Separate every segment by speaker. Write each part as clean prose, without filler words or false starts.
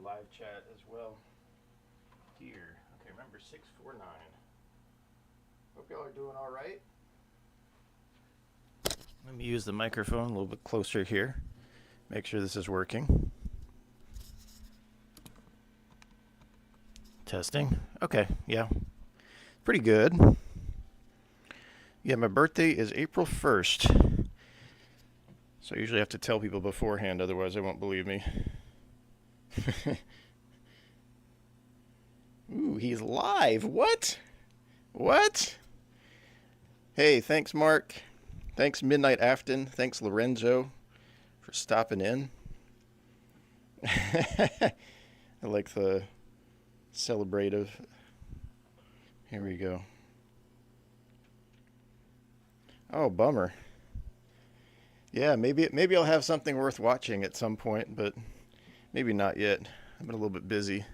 Speaker 1: live chat as well here. Okay, remember 649. Hope y'all are doing all right. Let me use the microphone a little bit closer here. Make sure this is working. Testing. Okay, yeah. Pretty good. Yeah, my birthday is April 1st. So I usually have to tell people beforehand, otherwise they won't believe me. Ooh, he's live. What? What? Hey, thanks, Mark. Thanks, Midnight Afton. Thanks, Lorenzo, for stopping in. I like the celebrative. Here we go. Oh, bummer. Yeah, maybe I'll have something worth watching at some point, but maybe not yet. I've been a little bit busy.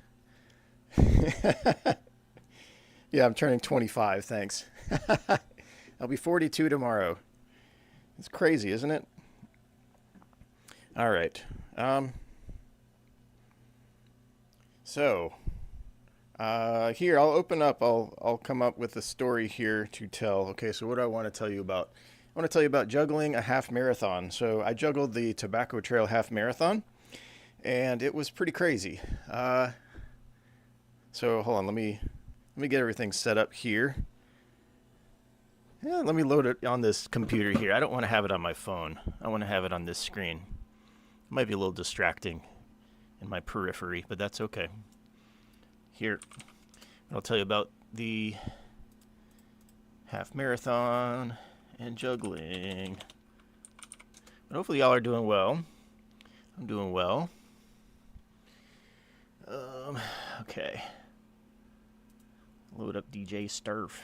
Speaker 1: Yeah, I'm turning 25, thanks. I'll be 42 tomorrow. It's crazy, isn't it? All right. Here, I'll open up. I'll come up with a story here to tell. Okay, so what do I want to tell you about? I want to tell you about juggling a half marathon. So I juggled the Tobacco Trail half marathon, and it was pretty crazy. So hold on, let me get everything set up here. Yeah, let me load it on this computer here. I don't want to have it on my phone. I want to have it on this screen. It might be a little distracting in my periphery, but that's okay. Here, I'll tell you about the half marathon and juggling. But hopefully y'all are doing well. I'm doing well. Okay. Load up DJ Sturf.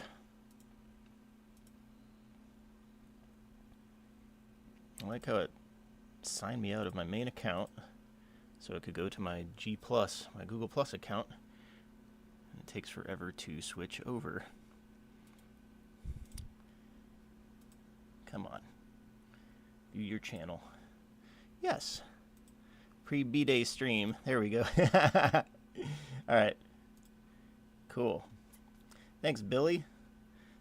Speaker 1: I like how it signed me out of my main account so it could go to my G+, my Google Plus account. And it takes forever to switch over. Come on. View your channel. Yes. Pre-B-Day stream. There we go. All right. Cool. Thanks, Billy.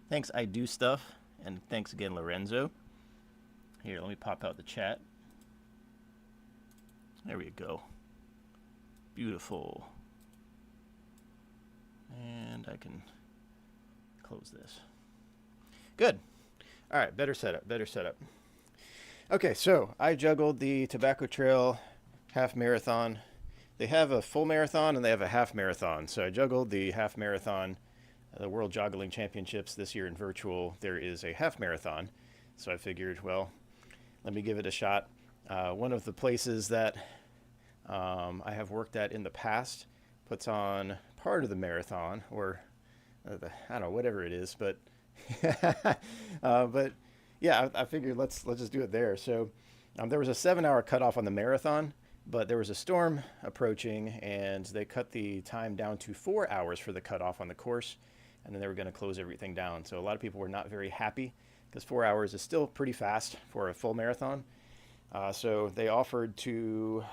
Speaker 1: Thanks, I Do Stuff. And thanks again, Lorenzo. Here, let me pop out the chat. There we go. Beautiful. And I can close this. Good. All right, better setup, better setup. Okay, so I juggled the Tobacco Trail half marathon. They have a full marathon and they have a half marathon. So I juggled the half marathon. The World Juggling Championships this year in virtual, there is a half marathon. So I figured, well, let me give it a shot. One of the places that I have worked at in the past puts on part of the marathon, or I don't know, whatever it is, but but yeah, I figured let's just do it there. So there was a 7-hour cutoff on the marathon, but there was a storm approaching, and they cut the time down to 4 hours for the cutoff on the course, and then they were going to close everything down. So a lot of people were not very happy because 4 hours is still pretty fast for a full marathon. So they offered to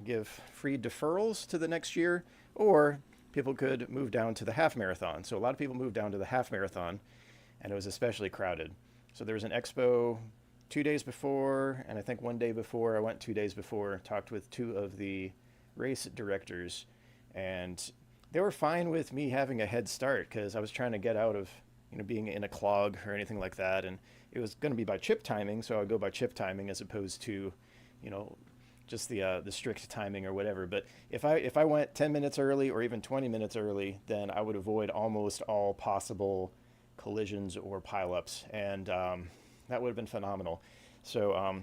Speaker 1: give free deferrals to the next year, or people could move down to the half marathon. So a lot of people moved down to the half marathon, and it was especially crowded. So there was an expo 2 days before, and I think 1 day before. I went 2 days before, talked with 2 of the race directors, and they were fine with me having a head start because I was trying to get out of being in a clog or anything like that, and it was going to be by chip timing, so I would go by chip timing as opposed to just the strict timing or whatever. But if I went 10 minutes early or even 20 minutes early, then I would avoid almost all possible collisions or pileups, and that would have been phenomenal. So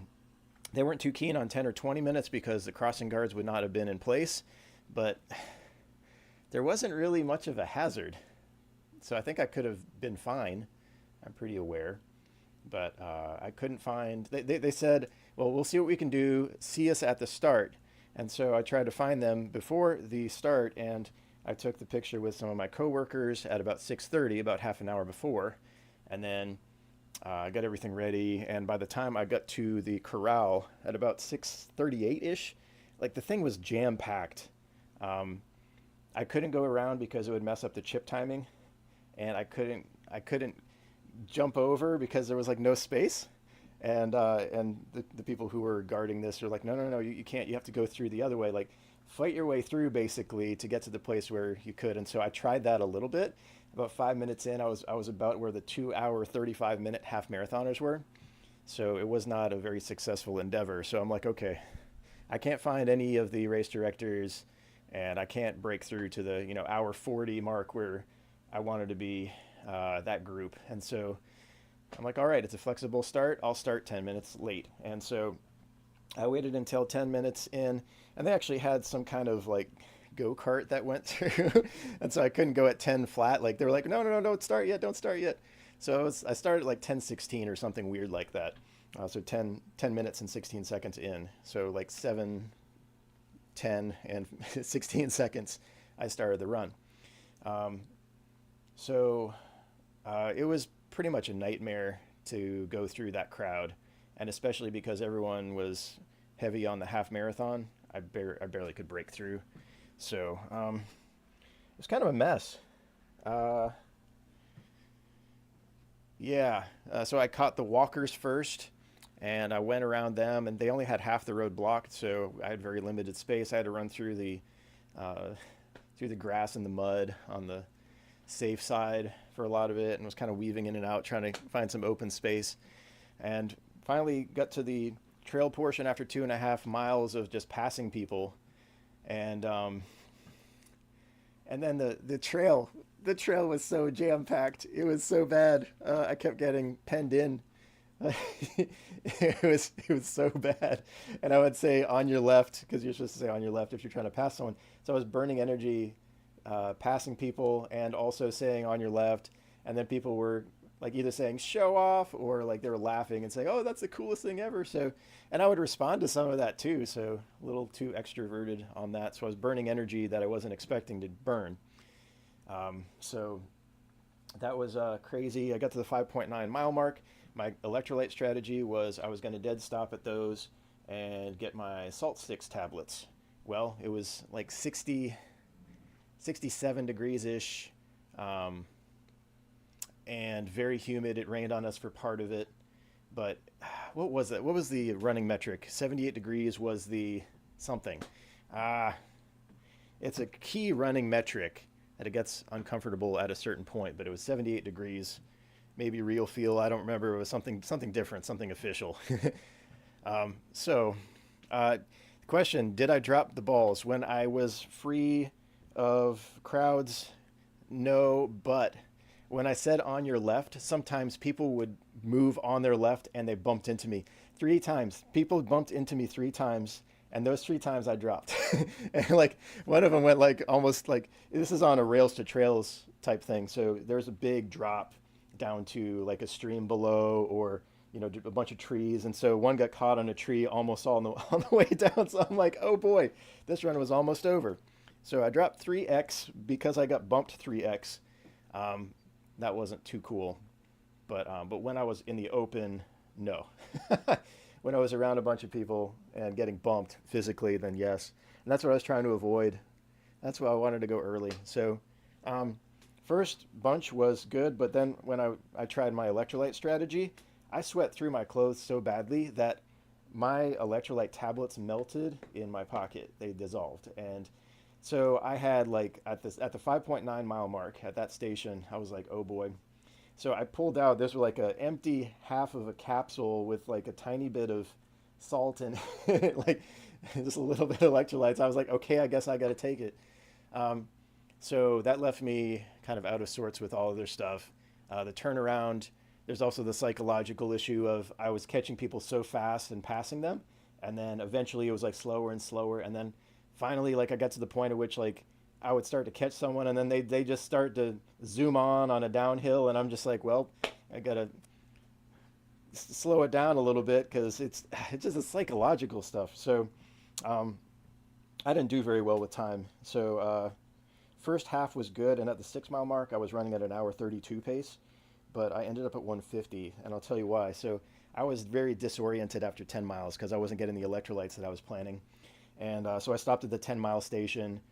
Speaker 1: they weren't too keen on 10 or 20 minutes because the crossing guards would not have been in place, but there wasn't really much of a hazard. So I think I could have been fine. I'm pretty aware. But I couldn't find... They said, well, we'll see what we can do. See us at the start. And so I tried to find them before the start, and I took the picture with some of my coworkers at about 6:30, about half an hour before. And then I got everything ready, and by the time I got to the corral at about 6:38-ish, like the thing was jam-packed. Um, I couldn't go around because it would mess up the chip timing, and I couldn't jump over because there was like no space. And the people who were guarding this are like, no, no, no, you can't. You have to go through the other way. Like, fight your way through basically to get to the place where you could. And so I tried that a little bit. About 5 minutes in, I was about where the 2 hour 35 minute half marathoners were. So it was not a very successful endeavor. So I'm like, okay, I can't find any of the race directors, and I can't break through to the hour 40 mark where I wanted to be, that group. And so I'm like, all right, it's a flexible start. I'll start 10 minutes late. And so I waited until 10 minutes in, and they actually had some kind of like go kart that went through. And so I couldn't go at 10 flat. Like, they were like, no, no, no, don't start yet, don't start yet. So I started like 10:16 or something weird like that. So 10 minutes and 16 seconds in. So like 7, 10, and 16 seconds, I started the run. Um, so it was pretty much a nightmare to go through that crowd, and especially because everyone was heavy on the half marathon. I barely could break through. So it was kind of a mess. Uh, yeah, so I caught the walkers first, and I went around them, and they only had half the road blocked, so I had very limited space. I had to run uh, through the grass and the mud on the safe side for a lot of it, and was kind of weaving in and out trying to find some open space, and finally got to the trail portion after 2.5 miles of just passing people, and and then the trail was so jam packed. It was so bad. I kept getting penned in. It was so bad, and I would say on your left because you're supposed to say on your left if you're trying to pass someone. So I was burning energy, passing people, and also saying on your left, and then people were like either saying show off or like they were laughing and saying, oh, that's the coolest thing ever. So, and I would respond to some of that too. So a little too extroverted on that. So I was burning energy that I wasn't expecting to burn. So that was crazy. I got to the 5.9 mile mark. My electrolyte strategy was I was going to dead stop at those and get my salt sticks tablets. Well, it was like 60, 67 degrees ish, um, and very humid. It rained on us for part of it. But what was it? What was the running metric? 78 degrees was the something. Ah, it's a key running metric that it gets uncomfortable at a certain point, but it was 78 degrees, maybe real feel. I don't remember. It was something different, something official. So, question: did I drop the balls when I was free of crowds? No, but when I said on your left, sometimes people would move on their left and they bumped into me 3 times. People bumped into me 3 times, and those 3 times I dropped. And like one of them went like almost like this is on a rails to trails type thing. So there's a big drop down to like a stream below, or a bunch of trees, and so one got caught on a tree almost all on the on the way down. So I'm like, oh boy, this run was almost over. So I dropped 3x because I got bumped 3x. Um, that wasn't too cool, but when I was in the open, no. When I was around a bunch of people and getting bumped physically, then yes. And that's what I was trying to avoid. That's why I wanted to go early. So um, first bunch was good, but then when I tried my electrolyte strategy, I sweat through my clothes so badly that my electrolyte tablets melted in my pocket. They dissolved. And so I had like at the 5.9 mile mark at that station, I was like, oh boy. So I pulled out, this was like an empty half of a capsule with like a tiny bit of salt and like just a little bit of electrolytes. I was like, okay, I guess I got to take it. Um, so that left me kind of out of sorts with all of their stuff. The turnaround, there's also the psychological issue of I was catching people so fast and passing them. And then eventually it was like slower and slower. And then finally, like I got to the point at which like I would start to catch someone, and then they just start to zoom on a downhill, and I'm just like, well, I gotta slow it down a little bit because it's just the psychological stuff. So um, I didn't do very well with time. So first half was good, and at the 6 mile mark, I was running at an hour 32 pace, but I ended up at 150, and I'll tell you why. So I was very disoriented after 10 miles because I wasn't getting the electrolytes that I was planning, and so I stopped at the 10-mile station.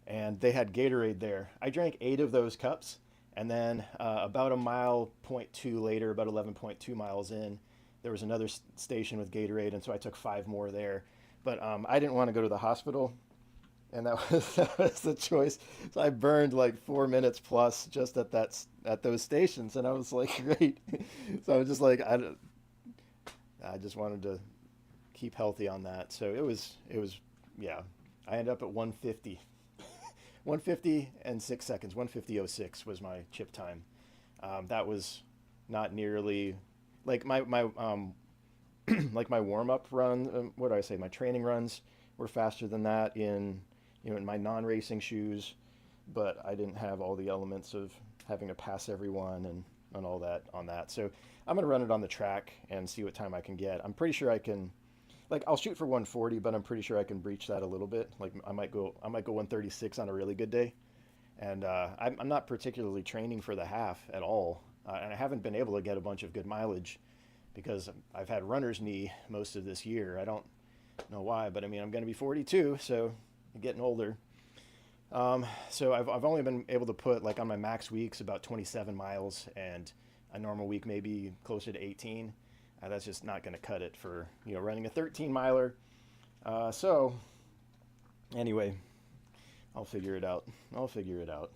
Speaker 1: and they had Gatorade there. I drank 8 of those cups, and then about a mile point two later, about 11.2 miles in, there was another station with Gatorade, and so I took 5 more there. But I didn't want to go to the hospital, and that was the choice. So I burned like 4 minutes plus just at those stations, and I was like, great. So I was just like, I just wanted to keep healthy on that. So it was yeah. I ended up at 150. 150 and 6 seconds. 150.06 was my chip time. That was not nearly like my like my warm up run. What do I say? My training runs were faster than that in my non racing shoes, but I didn't have all the elements of having to pass everyone and all that on that. So I'm gonna run it on the track and see what time I can get. I'm pretty sure I can. Like I'll shoot for 140, but I'm pretty sure I can breach that a little bit. Like I might go 136 on a really good day, and I'm not particularly training for the half at all, and I haven't been able to get a bunch of good mileage because I've had runner's knee most of this year. I don't know why, but I mean I'm going to be 42, so I'm getting older. So I've only been able to put like on my max weeks about 27 miles, and a normal week maybe closer to 18. That's just not going to cut it for running a 13 miler. So anyway, I'll figure it out. I'll figure it out.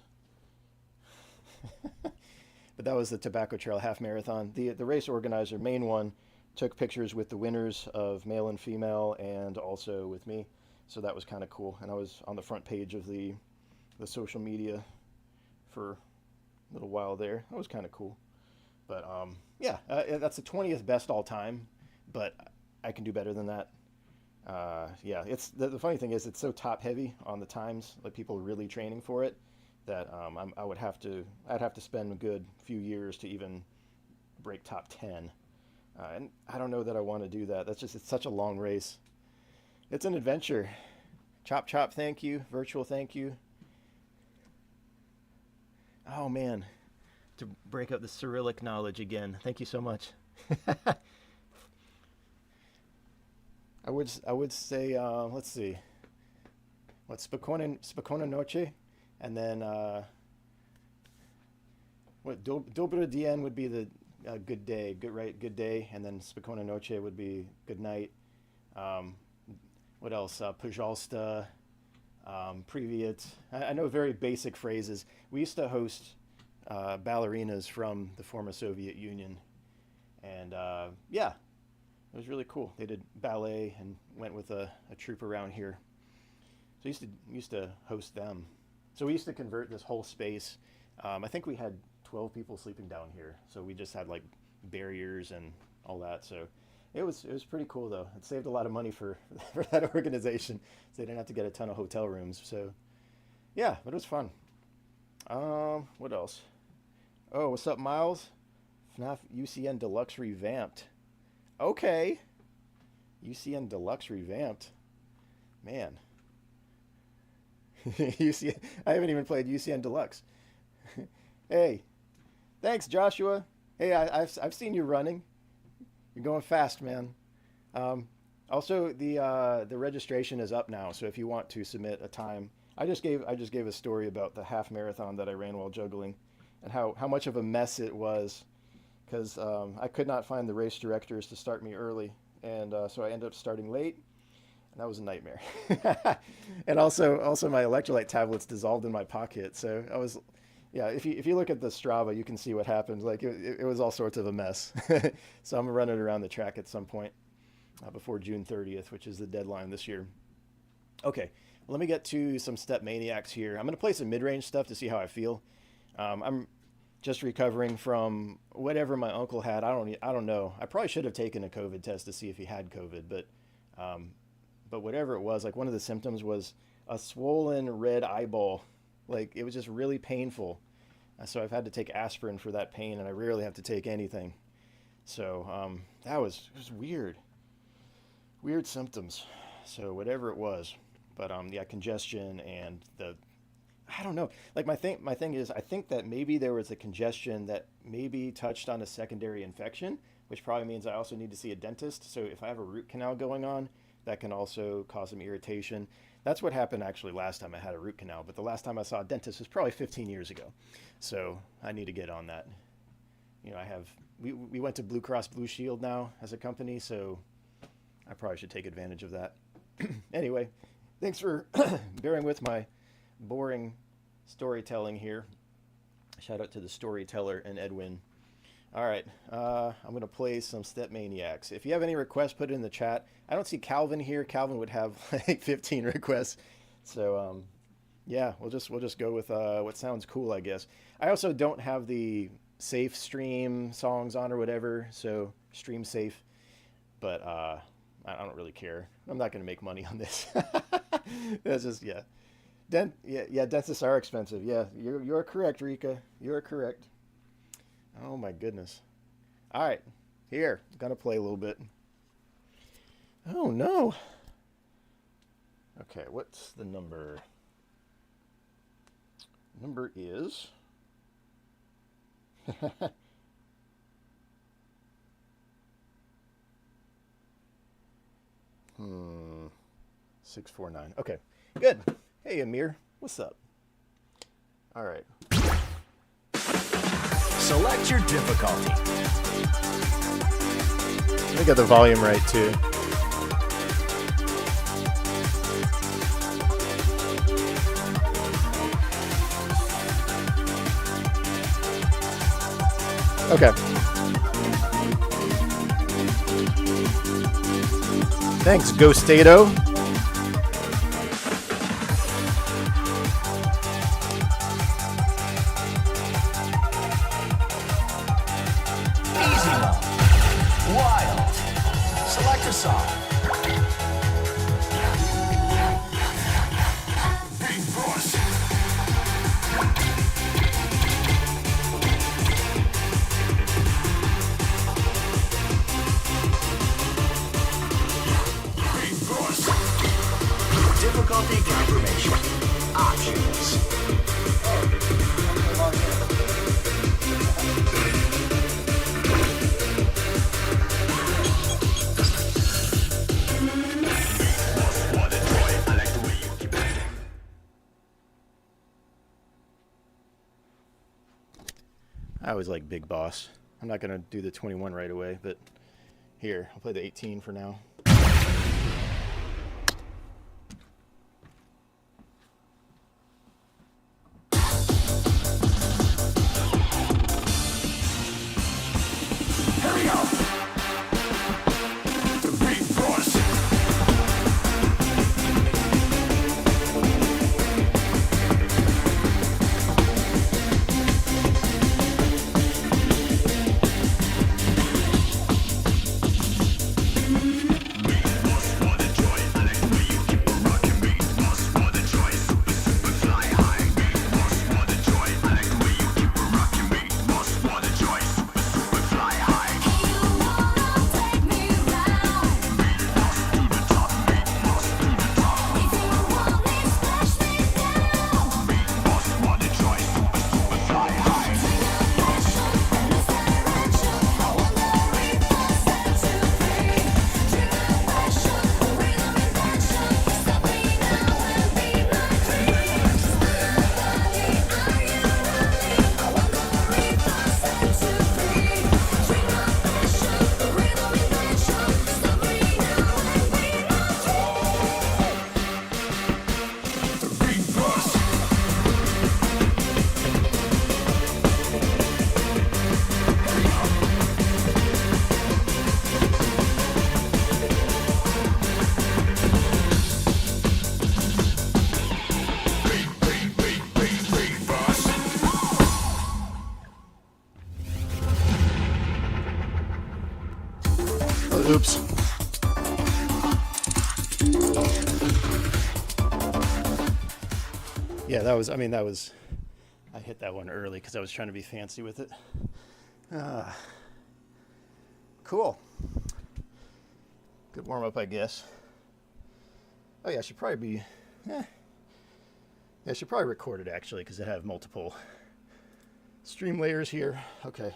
Speaker 1: But that was the Tobacco Trail Half Marathon. The race organizer, main one, took pictures with the winners of male and female, and also with me. So that was kind of cool. And I was on the front page of the social media for a little while there. That was kind of cool. But yeah, that's the 20th best all time, but I can do better than that. Yeah, it's the funny thing is it's so top heavy on the times, like people really training for it, that I'd have to spend a good few years to even break top 10. And I don't know that I want to do that. It's such a long race. It's an adventure. Chop chop, thank you. Virtual, thank you. Oh man, to break up the Cyrillic knowledge again. Thank you so much. I would say let's see, what spokona noche, and then what dobro dien would be the good day, good day, and then spokona noche would be good night. Um, what else? Pожалуйста, privyet. I know very basic phrases. We used to host ballerinas from the former Soviet Union, and yeah, it was really cool. They did ballet and went with a troupe around here. So I used to host them. So we used to convert this whole space. I think we had 12 people sleeping down here. So we just had like barriers and all that. So it was pretty cool though. It saved a lot of money for for that organization. So they didn't have to get a ton of hotel rooms. So yeah, but it was fun. What else? Oh, what's up, Miles? FNAF UCN Deluxe revamped. Okay. UCN Deluxe revamped. Man. UCN. I haven't even played UCN Deluxe. Hey, thanks, Joshua. Hey, I've seen you running. You're going fast, man. Also, the registration is up now. So if you want to submit a time, I just gave a story about the half marathon that I ran while juggling, and how much of a mess it was, because I could not find the race directors to start me early, and so I ended up starting late, and that was a nightmare. And also my electrolyte tablets dissolved in my pocket, so I was, yeah. If you look at the Strava, you can see what happened. Like it was all sorts of a mess. So I'm gonna run it around the track at some point before June 30th, which is the deadline this year. Okay, let me get to some StepManiacs here. I'm gonna play some mid-range stuff to see how I feel. I'm just recovering from whatever my uncle had. I don't know. I probably should have taken a COVID test to see if he had COVID, but whatever it was, like one of the symptoms was a swollen red eyeball. Like it was just really painful. So I've had to take aspirin for that pain, and I rarely have to take anything. So it was weird symptoms. So whatever it was, but yeah, congestion and I don't know. Like my thing is, I think that maybe there was a congestion that maybe touched on a secondary infection, which probably means I also need to see a dentist. So if I have a root canal going on, That can also cause some irritation. That's what happened actually last time I had a root canal, but the last time I saw a dentist was probably 15 years ago. So I need to get on that. You know, we went to Blue Cross Blue Shield now as a company, so I probably should take advantage of that. Anyway, thanks for bearing with my boring storytelling here. Shout out to the storyteller and Edwin. All right, I'm going to play some StepManiacs. If you have any requests, put it in the chat. I don't see Calvin here. Calvin would have like 15 requests. So, yeah, we'll just go with what sounds cool, I guess. I also don't have the safe stream songs on or whatever, so stream safe. But I don't really care. I'm not going to make money on this. That's just, yeah. Dentists are expensive. Yeah, you're correct, Rika. You're correct. Oh my goodness. All right, here, gonna play a little bit. Oh no. Okay, what's the number? Number is 649. Okay, good. Hey Amir, what's up? All right.
Speaker 2: Select your difficulty.
Speaker 1: Let me get the volume right too. Okay. Thanks, Ghostato.
Speaker 2: Difficulty confirmation. Options.
Speaker 1: I always like Big Boss. I'm not going to do the 21 right away, but here, I'll play the 18 for now. Oops. Yeah, that was, I hit that one early because I was trying to be fancy with it. Cool. Good warm up, I guess. Oh yeah, I should probably be, yeah, I should probably record it actually because I have multiple stream layers here. Okay.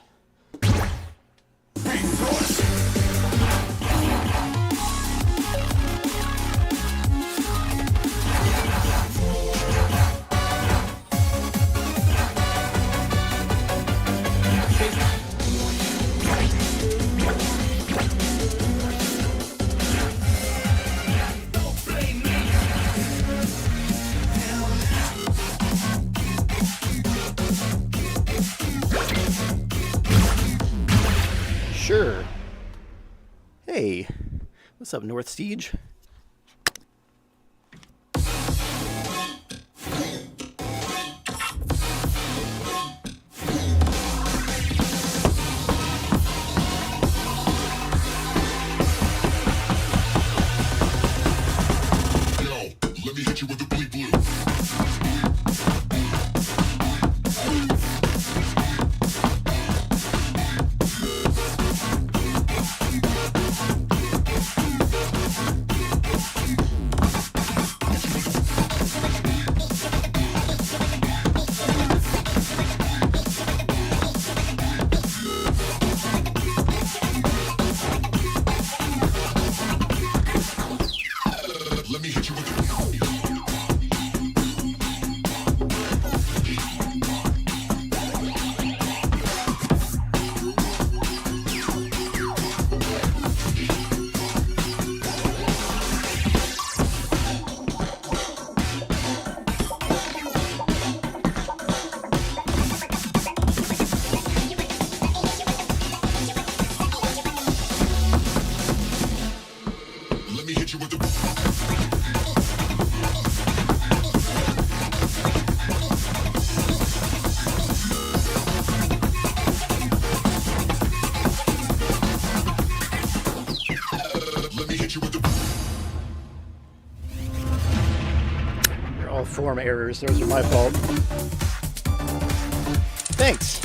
Speaker 1: What's up, North Siege?
Speaker 3: Let me hit you with the bleep blue. Let me hit you with the Let me hit you with the Let me hit you with the
Speaker 1: They're all form errors. Those are my fault. Thanks.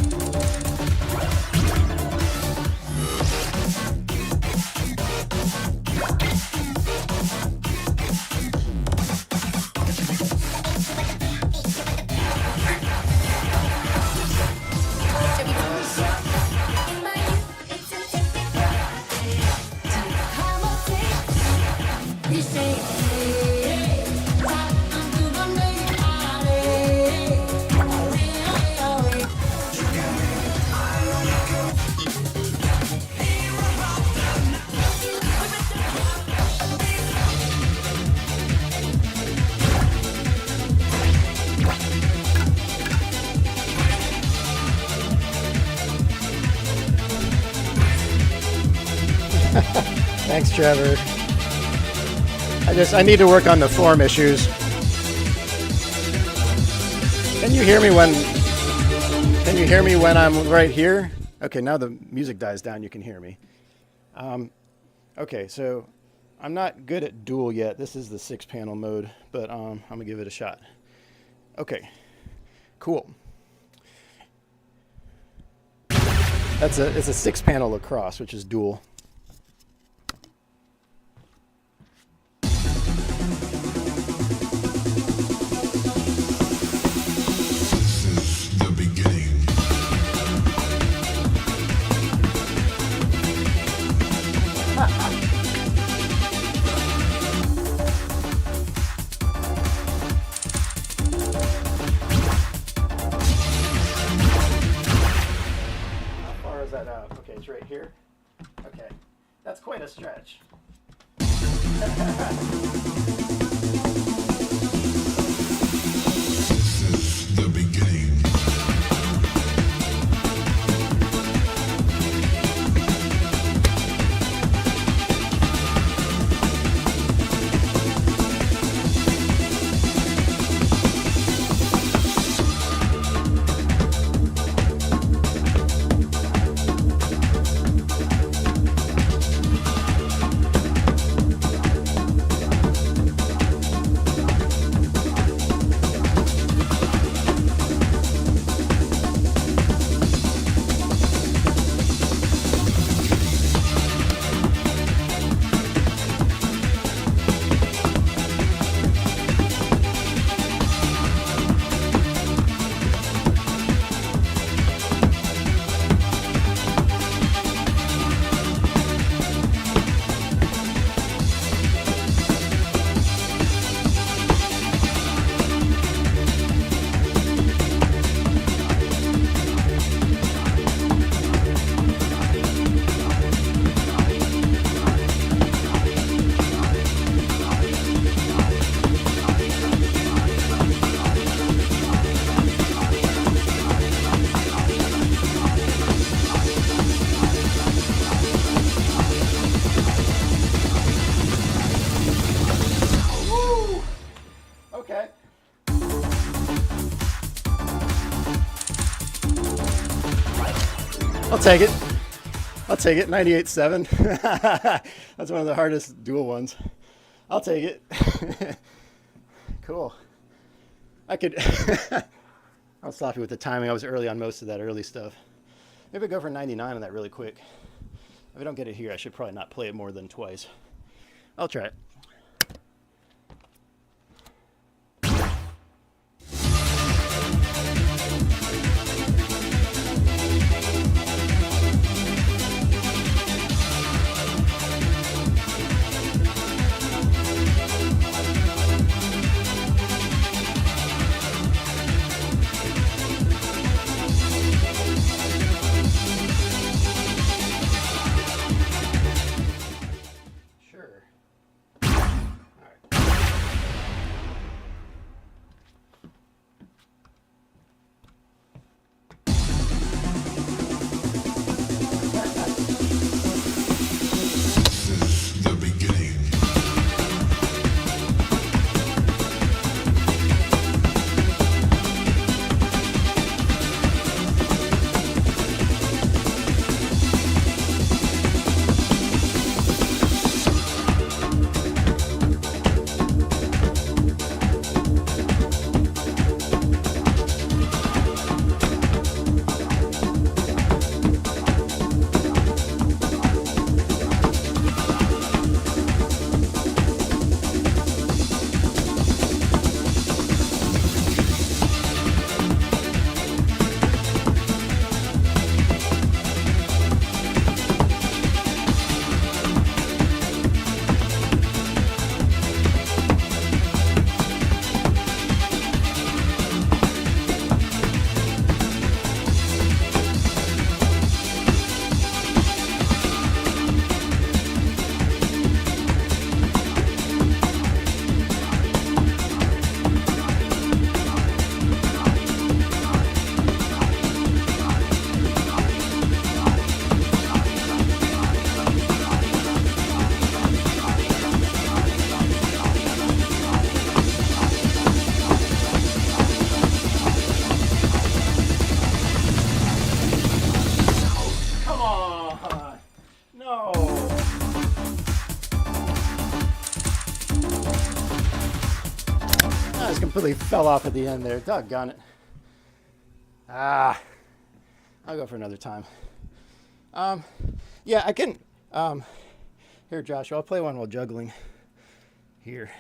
Speaker 1: Thanks, Trevor. I need to work on the form issues. Can you hear me when I'm right here? Okay, now the music dies down, you can hear me. Okay, so I'm not good at dual yet. This is the 6-panel mode, but I'm gonna give it a shot. Okay, cool. It's a 6-panel lacrosse, which is dual.
Speaker 3: the beginning.
Speaker 1: How far is that out? Okay, it's right here. Okay, that's quite a stretch.
Speaker 3: The beginning.
Speaker 1: I'll take it. I'll take it. 98.7. That's one of the hardest dual ones. I'll take it. Cool. I could. I'll stop you with the timing. I was early on most of that early stuff. Maybe go for 99 on that really quick. If I don't get it here, I should probably not play it more than twice. I'll try it. Completely fell off at the end there. Doggone it. I'll go for another time. Yeah, I can. Here, Joshua, I'll play one while juggling. Here.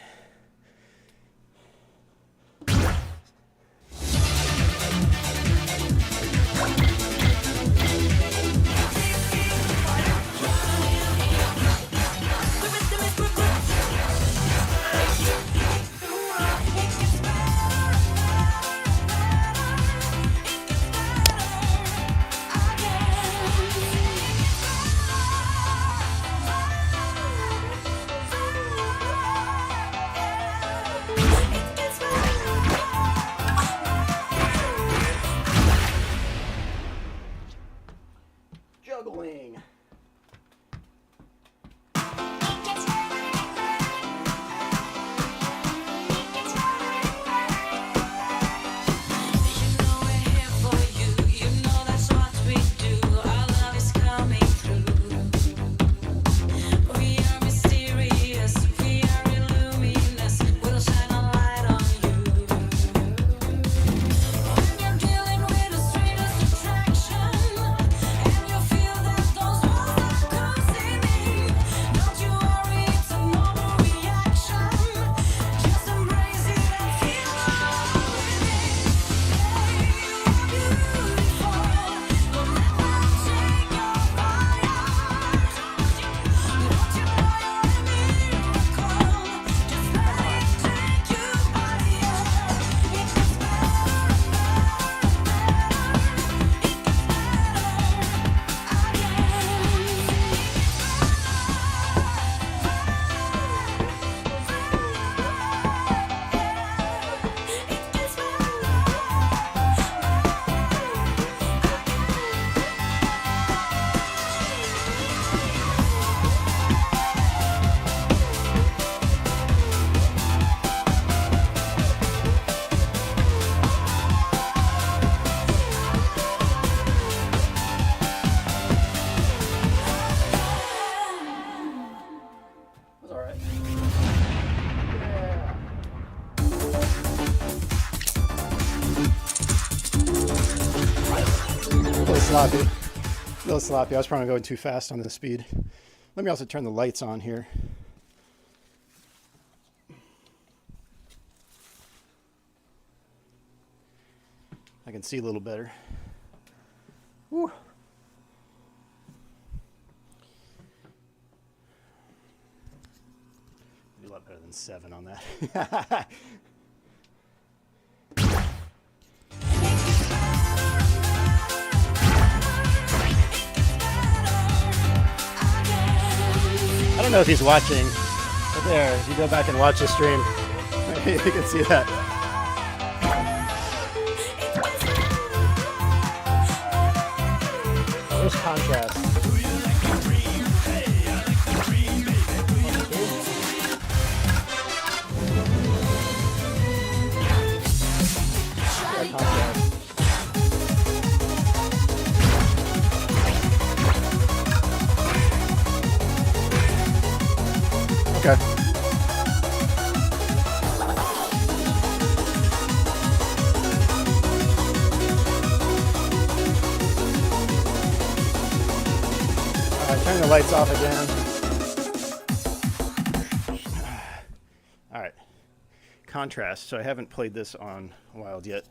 Speaker 1: right. Yeah. A little sloppy. A little sloppy. I was probably going too fast on the speed. Let me also turn the lights on here. I can see a little better. Woo. Do a lot better than 7 on that. I don't know if he's watching, but there, if you go back and watch the stream, you can see that. There's contrast. Yeah, contrast. Okay. Turn the lights off again. All right. Contrast. So I haven't played this on Wild yet.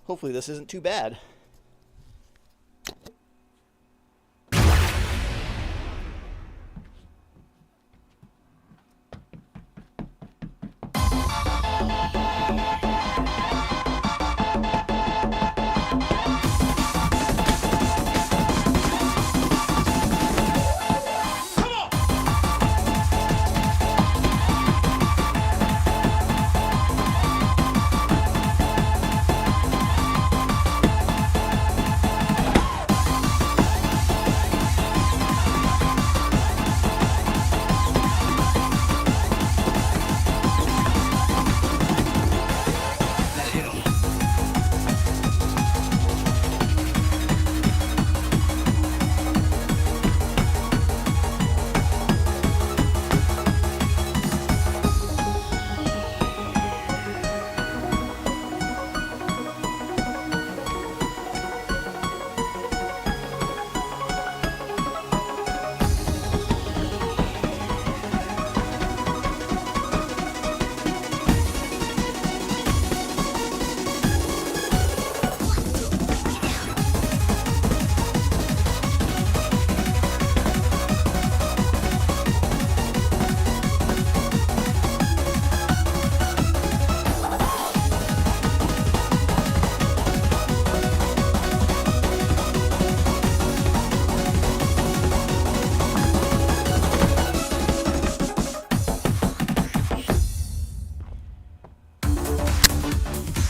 Speaker 1: Hopefully this isn't too bad.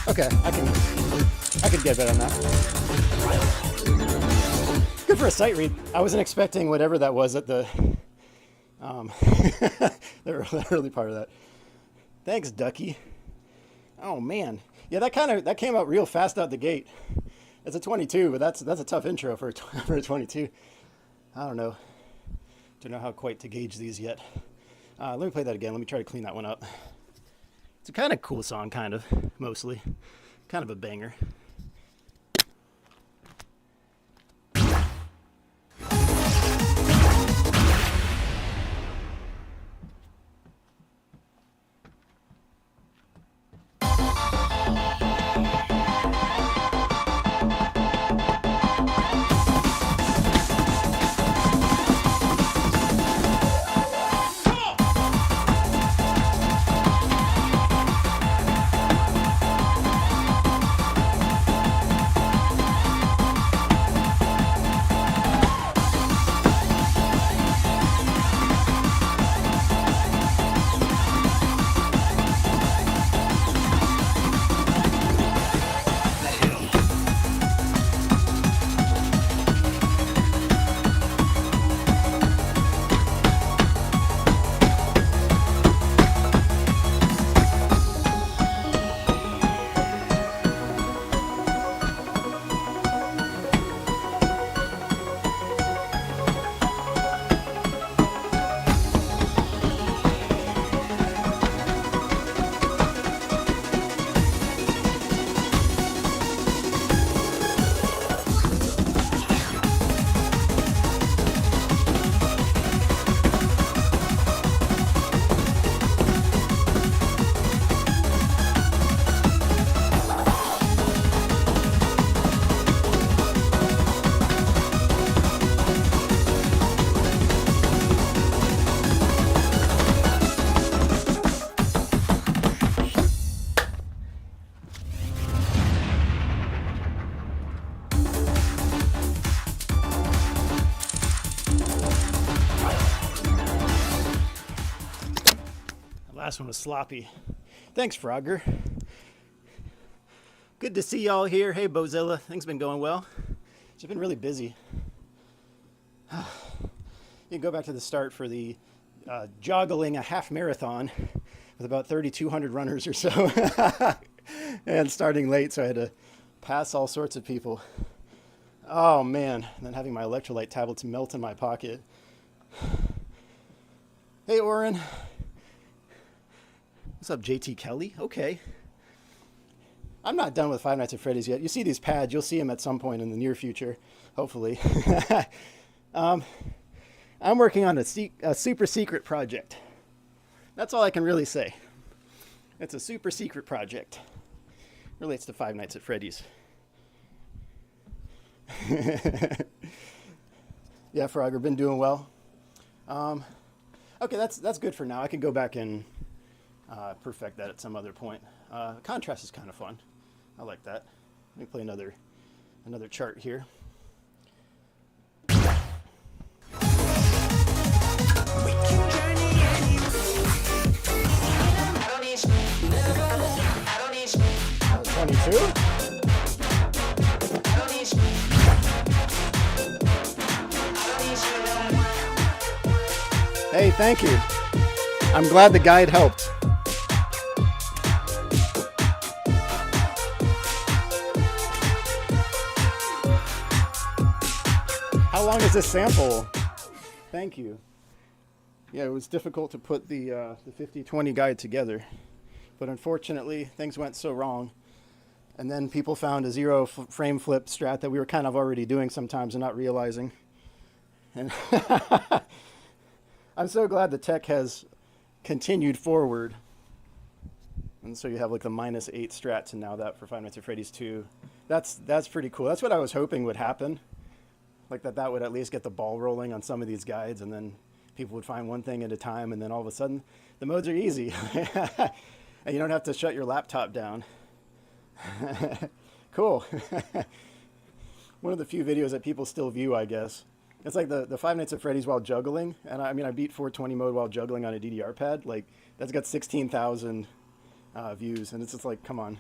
Speaker 1: Okay, I can get better on that. Good for a sight read. I wasn't expecting whatever that was at the the early part of that. Thanks, Ducky. Oh man, yeah, that came out real fast out the gate. It's a 22, but that's a tough intro for a 22. I don't know how quite to gauge these yet. Let me play that again. Let me try to clean that one up. It's a kind of cool song, kind of, mostly. Kind of a banger. Last one was sloppy. Thanks, Frogger. Good to see y'all here. Hey, Bozilla. Things been going well. It's been really busy. You can go back to the start for the Juggling a half marathon with about 3,200 runners or so. And starting late, so I had to pass all sorts of people. Oh, man. And then having my electrolyte tablets melt in my pocket. Hey, Oren. What's up, JT Kelly? Okay. I'm not done with Five Nights at Freddy's yet. You see these pads. You'll see them at some point in the near future, hopefully. I'm working on a super secret project. That's all I can really say. It's a super secret project. Relates to Five Nights at Freddy's. Yeah, Frogger, been doing well. Okay, that's good for now. I can go back and perfect that at some other point. Contrast is kind of fun. I like that. Let me play another chart here.
Speaker 2: We can journey anywhere. I don't need I don't need
Speaker 1: 22?
Speaker 2: I don't need
Speaker 1: Hey, thank you. I'm glad the guide helped. How long is this sample? Thank you. Yeah, it was difficult to put the 50-20 guide together, but unfortunately things went so wrong. And then people found a zero frame flip strat that we were kind of already doing sometimes and not realizing. And I'm so glad the tech has continued forward. And so you have like the -8 strats and now that for Five Nights at Freddy's 2. That's pretty cool. That's what I was hoping would happen. Like that would at least get the ball rolling on some of these guides, and then people would find one thing at a time, and then all of a sudden the modes are easy. And you don't have to shut your laptop down. Cool. One of the few videos that people still view, I guess. It's like the Five Nights at Freddy's while juggling. And I mean, I beat 420 mode while juggling on a DDR pad. Like, that's got 16,000 views. And it's just like, come on.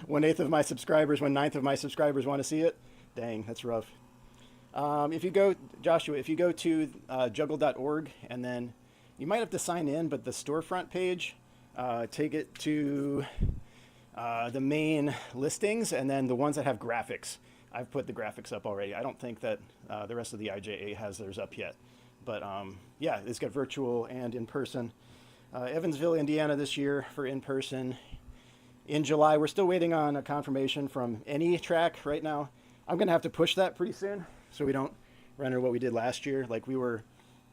Speaker 1: 1/8 of my subscribers, 1/9 of my subscribers want to see it. Dang, that's rough. If you go, Joshua, if you go to juggle.org, and then you might have to sign in, but the storefront page, take it to the main listings, and then the ones that have graphics. I've put the graphics up already. I don't think that the rest of the IJA has theirs up yet. But yeah, it's got virtual and in-person. Evansville, Indiana this year for in-person. In July, we're still waiting on a confirmation from any track right now. I'm going to have to push that pretty soon so we don't run into what we did last year. Like, we were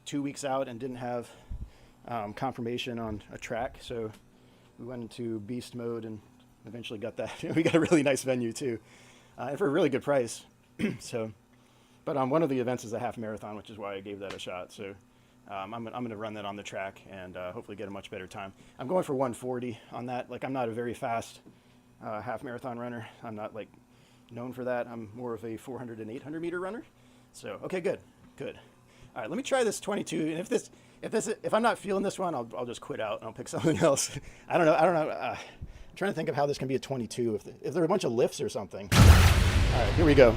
Speaker 1: 2 weeks out and didn't have confirmation on a track. So we went into beast mode and eventually got that. We got a really nice venue too. And for a really good price. So, but one of the events is a half marathon, which is why I gave that a shot. So I'm going to run that on the track and hopefully get a much better time. I'm going for 140 on that. Like, I'm not a very fast half marathon runner. I'm not like known for that. I'm more of a 400 and 800 meter runner. So, okay, good. All right, let me try this 22. And if I'm not feeling this one, I'll just quit out and I'll pick something else. I don't know. I'm trying to think of how this can be a 22 if there are a bunch of lifts or something. All right, here we go.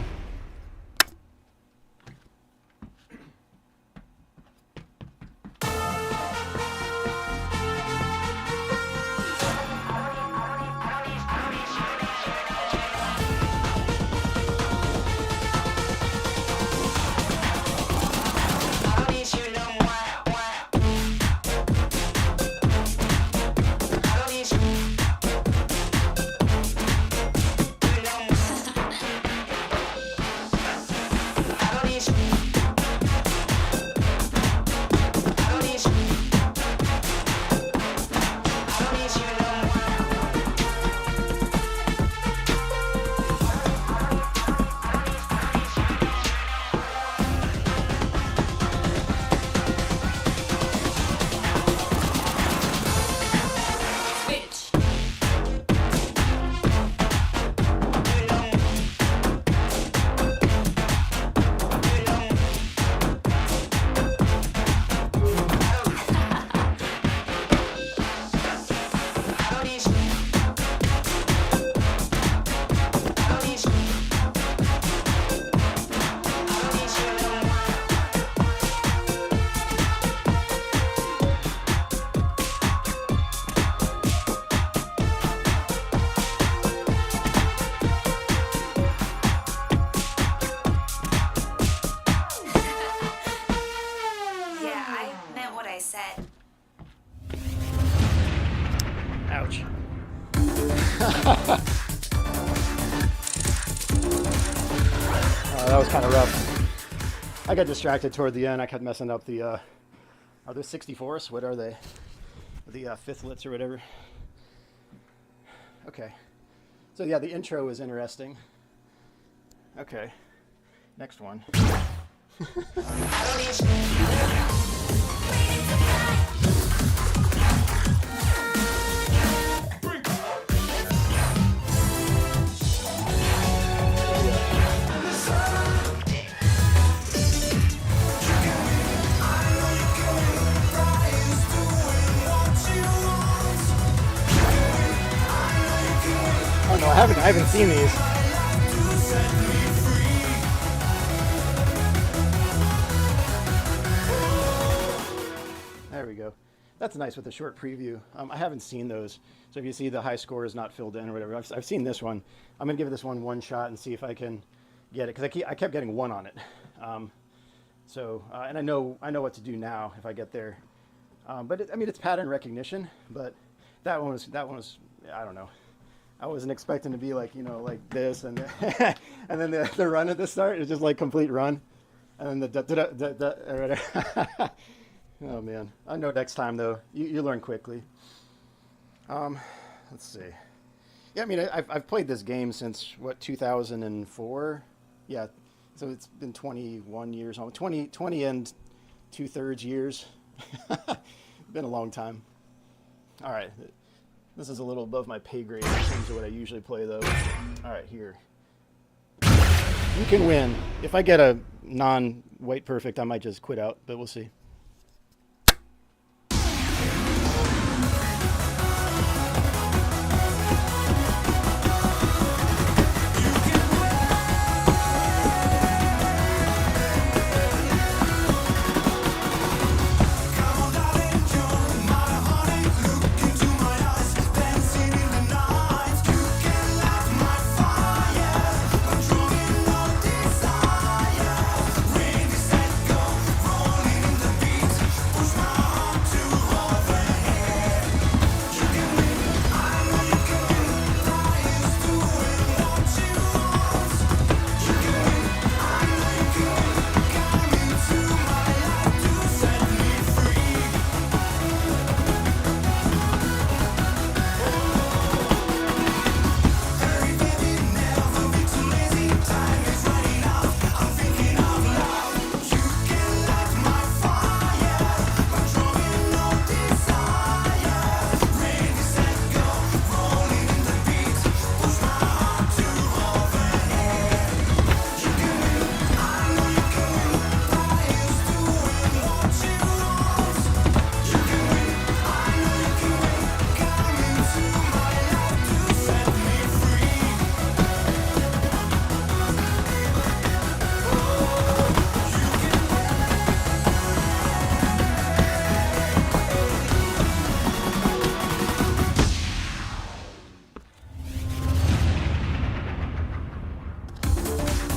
Speaker 1: That was kind of rough. I got distracted toward the end. I kept messing up the, are those 64s? What are they? The fifthlets or whatever. Okay. So yeah, the intro was interesting. Okay. Next one. Oh no, I haven't seen these. There we go. That's nice with a short preview. I haven't seen those. So if you see the high score is not filled in or whatever, I've seen this one. I'm gonna give this one shot and see if I can get it, because I kept getting 1 on it. And I know what to do now if I get there. But it's pattern recognition. But that one was I don't know. I wasn't expecting to be like like this and and then the run at the start is just like complete run, and then the oh man, I know next time though you learn quickly. Let's see. Yeah, I mean I've played this game since what, 2004. Yeah, so it's been 21 years, almost 20 and 2/3 years. Been a long time. All right. This is a little above my pay grade in terms of what I usually play, though. All right, here. You can win. If I get a non-white perfect, I might just quit out, but we'll see.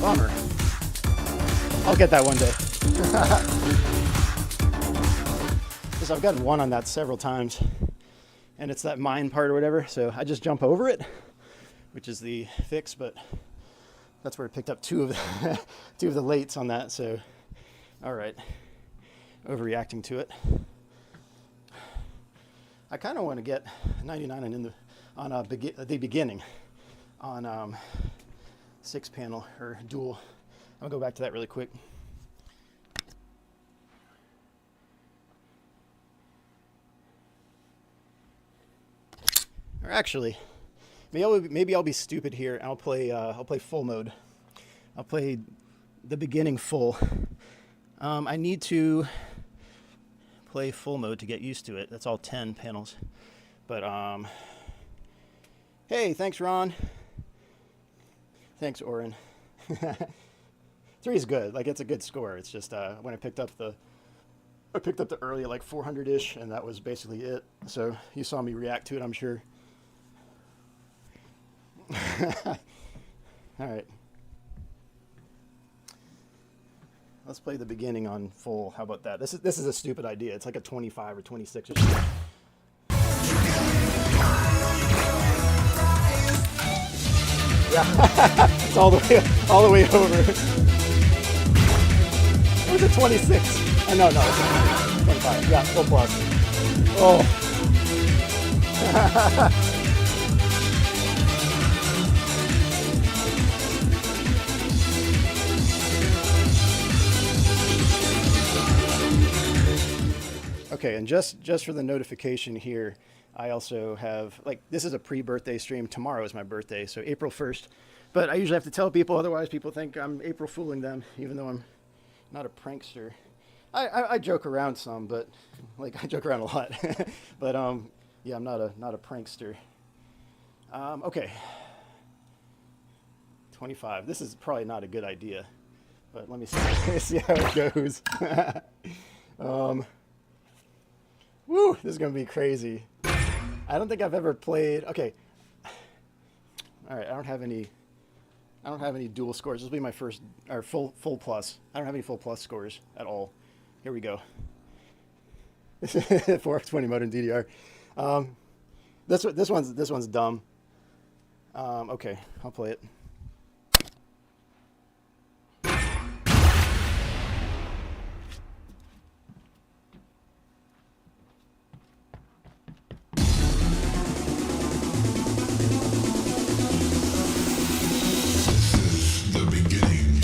Speaker 1: Bummer. I'll get that one day. Because I've gotten 1 on that several times. And it's that mine part or whatever. So I just jump over it, which is the fix. But that's where I picked up 2 of the, 2 of the lates on that. So, all right. Overreacting to it. I kind of want to get 99 and on the beginning on 6 panel or dual. I'll go back to that really quick. Or actually, maybe I'll be stupid here and I'll play full mode. I'll play the beginning full. I need to play full mode to get used to it. That's all 10 panels. But hey, thanks Ron. Thanks, Oren. 3 is good. Like, it's a good score. It's just when I picked up the early, like 400-ish, and that was basically it. So you saw me react to it, I'm sure. All right. Let's play the beginning on full. How about that? This is a stupid idea. It's like a 25 or 26 or something. It's all the way over. It was a 26. Oh, no, it's a 25. Yeah, full plus. Oh. Okay, and just for the notification here, I also have, like, this is a pre-birthday stream. Tomorrow is my birthday, so April 1st. But I usually have to tell people, otherwise people think I'm April fooling them, even though I'm not a prankster. I joke around some, but, like, I joke around a lot. But, yeah, I'm not a prankster. Okay. 25. This is probably not a good idea, but let me see how it goes. Woo, this is going to be crazy. I don't think I've ever played. Okay. All right, I don't have any dual scores. This will be my first, or full plus. I don't have any full plus scores at all. Here we go. 4x20 modem DDR. This one's dumb. Okay, I'll play it.
Speaker 3: The beginning.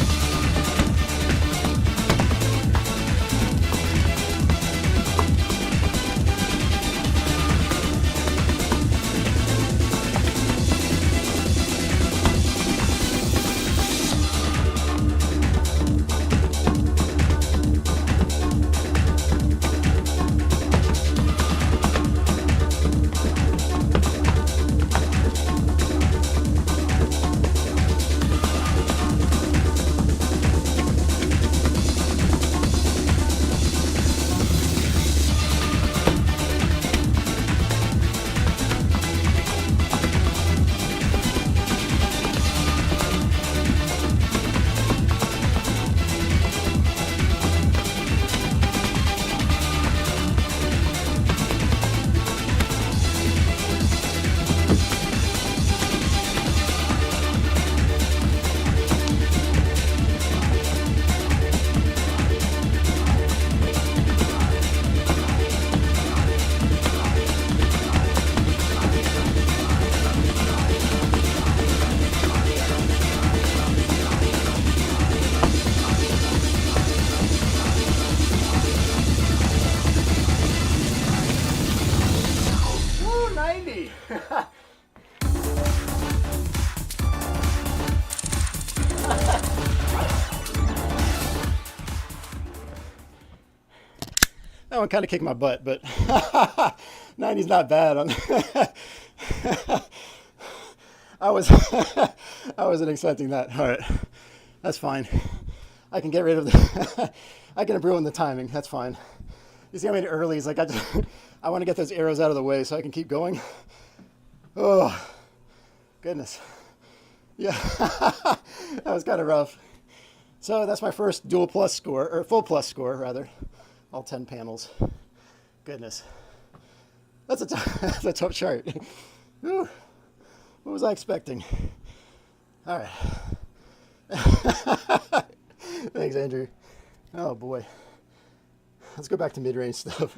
Speaker 1: Woo, 90. That one kind of kicked my butt, but 90's not bad. I wasn't expecting that. All right, that's fine. I can get rid of the. I can ruin the timing. That's fine. You see how many earlies? Like I want to get those arrows out of the way so I can keep going. Oh, goodness. Yeah, that was kind of rough. So that's my first dual plus score, or full plus score rather. All 10 panels. Goodness. That's a tough chart. Whew. What was I expecting? All right. Thanks, Andrew. Oh boy. Let's go back to mid-range stuff.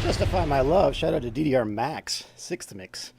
Speaker 1: Justify my love. Shout out to DDR Max, 6th mix.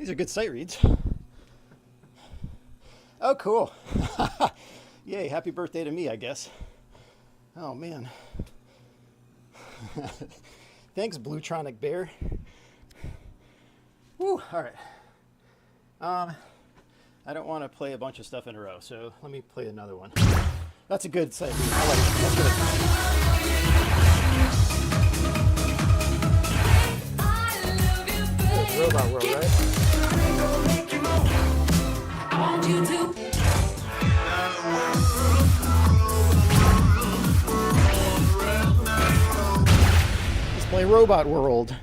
Speaker 1: These are good sight reads. Oh, cool. Yay, happy birthday to me, I guess. Oh, man. Thanks, Bluetronic Bear. Woo, all right. I don't want to play a bunch of stuff in a row, so let me play another one. That's a good sight read. I like it. That's good. It's Robot World, right? Let's play Robot World.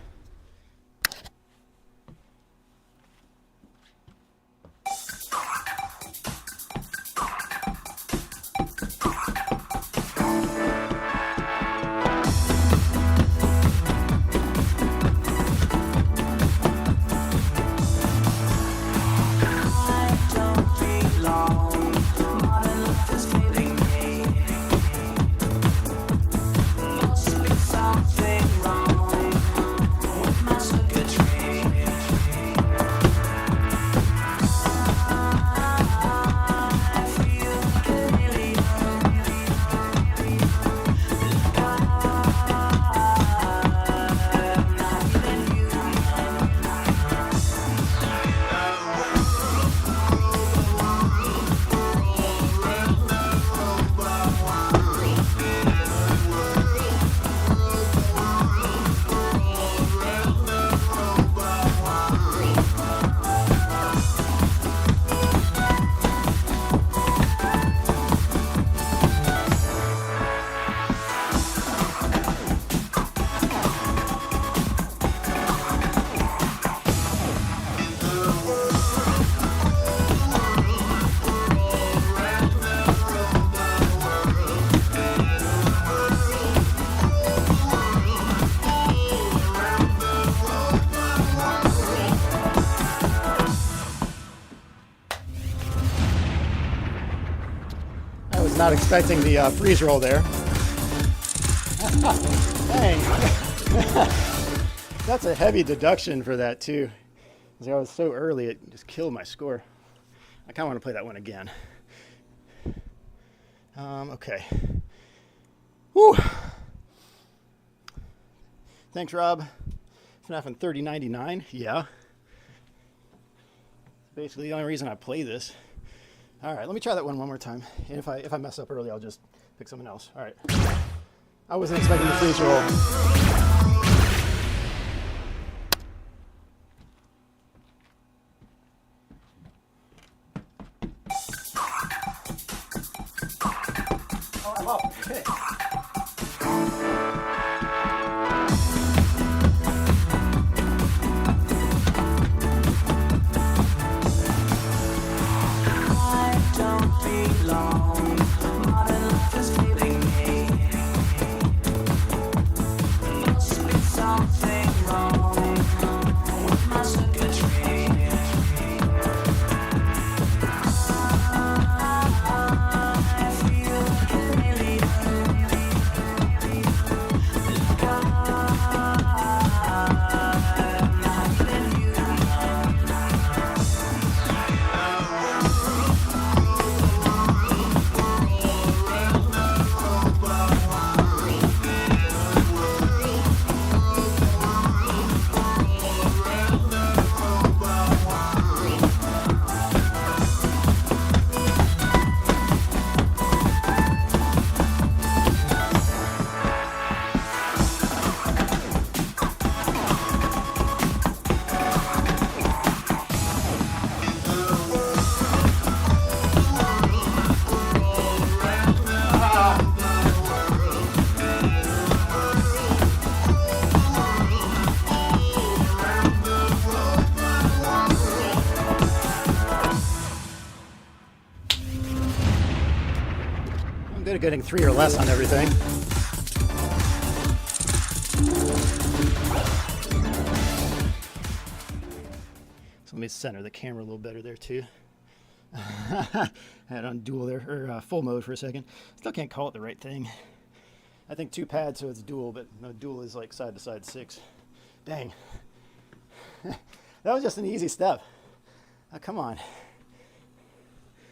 Speaker 1: Not expecting the freeze roll there. Dang. That's a heavy deduction for that too. I was so early, it just killed my score. I kind of want to play that one again. Okay. Woo. Thanks, Rob. FNAF in 3099. Yeah. Basically the only reason I play this. All right, let me try that one more time. And if I mess up early, I'll just pick something else. All right. I wasn't expecting the freeze roll. Oh, I'm up. Okay. Good at getting 3 or less on everything. So let me center the camera a little better there too. I had on dual there, or full mode for a second. Still can't call it the right thing. I think 2 pads, so it's dual, but no, dual is like side to side 6. Dang. That was just an easy step. Oh, come on.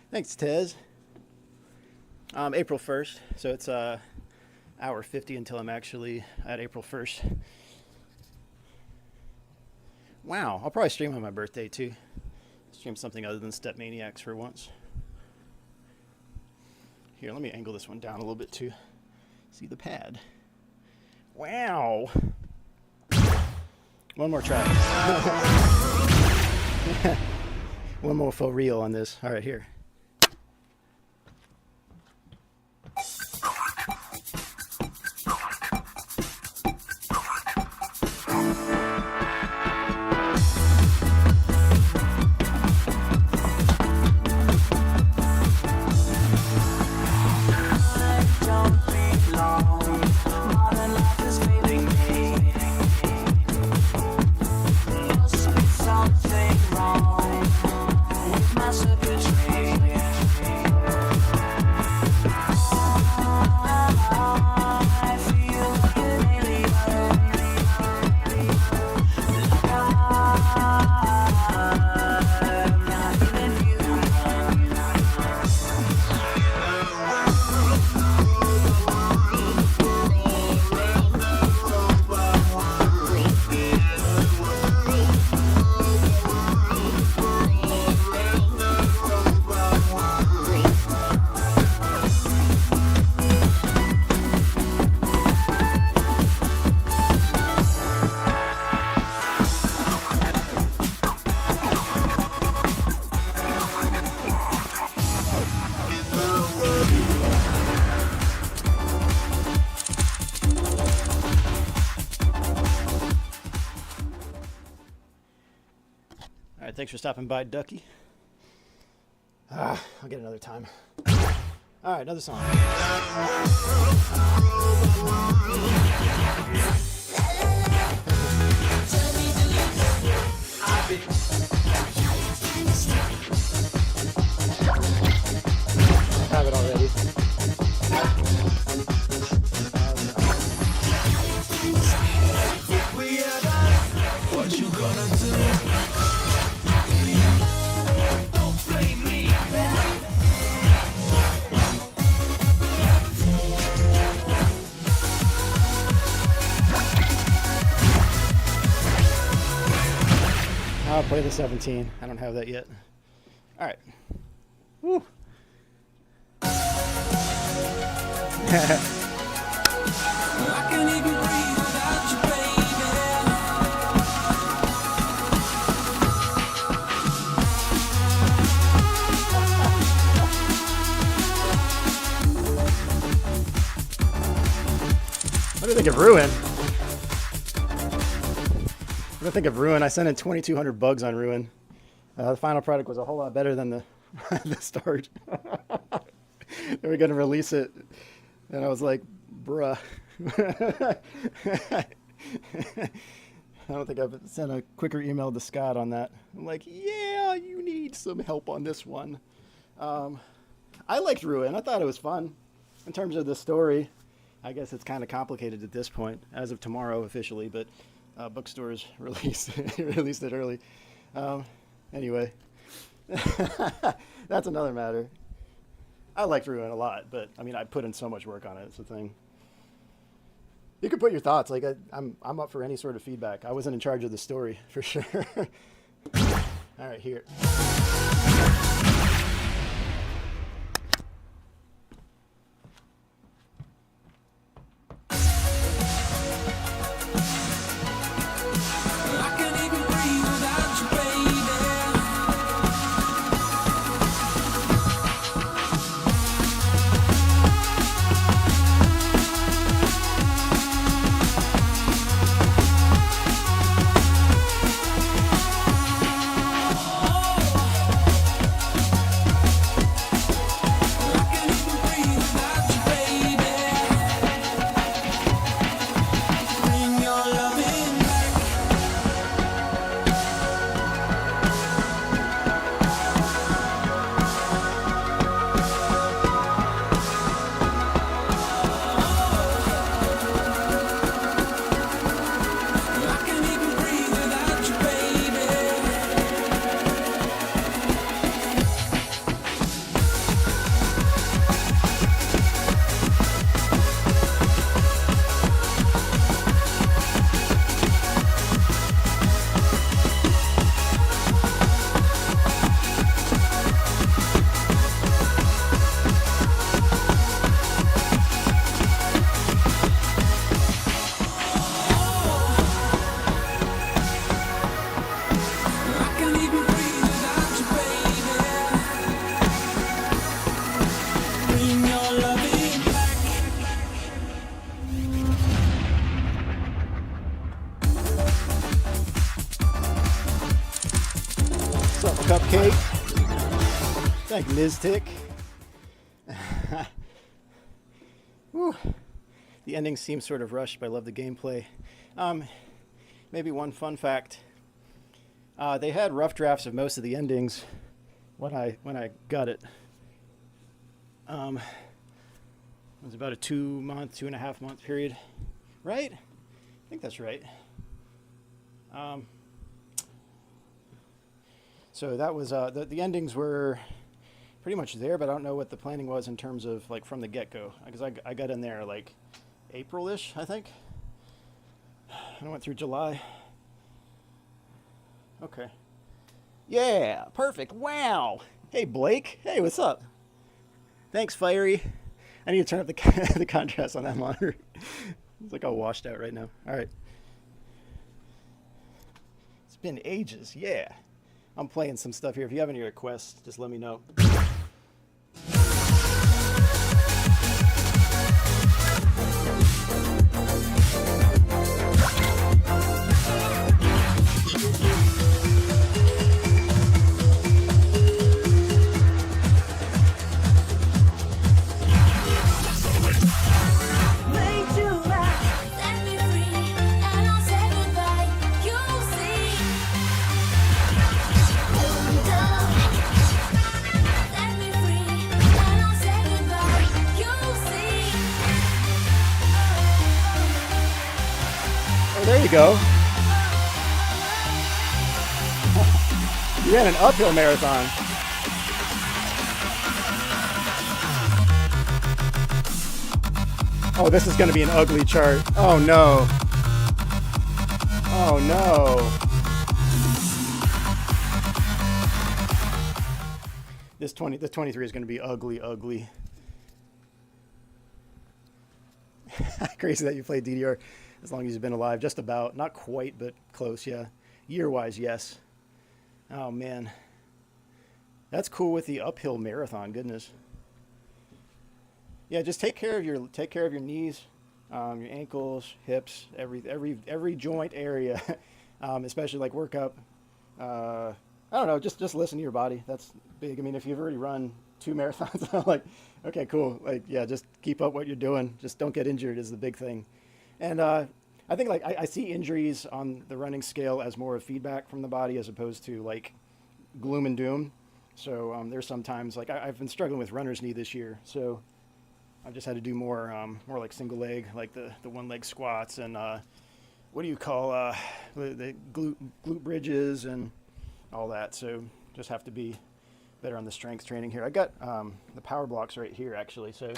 Speaker 1: Thanks, Tez. April 1st, so it's hour 50 until I'm actually at April 1st. Wow, I'll probably stream on my birthday too. Stream something other than StepManiaX for once. Here, let me angle this one down a little bit too. See the pad. Wow. One more try. One more for real on this. All right, here. All right, thanks for stopping by, Ducky. I'll get another time. All right, another song. I have it already.
Speaker 2: What you gonna do? Don't blame me.
Speaker 1: I'll play the 17. I don't have that yet. All right. Woo.
Speaker 2: I can't even breathe without you, baby.
Speaker 1: What do you think of Ruin? What do you think of Ruin? I sent in 2,200 bugs on Ruin. The final product was a whole lot better than the the start. They were going to release it, and I was like, bruh. I don't think I've sent a quicker email to Scott on that. I'm like, yeah, you need some help on this one. I liked Ruin. I thought it was fun. In terms of the story, I guess it's kind of complicated at this point, as of tomorrow officially, but bookstores released it early. Anyway, that's another matter. I liked Ruin a lot, but I mean, I put in so much work on it. It's the thing. You can put your thoughts. Like I'm up for any sort of feedback. I wasn't in charge of the story for sure. All right, here.
Speaker 2: I can't even breathe without you, baby.
Speaker 1: Cupcake. Thank Niztic. Whew. The ending seems sort of rushed, but I love the gameplay. Maybe one fun fact. They had rough drafts of most of the endings when I got it. It was about a 2.5 month period, right? I think that's right. So that was the endings were pretty much there, but I don't know what the planning was in terms of like from the get-go, because I got in there like April-ish, I think, and I went through July. Okay. Yeah, perfect. Wow. Hey, Blake. Hey, what's up? Thanks, Fiery. I need to turn up the the contrast on that monitor. It's like all washed out right now. All right. It's been ages. Yeah. I'm playing some stuff here. If you have any requests, just let me know. There you go. You ran an uphill marathon. Oh, this is going to be an ugly chart. Oh no. Oh no. This 23 is going to be ugly. Crazy that you played DDR as long as you've been alive. Just about. Not quite, but close, yeah. Year-wise, yes. Oh, man. That's cool with the uphill marathon. Goodness. Yeah, just take care of your knees, your ankles, hips, every joint area, especially like work up. I don't know, just listen to your body. That's big. I mean, if you've already run 2 marathons, I'm like, okay, cool. Like, yeah, just keep up what you're doing. Just don't get injured is the big thing. And I think like I see injuries on the running scale as more of feedback from the body as opposed to like gloom and doom. So there's sometimes like I've been struggling with runner's knee this year, so I've just had to do more like single leg, like the one leg squats and what do you call the glute bridges and all that. So just have to be better on the strength training here. I got the power blocks right here actually, so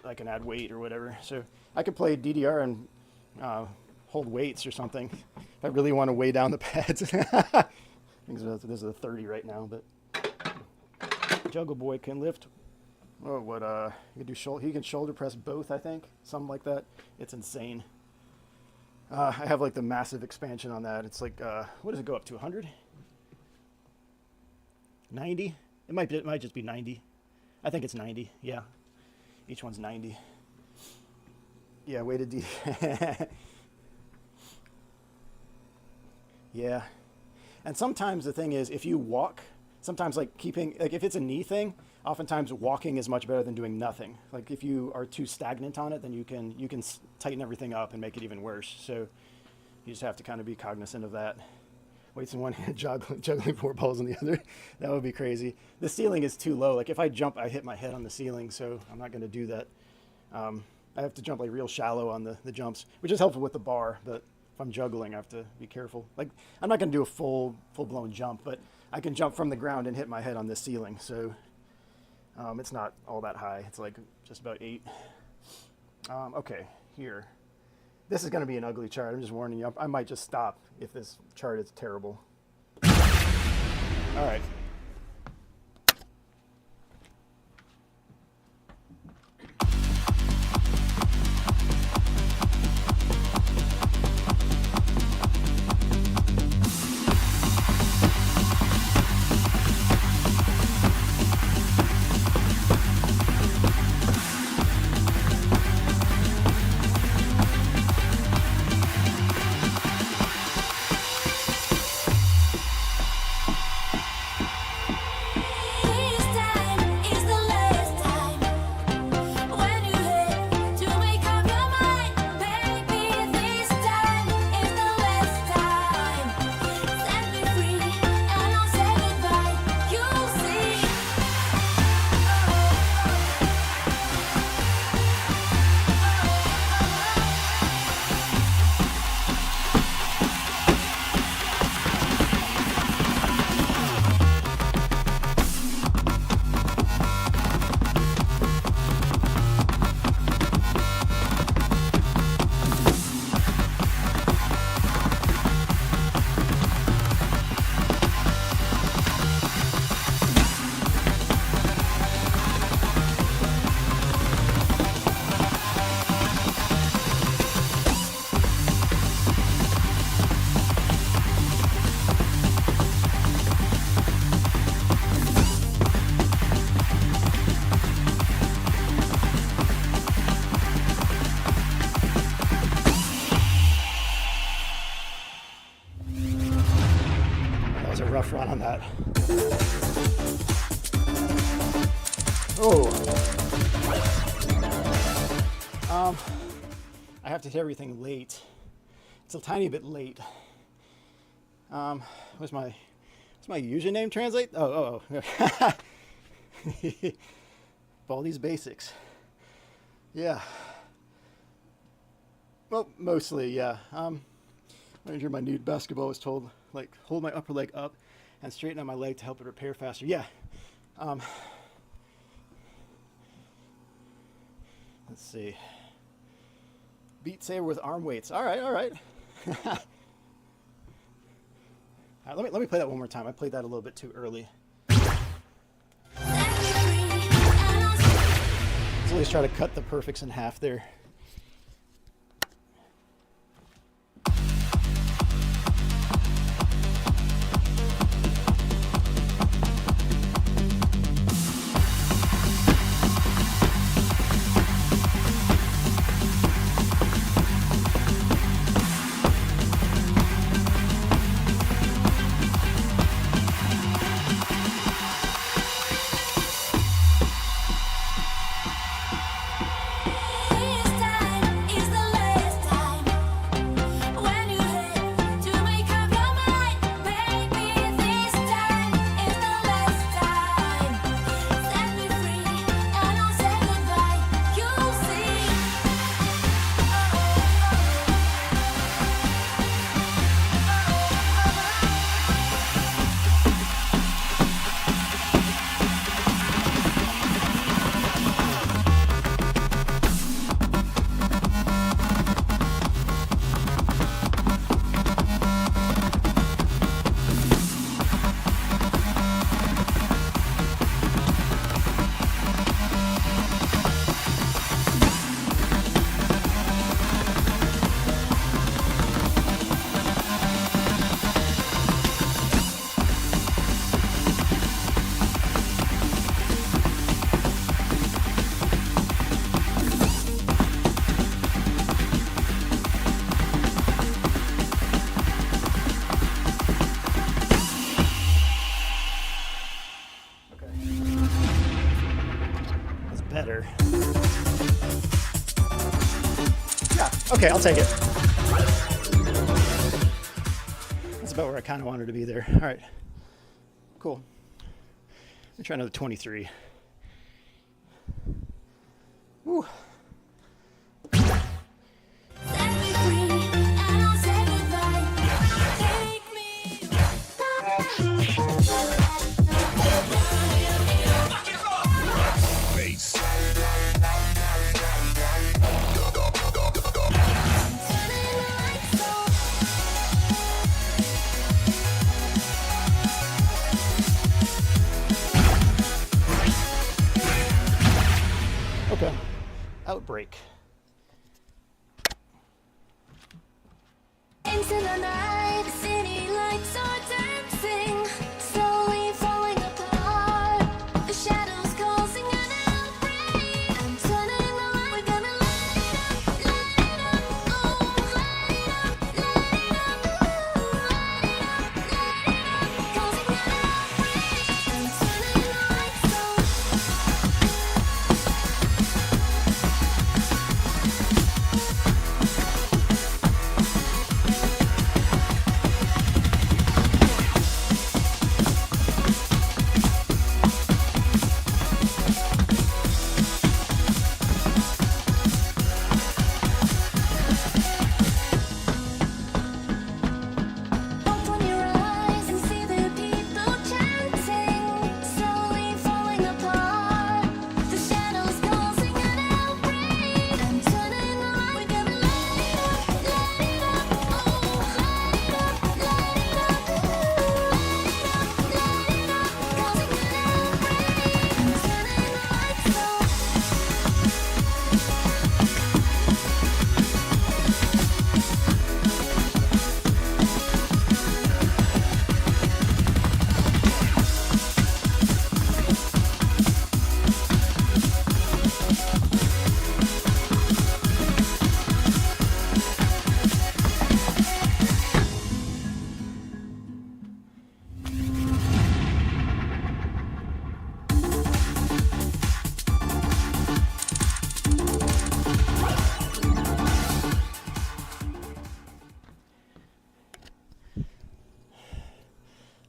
Speaker 1: I can add weight or whatever. So I could play DDR and hold weights or something if I really want to weigh down the pads. I think this is a 30 right now, but Juggle Boy can lift. Oh, what he can do he can shoulder press both, I think, something like that. It's insane. I have like the massive expansion on that. It's like what does it go up to? 100? 90? It might just be 90. I think it's 90. Yeah, each one's 90. Yeah, weighted D. Yeah, and sometimes the thing is, if you walk, sometimes like if it's a knee thing, oftentimes walking is much better than doing nothing. Like if you are too stagnant on it, then you can tighten everything up and make it even worse. So you just have to kind of be cognizant of that. Weights in one hand, juggling 4 balls in the other. That would be crazy. The ceiling is too low. Like if I jump, I hit my head on the ceiling, so I'm not going to do that. I have to jump like real shallow on the jumps, which is helpful with the bar, but if I'm juggling, I have to be careful. Like I'm not going to do a full-blown jump, but I can jump from the ground and hit my head on the ceiling, so it's not all that high. It's like just about 8. Okay, here. This is going to be an ugly chart. I'm just warning you. I might just stop if this chart is terrible. All right. rough run on that. Oh. I have to hit everything late. It's a tiny bit late. What's my username translate? Oh. Baldi's Basics. Yeah. Well, mostly, yeah. When I injured my knee, basketball was told, like, hold my upper leg up and straighten out my leg to help it repair faster. Yeah. Let's see. Beat Saber with arm weights. All right. All right, let me play that one more time. I played that a little bit too early. Let's always try to cut the perfects in half there. Better. Yeah, okay, I'll take it. That's about where I kind of wanted to be there. All right, cool. Let me try another 23. Woo. Okay, outbreak.
Speaker 4: Into the night, the city lights are dancing, slowly falling apart. The shadows causing an outbreak. I'm turning the light, we're gonna light it up, oh, light it up, causing an outbreak. I'm turning the lights on.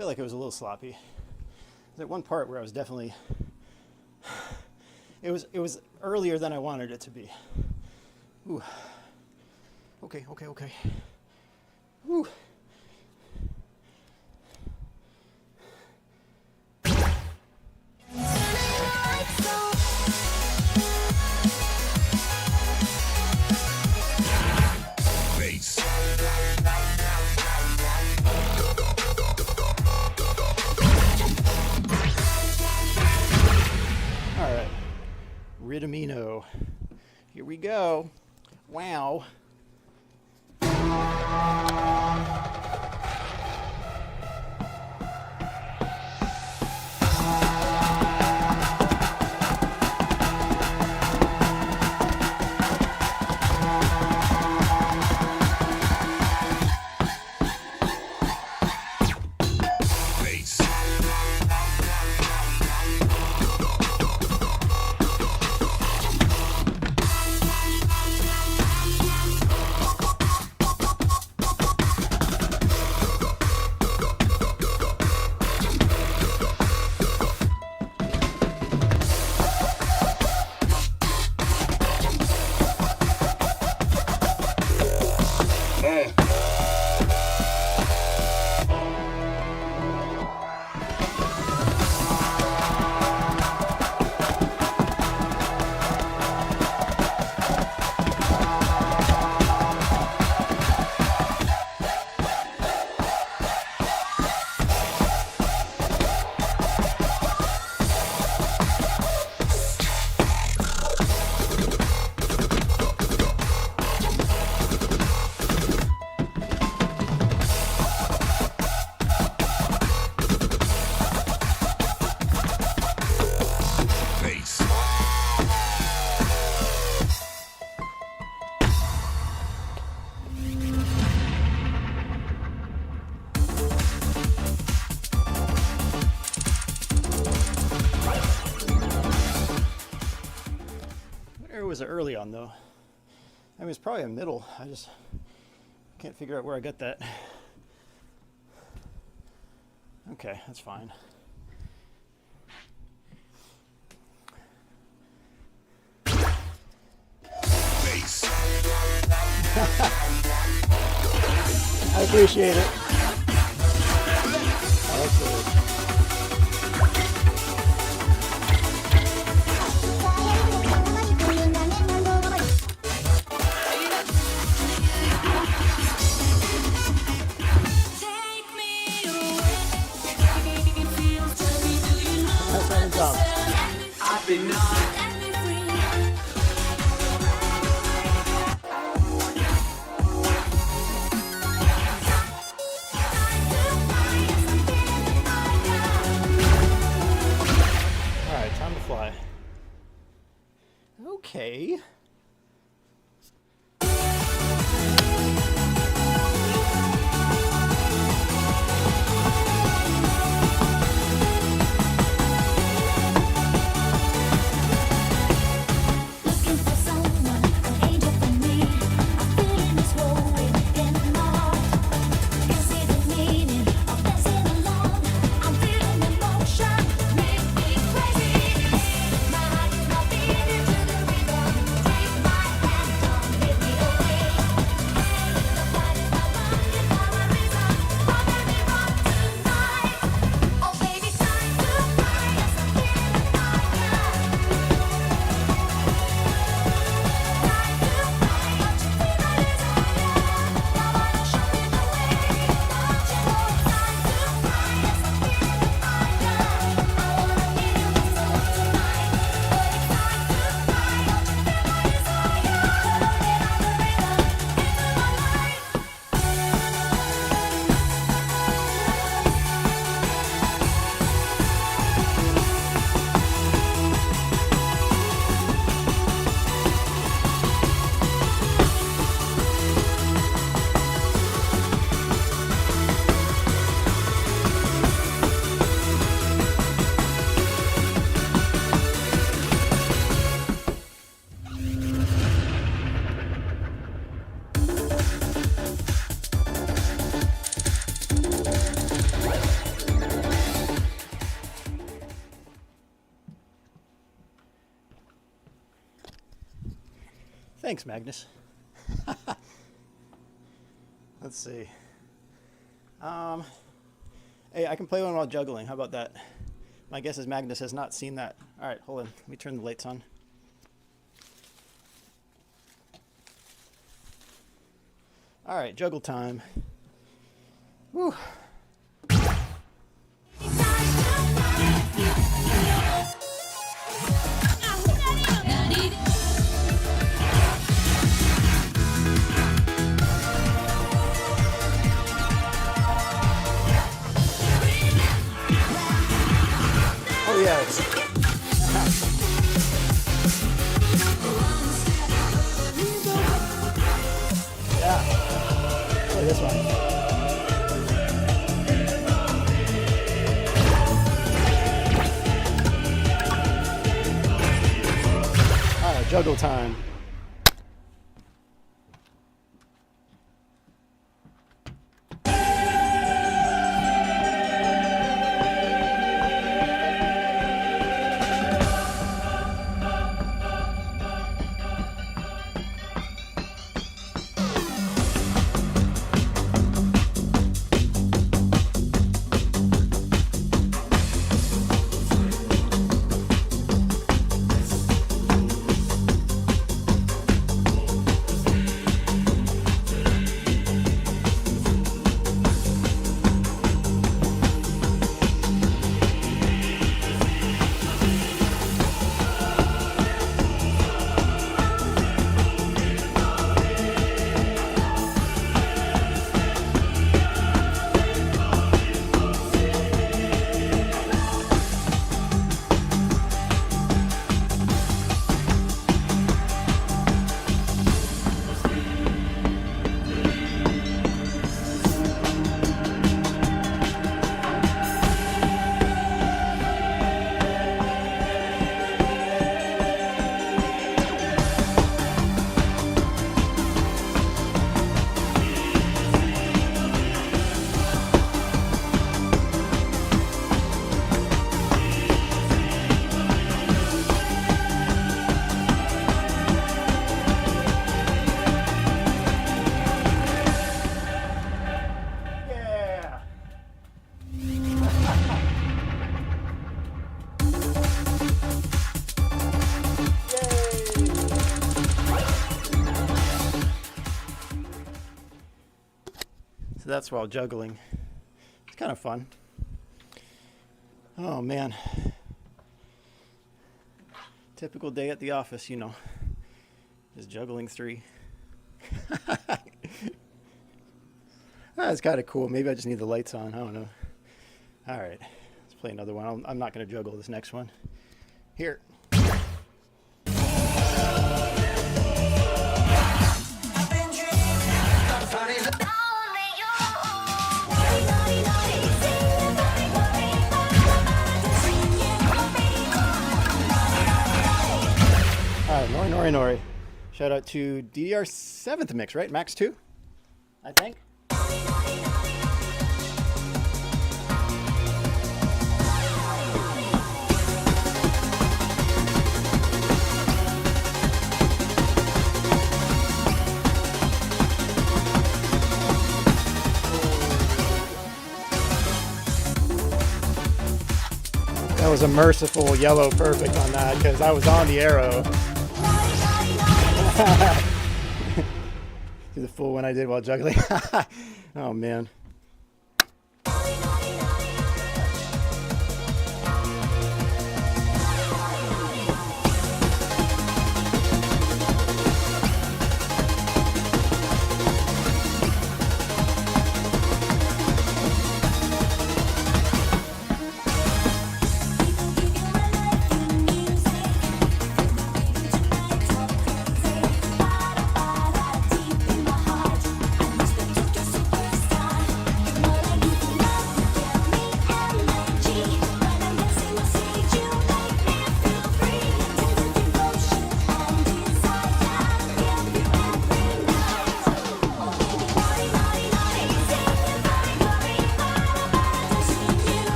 Speaker 1: feel like it was a little sloppy. There's one part where I was definitely, it was earlier than I wanted it to be. Ooh. Okay. Ooh.
Speaker 3: Bass.
Speaker 1: All right, Ridamino. Here we go. Wow.
Speaker 3: Bass. Bass.
Speaker 1: What area was it early on though? I mean, it's probably a middle. I just can't figure out where I got that. Okay, that's fine.
Speaker 3: Bass.
Speaker 1: I appreciate it. Okay.
Speaker 4: Take me away. It feels to me, do you know
Speaker 1: That's
Speaker 4: what
Speaker 1: on top.
Speaker 2: I've been on.
Speaker 4: Let me free.
Speaker 1: All right, time to fly. Okay.
Speaker 4: Looking for someone, an angel for me. I'm feeling this growing in my heart. Can't see the meaning of dancing alone. I'm feeling emotion, make me crazy. My heart is not beating to the rhythm.
Speaker 1: Thanks, Magnus. Let's see. Hey, I can play one while juggling. How about that? My guess is Magnus has not seen that. All right, hold on. Let me turn the lights on. All right, juggle time. Woo. Oh yeah. Yeah. Play this one. Juggle time. So that's while juggling. It's kind of fun. Oh man. Typical day at the office, you know. Just juggling 3. That's kind of cool. Maybe I just need the lights on. I don't know. All right. Let's play another one. I'm not going to juggle this next one. Here. Nori. Shout out to DDR 7th mix, right? Max 2, I think. That was a merciful yellow perfect on that because I was on the arrow. Do the full one I did while juggling. Oh man.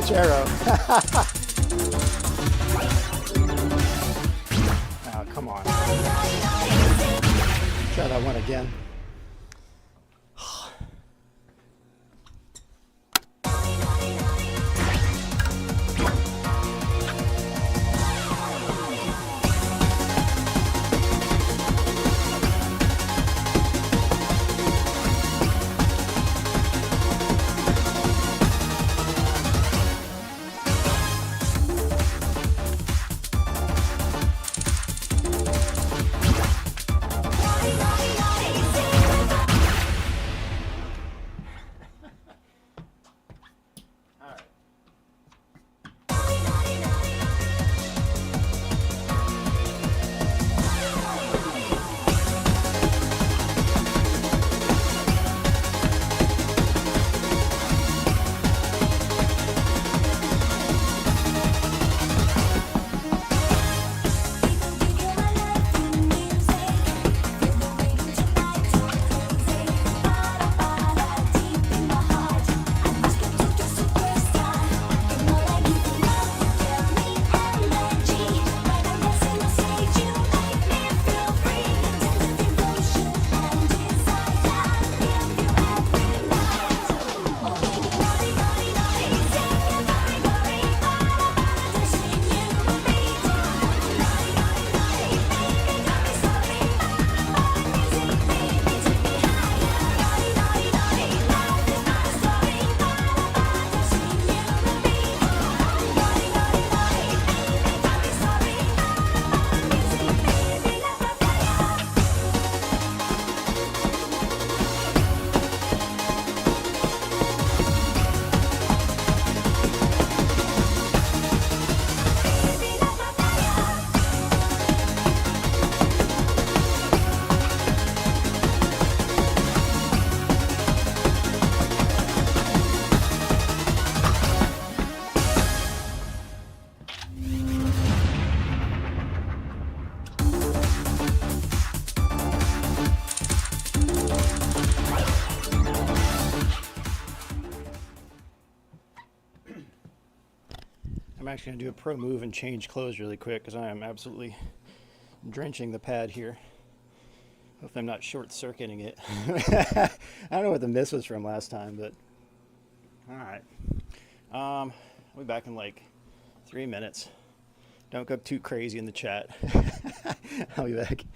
Speaker 1: Which arrow? Oh, come on. Try that one again. I'm actually going to do a pro move and change clothes really quick because I am absolutely drenching the pad here. Hopefully I'm not short-circuiting it. I don't know what the miss was from last time, but alright. I'll be back in like 3 minutes. Don't go too crazy in the chat. I'll be back.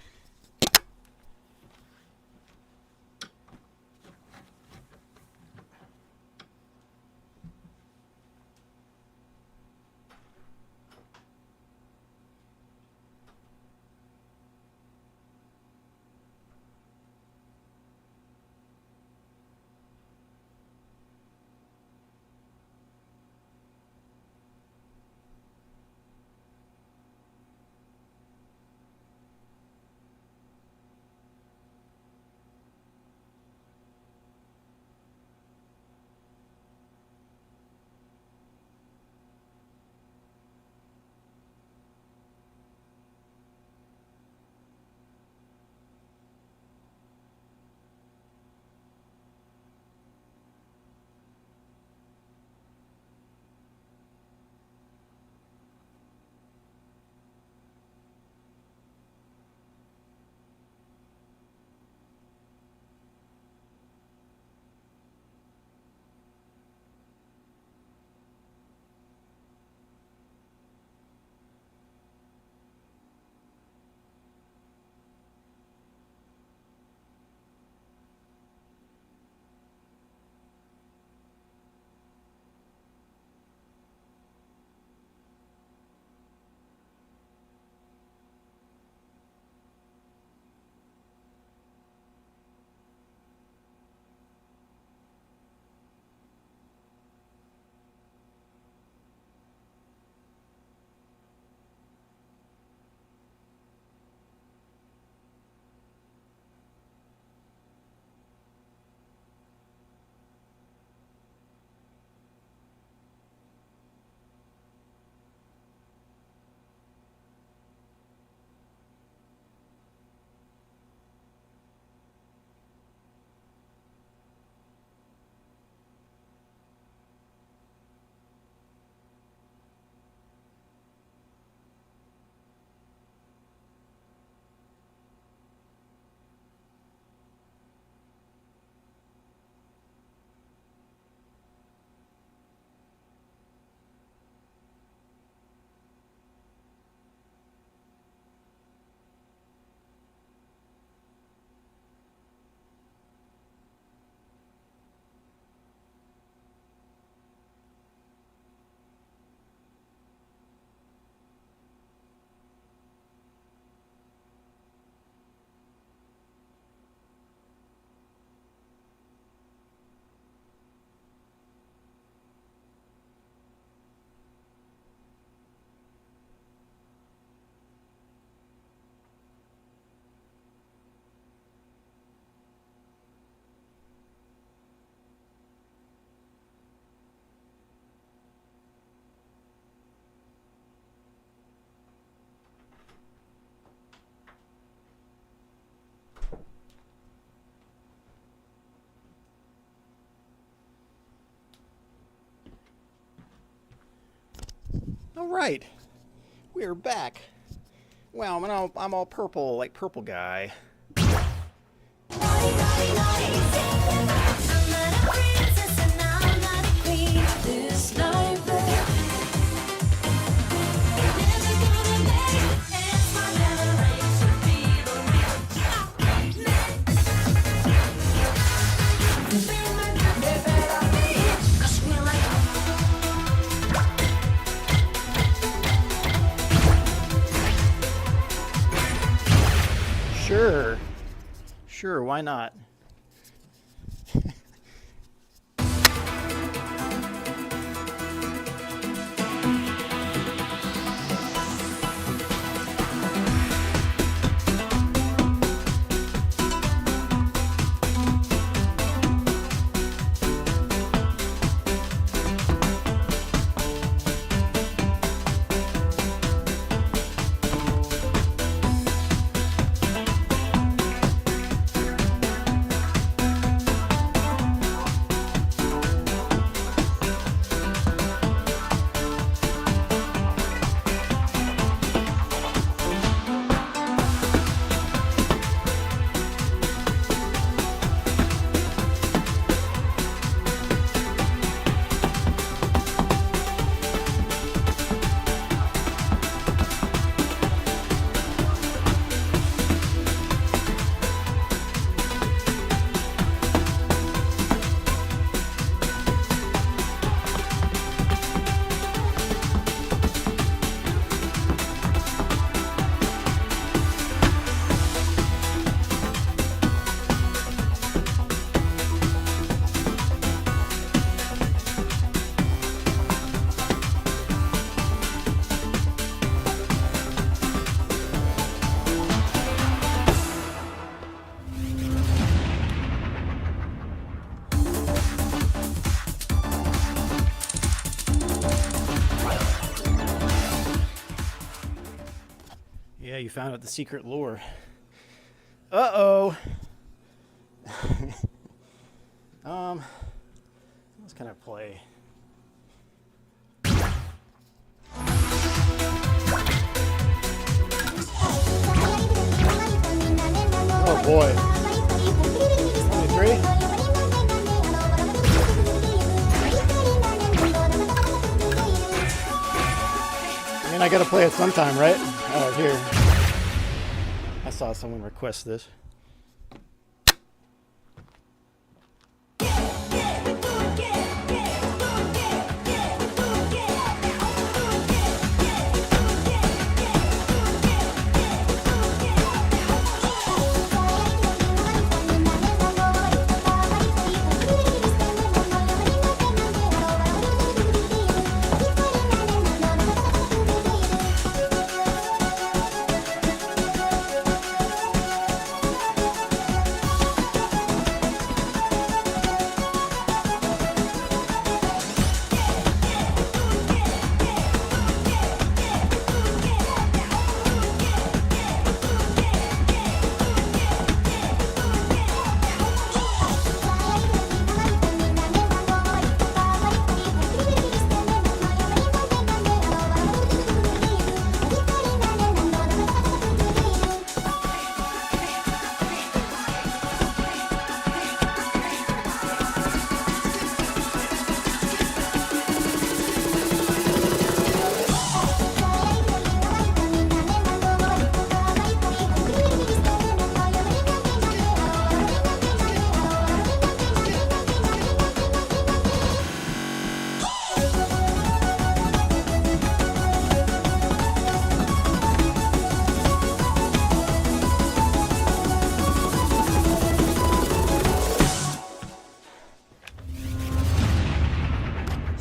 Speaker 1: All right, we're back. Wow, I'm all purple, like purple guy.
Speaker 4: Naughty, naughty, naughty. I'm not a princess and I'm not a queen. This life, never gonna make it's my generation to be the real man. Bring my baby, better be. 'Cause we like
Speaker 1: Sure, why not? Yeah, you found out the secret lore. Uh-oh. Let's kind of play. Oh boy. 23? I mean, I gotta play it sometime, right? Oh, here. I saw someone request this.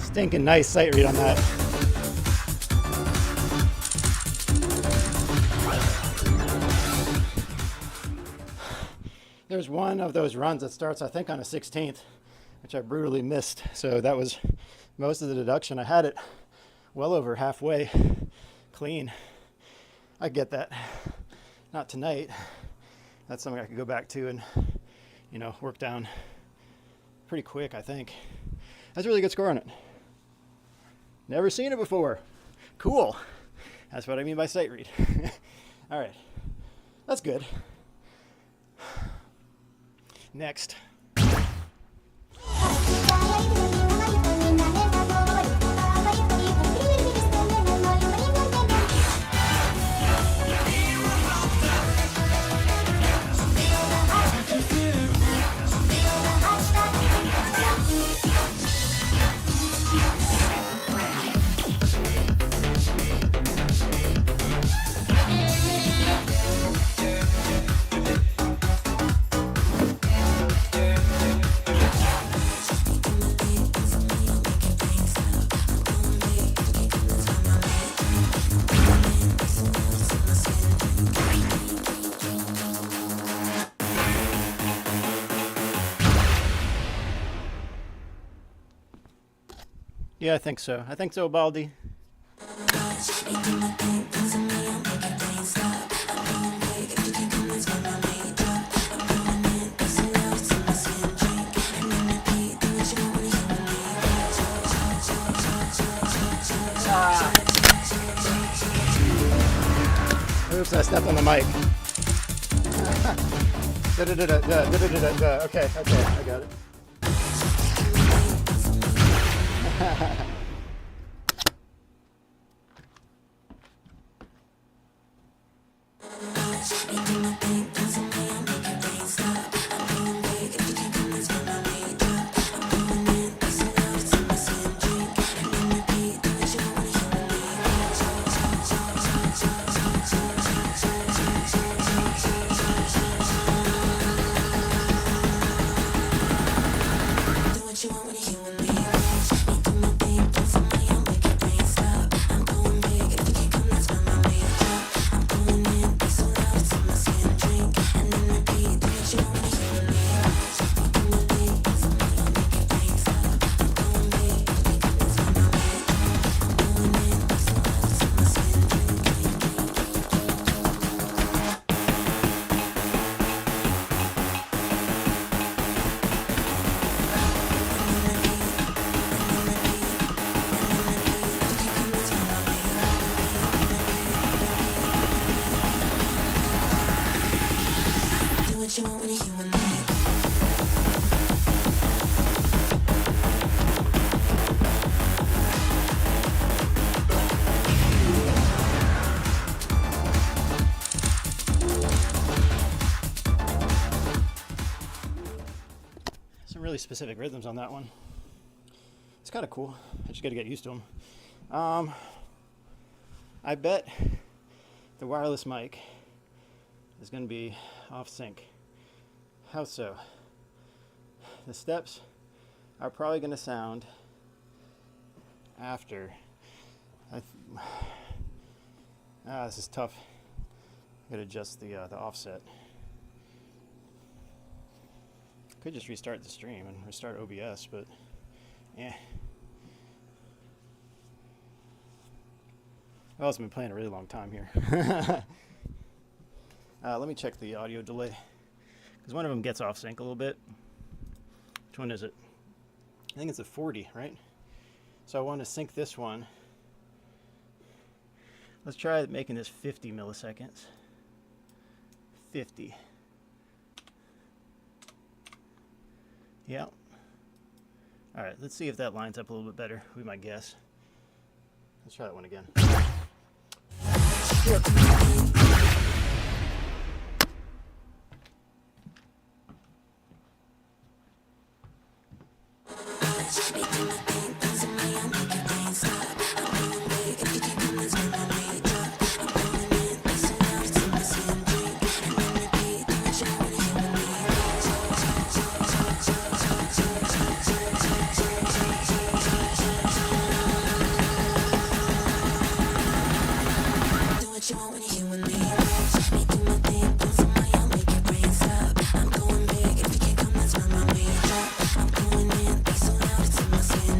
Speaker 1: Stinking nice sight read on that. There's one of those runs that starts, I think, on a 16th, which I brutally missed. So that was most of the deduction. I had it well over halfway clean. I get that. Not tonight. That's something I could go back to and, you know, work down pretty quick, I think. That's a really good score on it. Never seen it before. Cool. That's what I mean by sight read. All right. That's good. Next. Yeah, I think so. I think so, Baldy. Oops, I stepped on the mic. Okay, I got it. Really specific rhythms on that one. It's kind of cool. I just got to get used to them. I bet the wireless mic is going to be off sync. How so? The steps are probably going to sound after. This is tough. I got to adjust the offset. Could just restart the stream and restart OBS, but yeah. I've also been playing a really long time here. Let me check the audio delay, because one of them gets off sync a little bit. Which one is it? I think it's a 40, right? So I want to sync this one. Let's try making this 50 milliseconds. 50. Yeah. All right, let's see if that lines up a little bit better. We might guess. Let's try that one again. Here.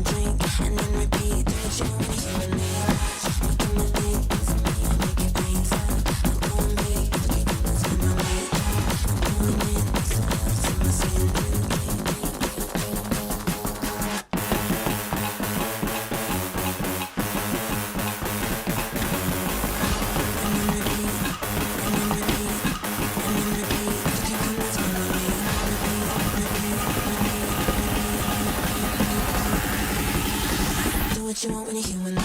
Speaker 4: Drink. what you want when you're here with me.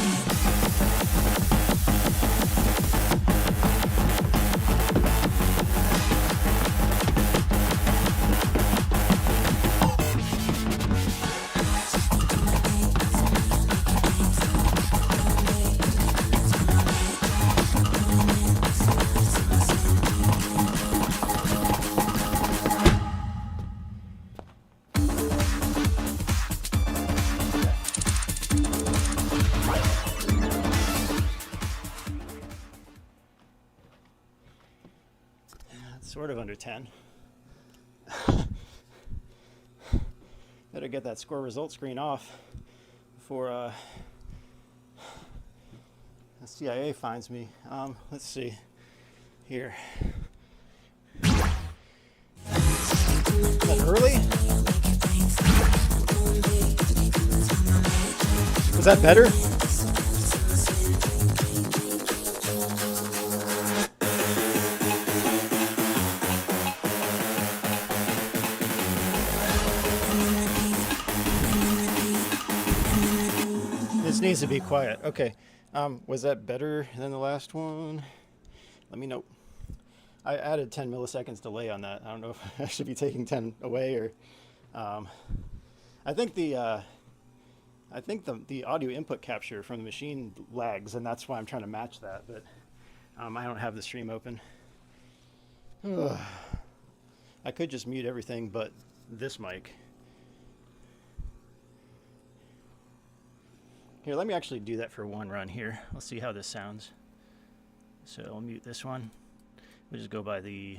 Speaker 1: Sort of under 10. Better get that score result screen off before the CIA finds me. Let's see here. Is that early? Was that better? This needs to be quiet. Okay. Was that better than the last one? Let me know. I added 10 milliseconds delay on that. I don't know if I should be taking 10 away or. I think the audio input capture from the machine lags, and that's why I'm trying to match that. But I don't have the stream open. I could just mute everything but this mic. Here, let me actually do that for one run here. Let's see how this sounds. So I'll mute this one. We'll just go by the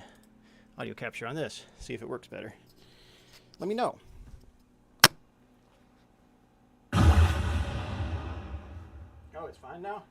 Speaker 1: audio capture on this, see if it works better. Let me know. Oh, it's fine now?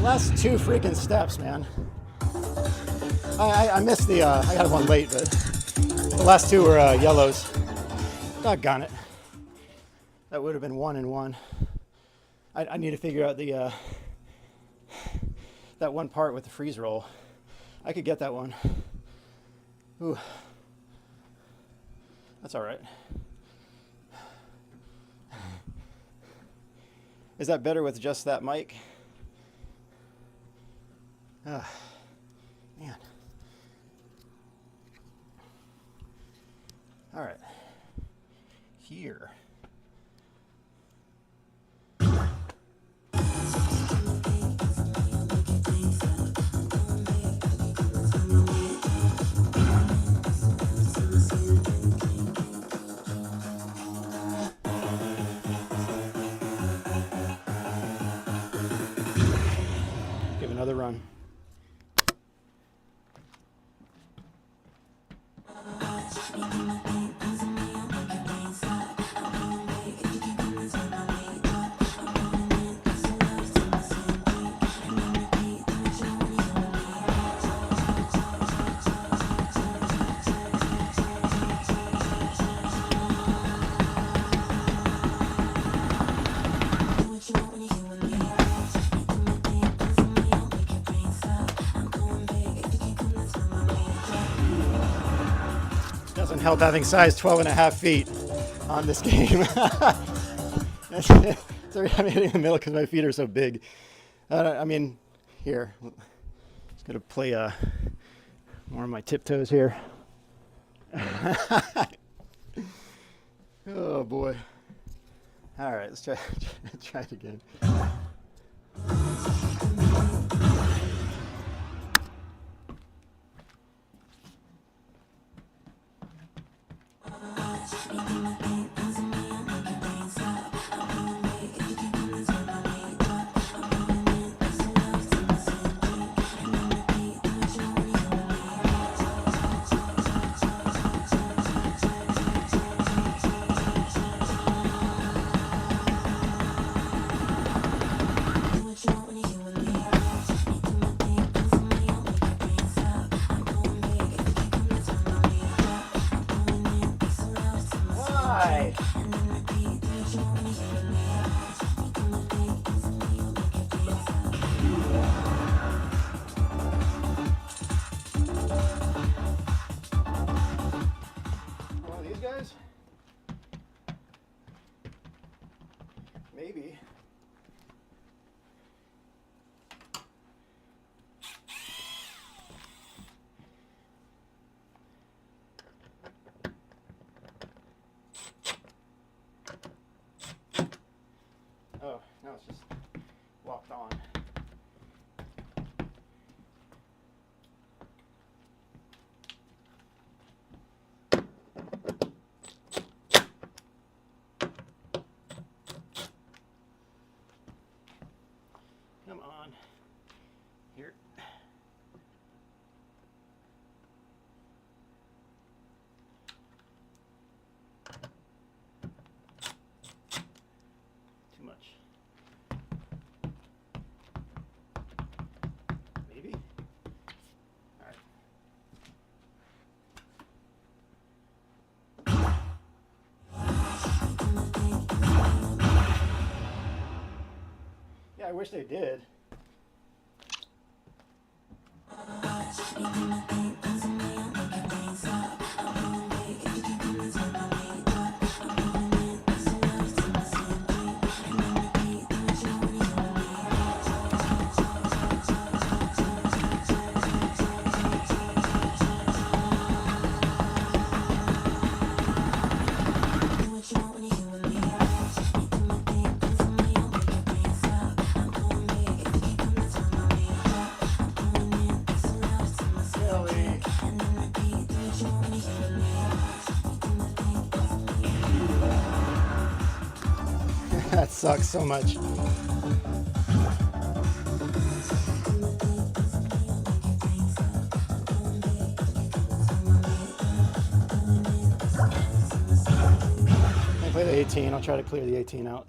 Speaker 1: Last two freaking steps, man. I missed the, I got one late, but the last two were yellows. Doggone it. That would have been 1 and 1. I need to figure out the, that one part with the freeze roll. I could get that one. Ooh. That's all right. Is that better with just that mic? Man. All right. Here. Give another run. Doesn't help having size 12.5 feet on this game. Sorry, I'm hitting the middle because my feet are so big. I mean, here. Just gonna play more on my tiptoes here. Oh boy. All right, let's try it again. Why? One of these guys? Maybe. Oh, no, it's just locked on. Come on. Here. Too much. Maybe? All right. Yeah, I wish they did. Really? That sucks so much. I play the 18. I'll try to clear the 18 out.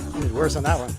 Speaker 1: It was worse on that one.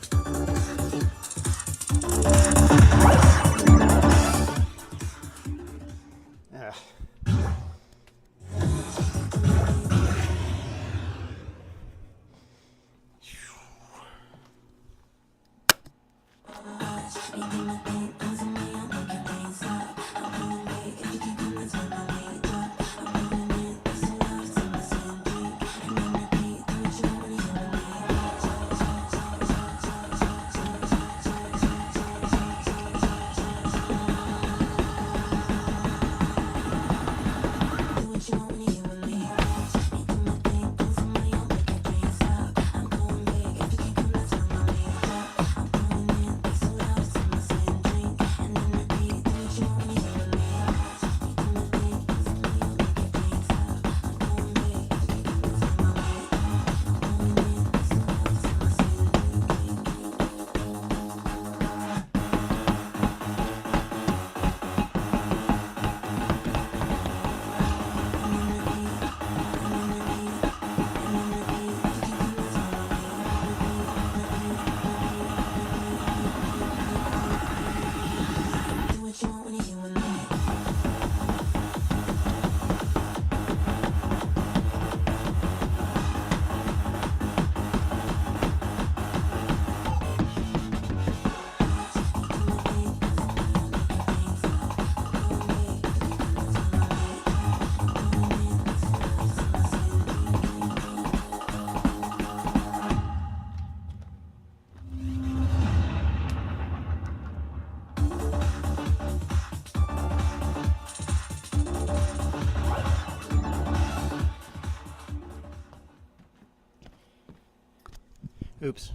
Speaker 1: Oops.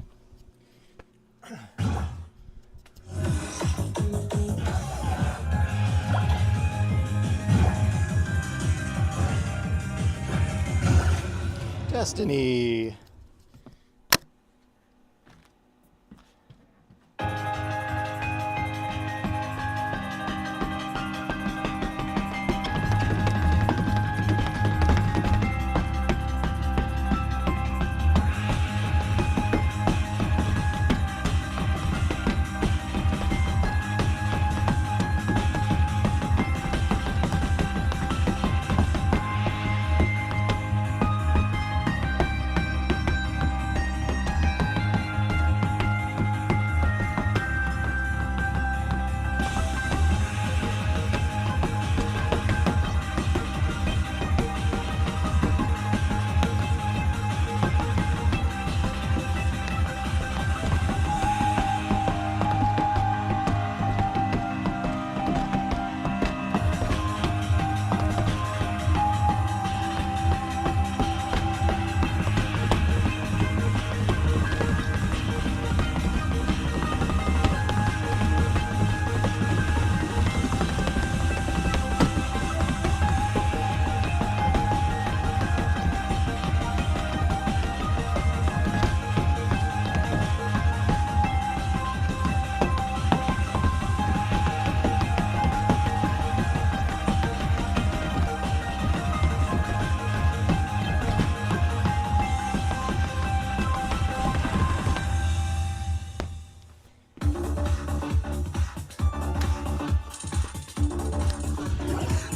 Speaker 1: Destiny.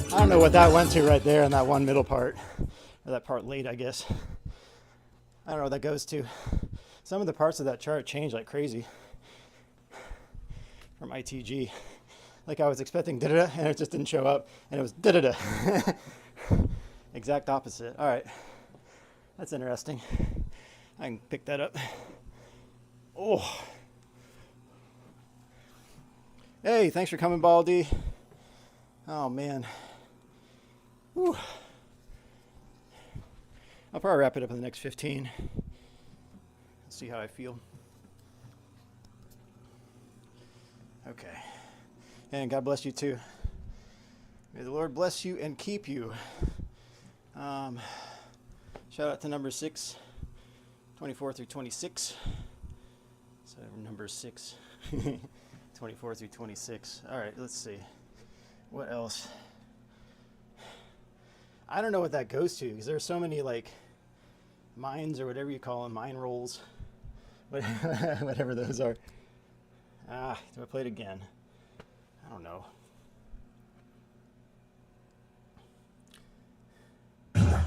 Speaker 1: I don't know what that went to right there in that one middle part, or that part late, I guess. I don't know what that goes to. Some of the parts of that chart change like crazy from ITG. Like I was expecting da-da-da, and it just didn't show up, and it was da-da-da. Exact opposite. All right, that's interesting. I can pick that up. Oh. Hey, thanks for coming, Baldy. Oh, man. Whew. I'll probably wrap it up in the next 15. Let's see how I feel. Okay. And God bless you too. May the Lord bless you and keep you. Shout out to number 6, 24 through 26. So number 6, 24 through 26. All right, let's see. What else? I don't know what that goes to because there's so many like mines or whatever you call them, mine rolls, whatever those are. Do I play it again? I don't know.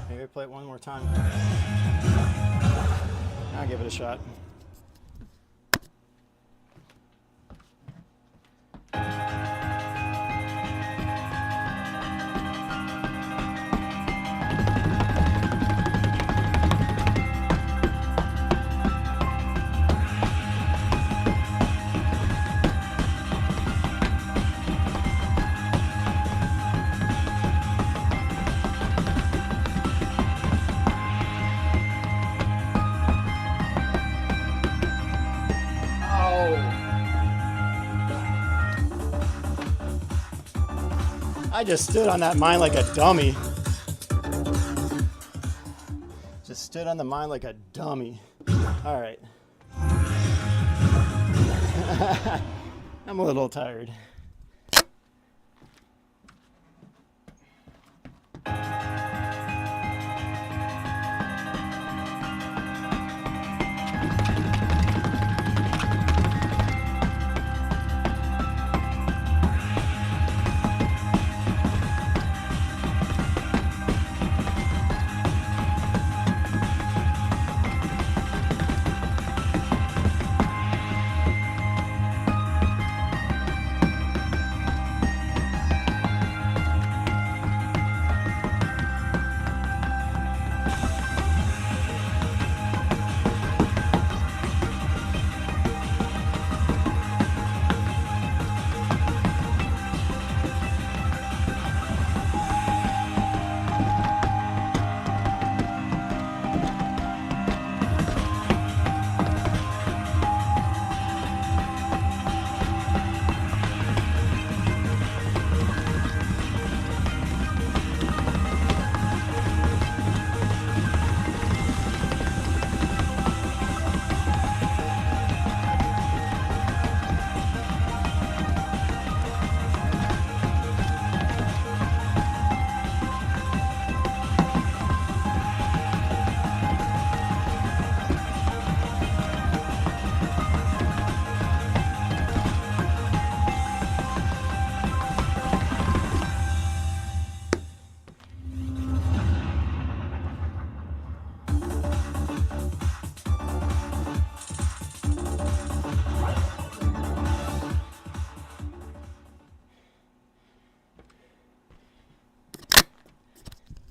Speaker 1: Maybe I play it one more time. I'll give it a shot. I just stood on that mine like a dummy. Just stood on the mine like a dummy. All right. I'm a little tired.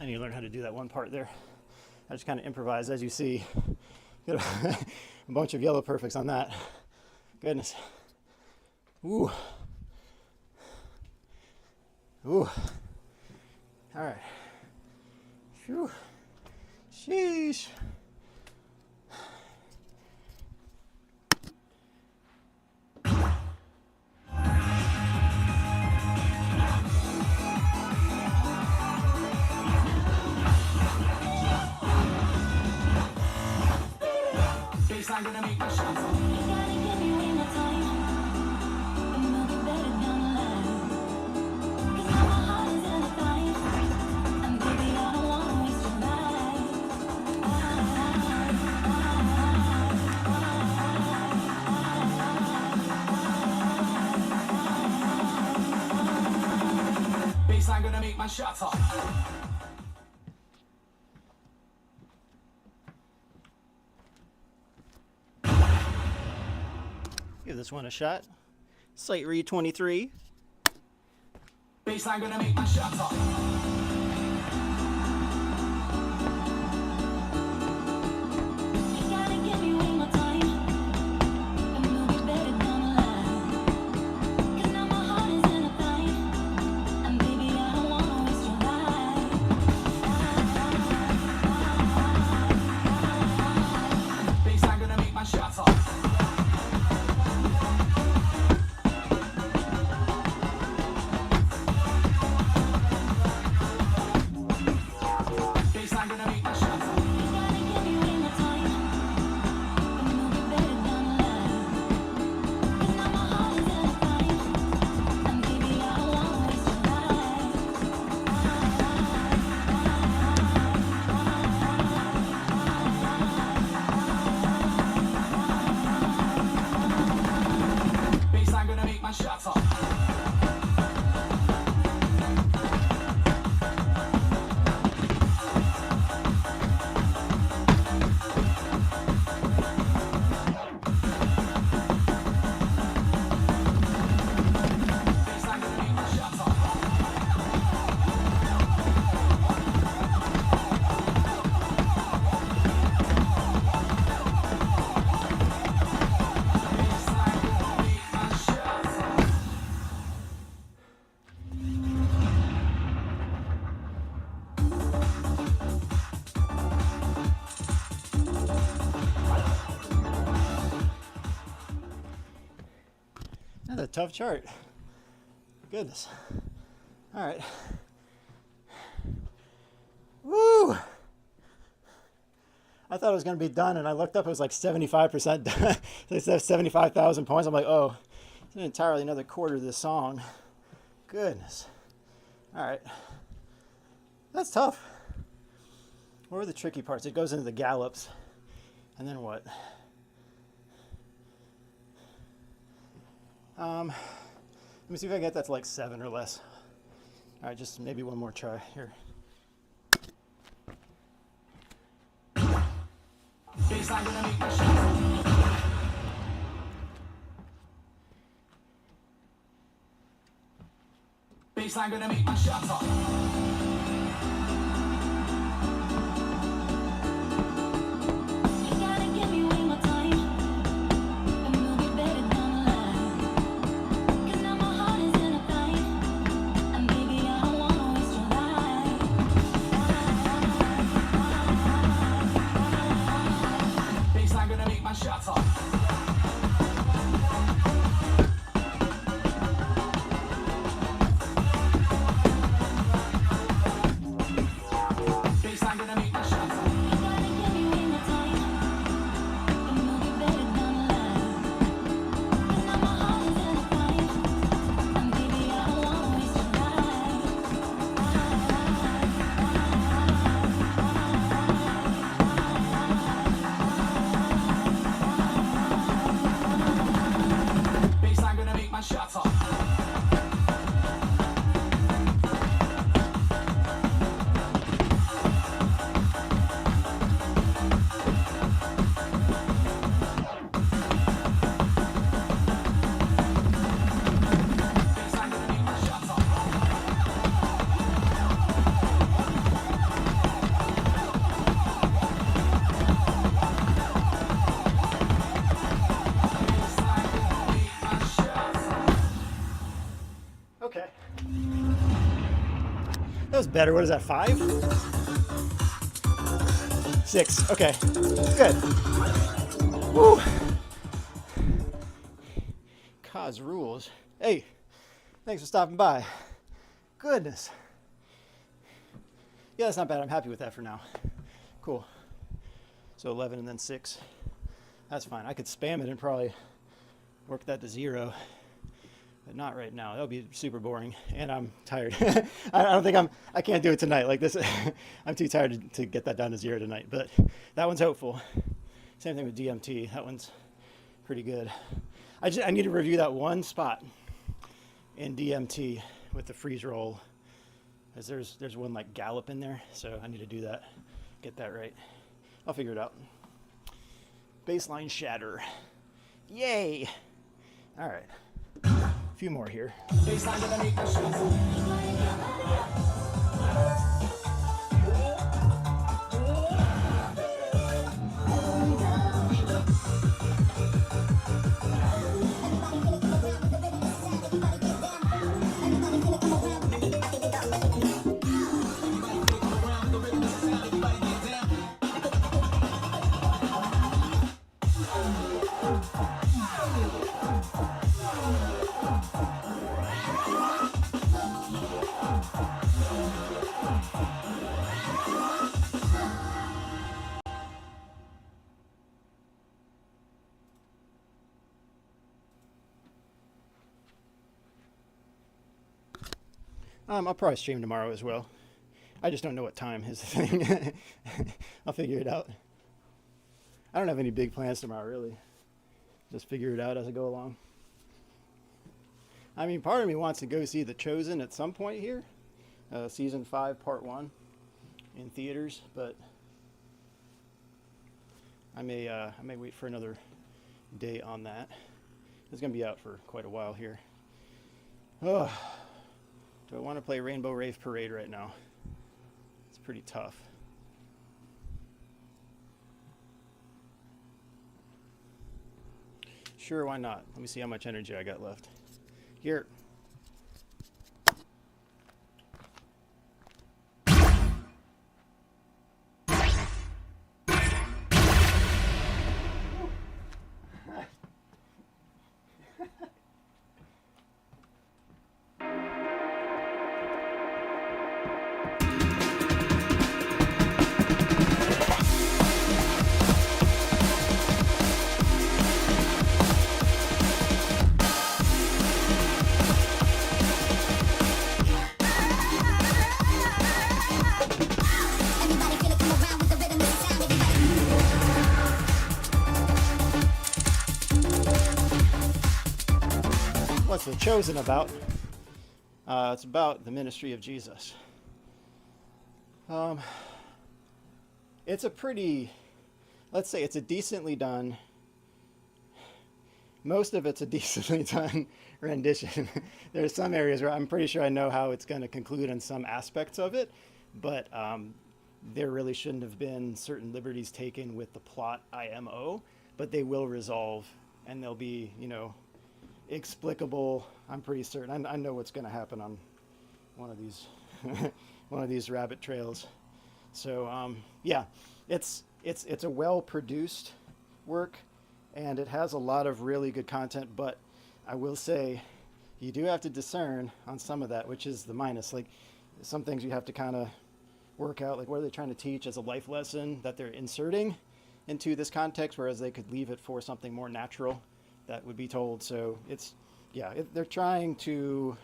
Speaker 1: I need to learn how to do that one part there. I just kind of improvise, as you see. Get a bunch of yellow perfects on that. Goodness. Ooh. Ooh. All right. Phew. Sheesh.
Speaker 2: Baseline gonna make my shots.
Speaker 4: You gotta give me way more time, and we'll get better down the line. 'Cause now my heart is in a fight, and baby I don't wanna waste your
Speaker 2: Baseline gonna make my shots off.
Speaker 1: Give this one a shot. Site read 23.
Speaker 2: Baseline gonna make my shots off.
Speaker 4: You gotta give me way more time, and we'll get better down the line. 'Cause now my heart is in a fight, and baby I don't wanna waste your life.
Speaker 2: Baseline gonna make my shots off. Baseline gonna make my shots off.
Speaker 4: You gotta give me way more time, and we'll get better down the line. 'Cause now my heart is in a fight, and baby I don't wanna waste your life.
Speaker 2: Baseline gonna make my shots off. Baseline gonna make my shots off. Baseline gonna make my shots off.
Speaker 1: Another tough chart. Goodness. All right. Woo! I thought it was going to be done, and I looked up, it was like 75% done. They said 75,000 points. I'm like, oh, it's entirely another quarter of this song. Goodness. All right. That's tough. What were the tricky parts? It goes into the gallops. And then what? Let me see if I can get that to like 7 or less. All right, just maybe one more try here.
Speaker 2: Baseline gonna make my shots off. Baseline gonna make my shots off.
Speaker 4: You gotta give me way more time, and we'll get better down the line. 'Cause now my heart is in a fight, and baby I don't wanna waste your life.
Speaker 2: Baseline gonna make my shots off.
Speaker 1: Okay. That was better. What is that, 5? 6. Okay. Good. Woo. Cause rules. Hey, thanks for stopping by. Goodness. Yeah, that's not bad. I'm happy with that for now. Cool. So 11 and then 6. That's fine. I could spam it and probably work that to 0. But not right now. That would be super boring, and I'm tired. I don't think I can't do it tonight like this. I'm too tired to get that down to 0 tonight, but that one's hopeful. Same thing with DMT. That one's pretty good. I need to review that one spot in DMT with the freeze roll, because there's one like gallop in there, so I need to do that, get that right. I'll figure it out. Baseline shatter. Yay! All right. A few more here. I'll probably stream tomorrow as well. I just don't know what time is the thing. I'll figure it out. I don't have any big plans tomorrow, really. Just figure it out as I go along. I mean, part of me wants to go see The Chosen at some point here. Season 5, Part 1 in theaters, but I may wait for another day on that. It's going to be out for quite a while here. Oh. Do I want to play Rainbow Rave Parade right now? It's pretty tough. Sure, why not? Let me see how much energy I got left. Here. What's The Chosen about? It's about the ministry of Jesus. It's a pretty, let's say it's a decently done, most of it's a decently done rendition. There's some areas where I'm pretty sure I know how it's going to conclude in some aspects of it, but there really shouldn't have been certain liberties taken with the plot IMO, but they will resolve, and they'll be, explicable. I'm pretty certain. I know what's going to happen on one of these one of these rabbit trails. So yeah, it's a well-produced work, and it has a lot of really good content, but I will say you do have to discern on some of that, which is the minus. Like, some things you have to kind of work out, like what are they trying to teach as a life lesson that they're inserting into this context, whereas they could leave it for something more natural that would be told. So it's, yeah, they're trying to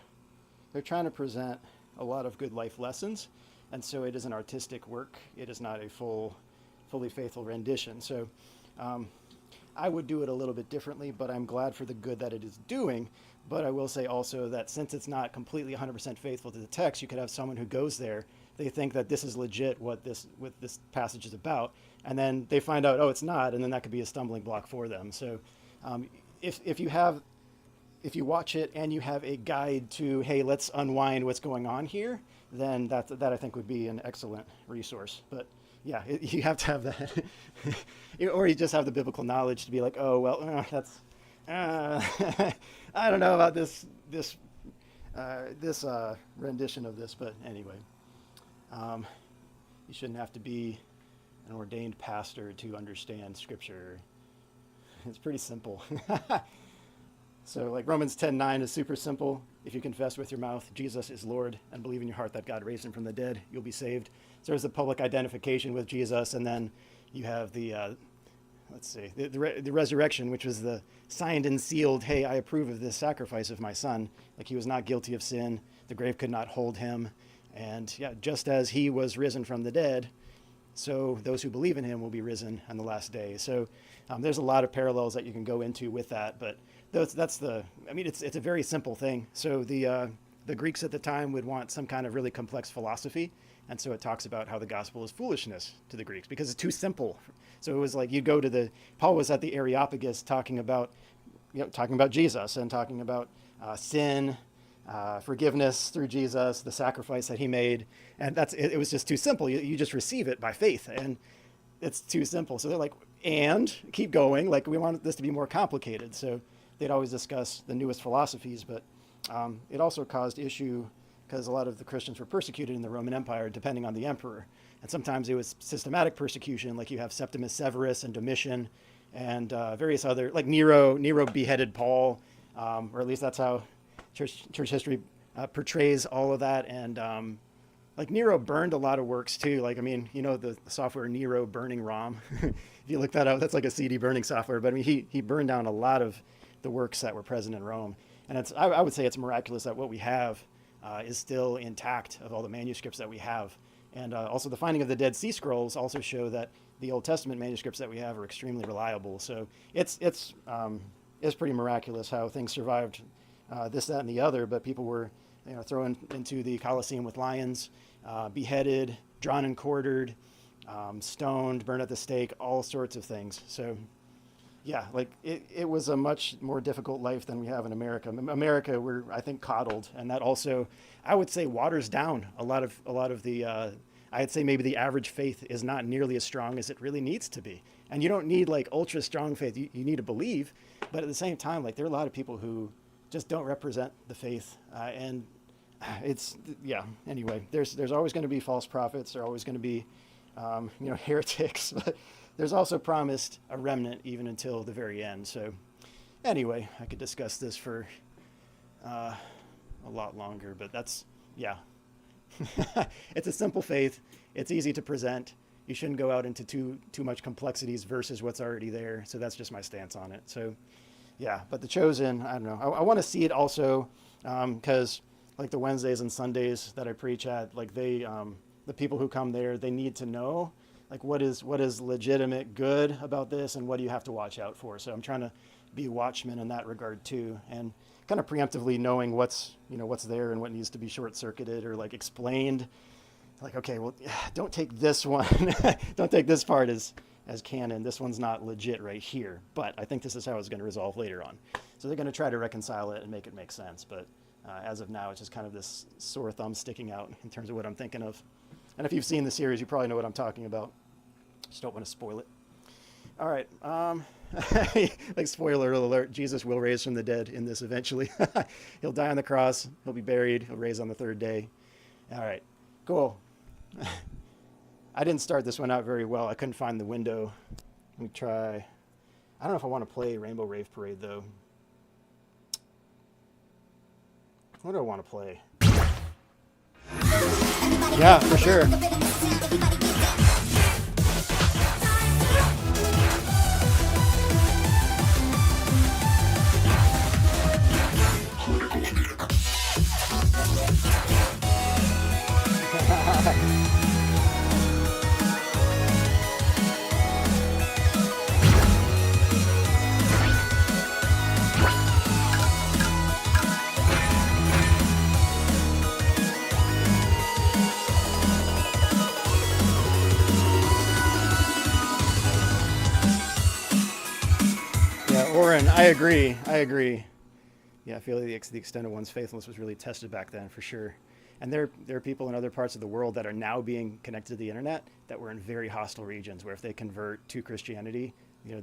Speaker 1: present a lot of good life lessons, and so it is an artistic work. It is not a fully faithful rendition. So I would do it a little bit differently, but I'm glad for the good that it is doing. But I will say also that since it's not completely 100% faithful to the text, you could have someone who goes there, they think that this is legit what this passage is about, and then they find out, oh, it's not, and then that could be a stumbling block for them. So if you watch it and you have a guide to, hey, let's unwind what's going on here, then that I think would be an excellent resource. But yeah, you have to have that, or you just have the biblical knowledge to be like, oh well, that's I don't know about this this rendition of this, but anyway, you shouldn't have to be an ordained pastor to understand Scripture. It's pretty simple. So like Romans 10:9 is super simple. If you confess with your mouth Jesus is Lord and believe in your heart that God raised him from the dead, you'll be saved. So there's the public identification with Jesus, and then you have the the resurrection, which was the signed and sealed, hey, I approve of this sacrifice of my son. Like he was not guilty of sin. The grave could not hold him. And yeah, just as he was risen from the dead, so those who believe in him will be risen on the last day. So there's a lot of parallels that you can go into with that, but it's a very simple thing. So the Greeks at the time would want some kind of really complex philosophy. And so it talks about how the gospel is foolishness to the Greeks because it's too simple. So it was like you'd go to Paul was at the Areopagus talking about Jesus and talking about sin, forgiveness through Jesus, the sacrifice that he made. And it was just too simple. You just receive it by faith, and it's too simple. So they're like, and keep going. Like we want this to be more complicated. So they'd always discuss the newest philosophies, but it also caused issue because a lot of the Christians were persecuted in the Roman Empire, depending on the emperor. And sometimes it was systematic persecution, like you have Septimus Severus and Domitian and various other, like Nero beheaded Paul, or at least that's how church history portrays all of that. And like Nero burned a lot of works too. Like, I mean, the software Nero burning ROM, if you look that up, that's like a CD burning software. But I mean, he burned down a lot of the works that were present in Rome. And I would say it's miraculous that what we have is still intact of all the manuscripts that we have. And also the finding of the Dead Sea Scrolls also show that the Old Testament manuscripts that we have are extremely reliable. So it's pretty miraculous how things survived this, that, and the other, but people were thrown into the Colosseum with lions, beheaded, drawn and quartered, stoned, burned at the stake, all sorts of things. So yeah, like it was a much more difficult life than we have in America. America, we're, I think, coddled, and that also, I would say, waters down a lot of the. I'd say maybe the average faith is not nearly as strong as it really needs to be. And you don't need like ultra strong faith. You need to believe, but at the same time, like there are a lot of people who just don't represent the faith, and it's Anyway, there's always going to be false prophets. There are always going to be heretics, but there's also promised a remnant even until the very end. So anyway, I could discuss this for a lot longer, but that's, it's a simple faith. It's easy to present. You shouldn't go out into too much complexities versus what's already there. So that's just my stance on it. So yeah, but the chosen, I don't know. I want to see it also because like the Wednesdays and Sundays that I preach at, like the people who come there, they need to know like what is legitimate good about this and what do you have to watch out for. So I'm trying to be a watchman in that regard too, and kind of preemptively knowing what's there and what needs to be short-circuited or like explained. Like, okay, well, don't take this one, don't take this part as canon. This one's not legit right here, but I think this is how it's going to resolve later on. So they're going to try to reconcile it and make it make sense. But as of now, it's just kind of this sore thumb sticking out in terms of what I'm thinking of. And if you've seen the series, you probably know what I'm talking about. Just don't want to spoil it. All right. Like spoiler alert, Jesus will raise from the dead in this eventually. He'll die on the cross. He'll be buried. He'll raise on the third day. All right. Cool. I didn't start this one out very well. I couldn't find the window. Let me try. I don't know if I want to play Rainbow Rave Parade, though. What do I want to play? Yeah, for sure. Oren, I agree. Yeah, I feel like the extent of one's faithfulness was really tested back then, for sure. And there are people in other parts of the world that are now being connected to the internet that were in very hostile regions, where if they convert to Christianity,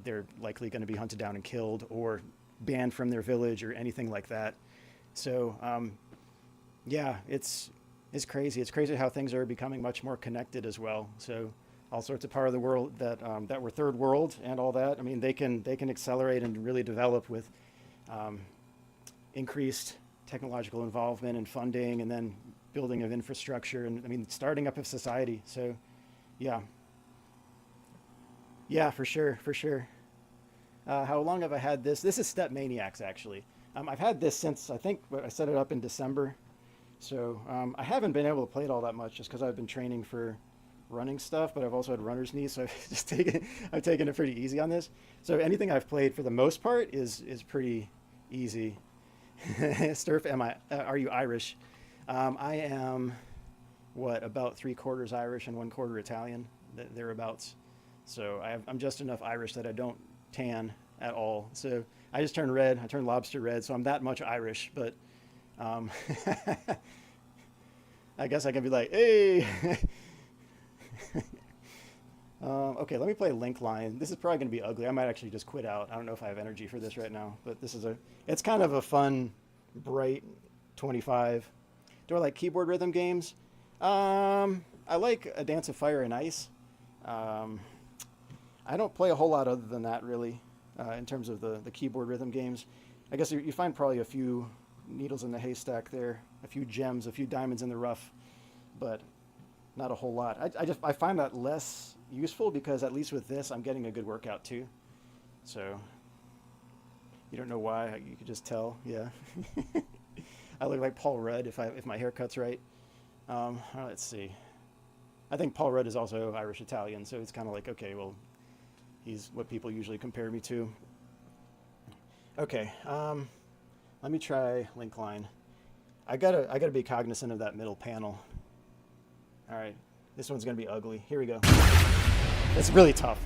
Speaker 1: they're likely going to be hunted down and killed or banned from their village or anything like that. So, Yeah, it's crazy. It's crazy how things are becoming much more connected as well. So all sorts of part of the world that were third world and all that. I mean, they can accelerate and really develop with um, increased technological involvement and funding, and then building of infrastructure, and I mean, starting up of society. So, yeah, yeah, for sure, for sure. How long have I had this? This is StepManiaX, actually. I've had this since I think I set it up in December. So I haven't been able to play it all that much just because I've been training for running stuff, but I've also had runner's knee, so I've taken it pretty easy on this. So anything I've played for the most part is pretty easy. Sturf, are you Irish? I am, what, about 3/4 Irish and 1/4 Italian, thereabouts. So I'm just enough Irish that I don't tan at all. So I just turn red. I turn lobster red. So I'm that much Irish. But um, I guess I can be like, hey. Okay, let me play Link Line. This is probably going to be ugly. I might actually just quit out. I don't know if I have energy for this right now. But it's kind of a fun, bright 25. Do I like keyboard rhythm games? I like A Dance of Fire and Ice. I don't play a whole lot other than that, really, in terms of the keyboard rhythm games. I guess you find probably a few needles in the haystack there, a few gems, a few diamonds in the rough, but not a whole lot. I find that less useful because at least with this, I'm getting a good workout too. So you don't know why, you could just tell. Yeah. I look like Paul Rudd if my haircut's right. Let's see. I think Paul Rudd is also Irish Italian, so it's kind of like, okay, well, he's what people usually compare me to. Okay, let me try Link Line. I gotta be cognizant of that middle panel. All right, this one's gonna be ugly. Here we go. It's really tough.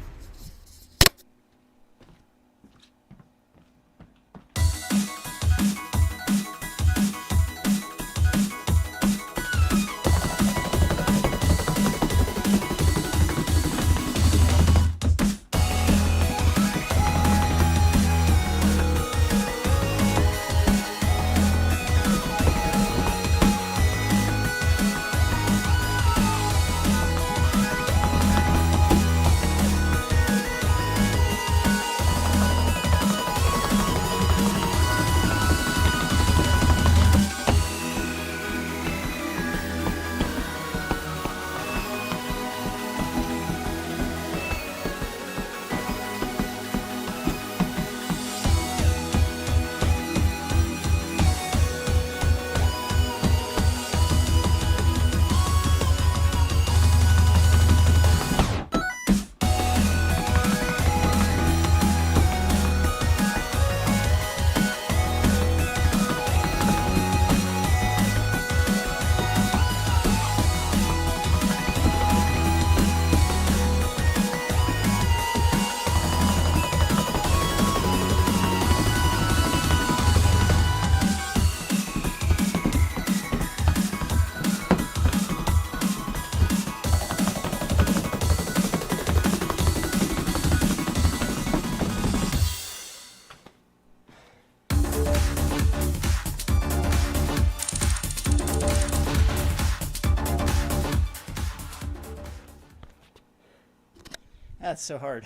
Speaker 1: That's so hard.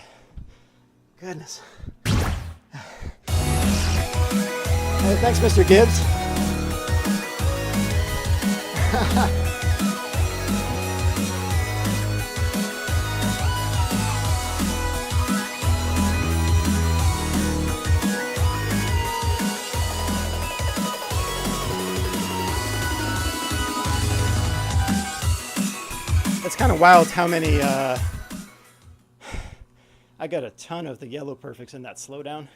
Speaker 1: Goodness. Hey, thanks, Mr. Gibbs. It's kind of wild how many I got a ton of the yellow perfects in that slowdown.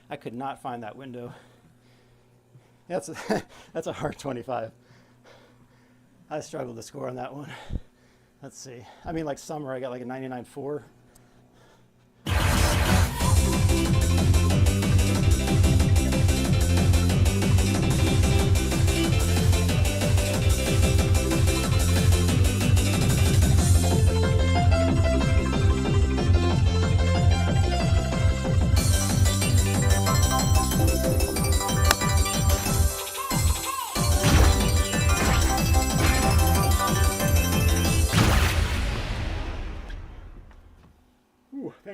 Speaker 1: I could not find that window. That's a hard 25. I struggled to score on that one. Let's see. I mean, like summer, I got like a 99.4.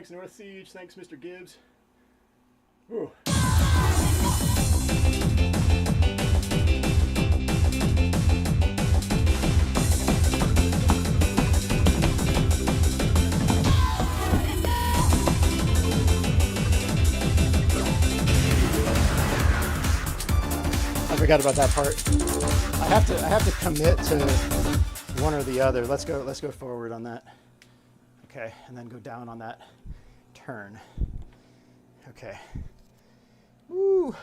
Speaker 1: Thanks, North Siege. Thanks, Mr. Gibbs. Ooh. I forgot about that part. I have to commit to one or the other. Let's go forward on that. Okay, and then go down on that turn. Okay. Woo.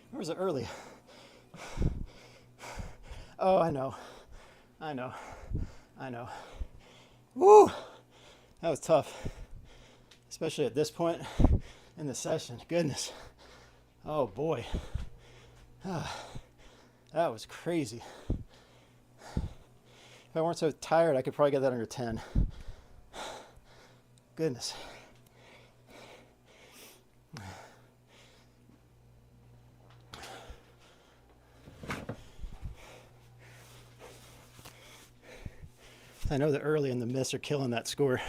Speaker 1: Where was it early? Oh, I know. Woo! That was tough. Especially at this point in the session. Goodness. Oh boy. That was crazy. If I weren't so tired, I could probably get that under 10. Goodness. I know the early and the miss are killing that score.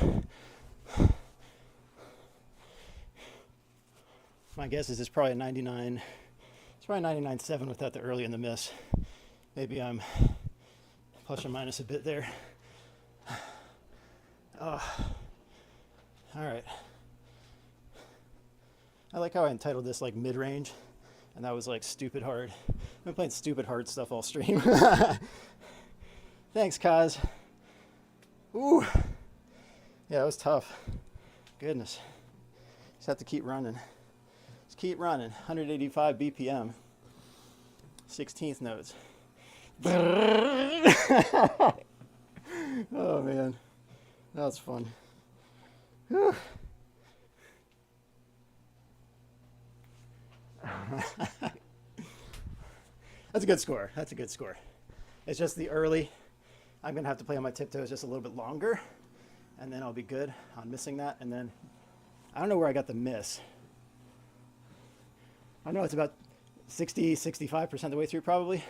Speaker 1: My guess is it's probably a 99. It's probably 99.7 without the early and the miss. Maybe I'm plus or minus a bit there. Oh. All right. I like how I entitled this like mid-range, and that was like stupid hard. I've been playing stupid hard stuff all stream. Thanks, Kaz. Ooh. Yeah, it was tough. Goodness. Just have to keep running. Just keep running. 185 BPM. 16th notes. Oh, man. That was fun. Whew. That's a good score. That's a good score. It's just the early. I'm going to have to play on my tiptoes just a little bit longer, and then I'll be good on missing that. And then I don't know where I got the miss. I know it's about 60, 65% of the way through probably.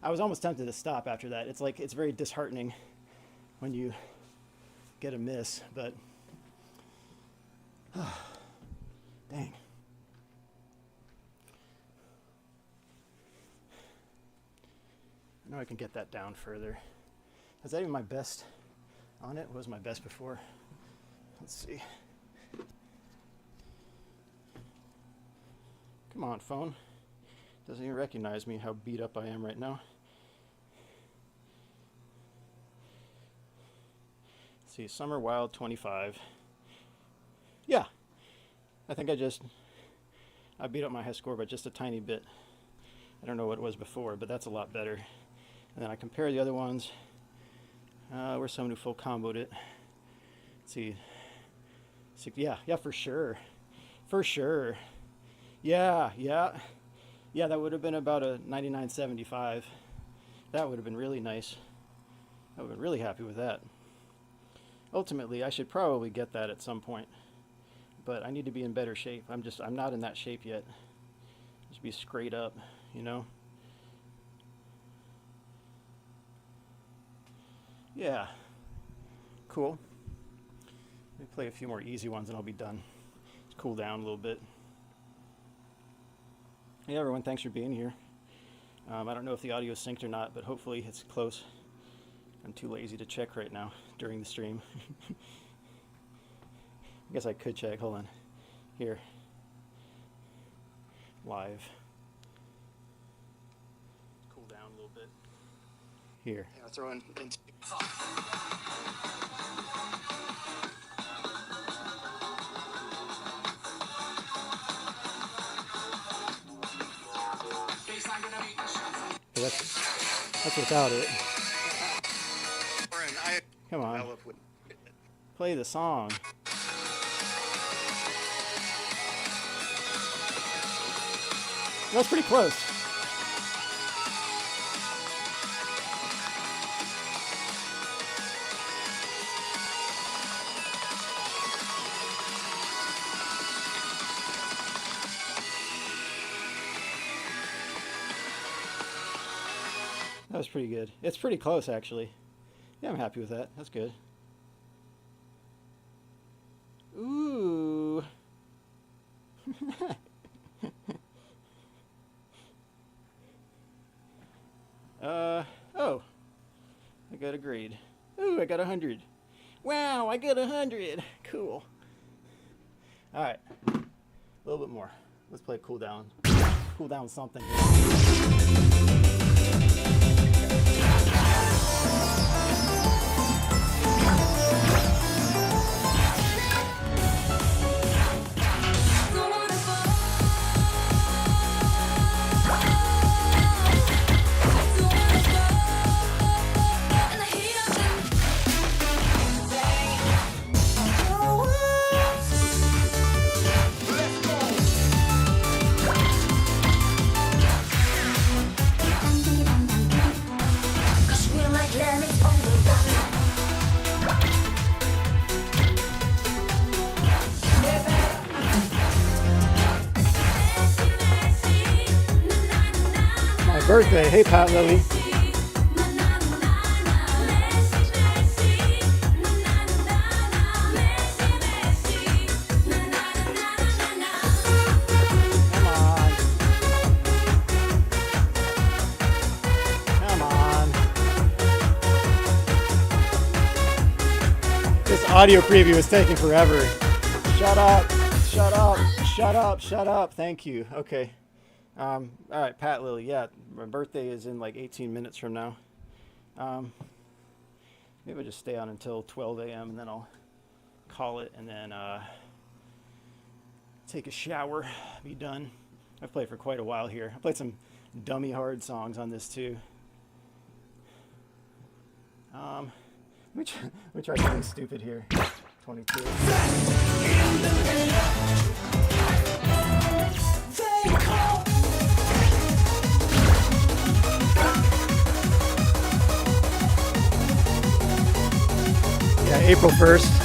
Speaker 1: I was almost tempted to stop after that. It's like, it's very disheartening when you get a miss, but dang. I know I can get that down further. Is that even my best? on it. What was my best before? Let's see. Come on, phone. Doesn't even recognize me, how beat up I am right now. Let's see, Summer Wild 25. Yeah, I think I beat up my high score by just a tiny bit. I don't know what it was before, but that's a lot better. And then I compare the other ones. Where's someone who full comboed it? Let's see. Yeah, for sure. For sure. Yeah, that would have been about a 99.75. That would have been really nice. I would have been really happy with that. Ultimately, I should probably get that at some point. But I need to be in better shape. I'm not in that shape yet. Just be straight up, you know? Yeah. Cool. Let me play a few more easy ones and I'll be done. Just cool down a little bit. Hey everyone, thanks for being here. I don't know if the audio is synced or not, but hopefully it's close. I'm too lazy to check right now during the stream. I guess I could check. Hold on. Here. Live. Cool down a little bit. Here. Yeah, I'll throw in. That's without it. Come on. Play the song. That's pretty close. That was pretty good. It's pretty close, actually. Yeah, I'm happy with that. That's good. Ooh. Oh. I got a grade. Ooh, I got 100. Wow, I got 100. Cool. All right. A little bit more. Let's play cool down. Cool down something here. Birthday. Hey, Pat Lily. Come on. This audio preview is taking forever. Shut up. Shut up. Shut up. Shut up. Thank you. Okay. All right, Pat Lily. Yeah, my birthday is in like 18 minutes from now. Maybe I'll just stay on until 12 a.m. and then I'll call it and then take a shower, be done. I've played for quite a while here. I played some dummy hard songs on this too. Let me try something stupid here. 22. Yeah, April 1st.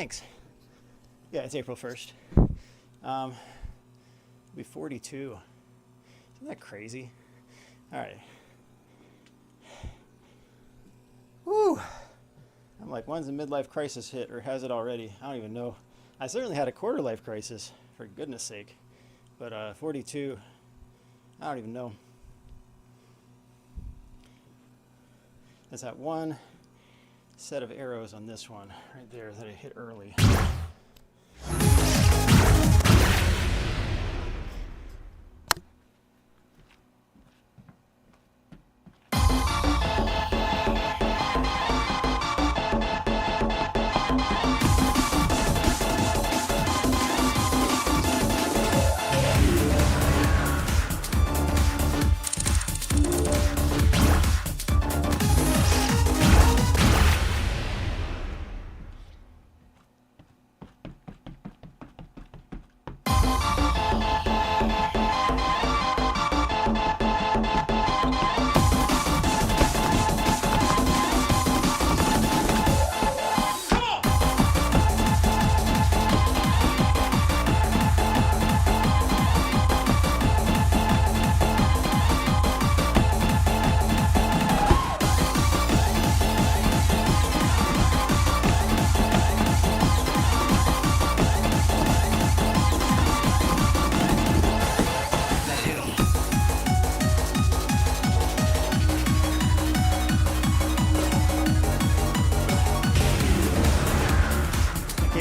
Speaker 1: Thanks. Yeah, it's April 1st. It'll be 42. Isn't that crazy? All right. Woo! I'm like, when's the midlife crisis hit, or has it already? I don't even know. I certainly had a quarter life crisis, for goodness sake. But 42, I don't even know. There's that one set of arrows on this one right there that I hit early.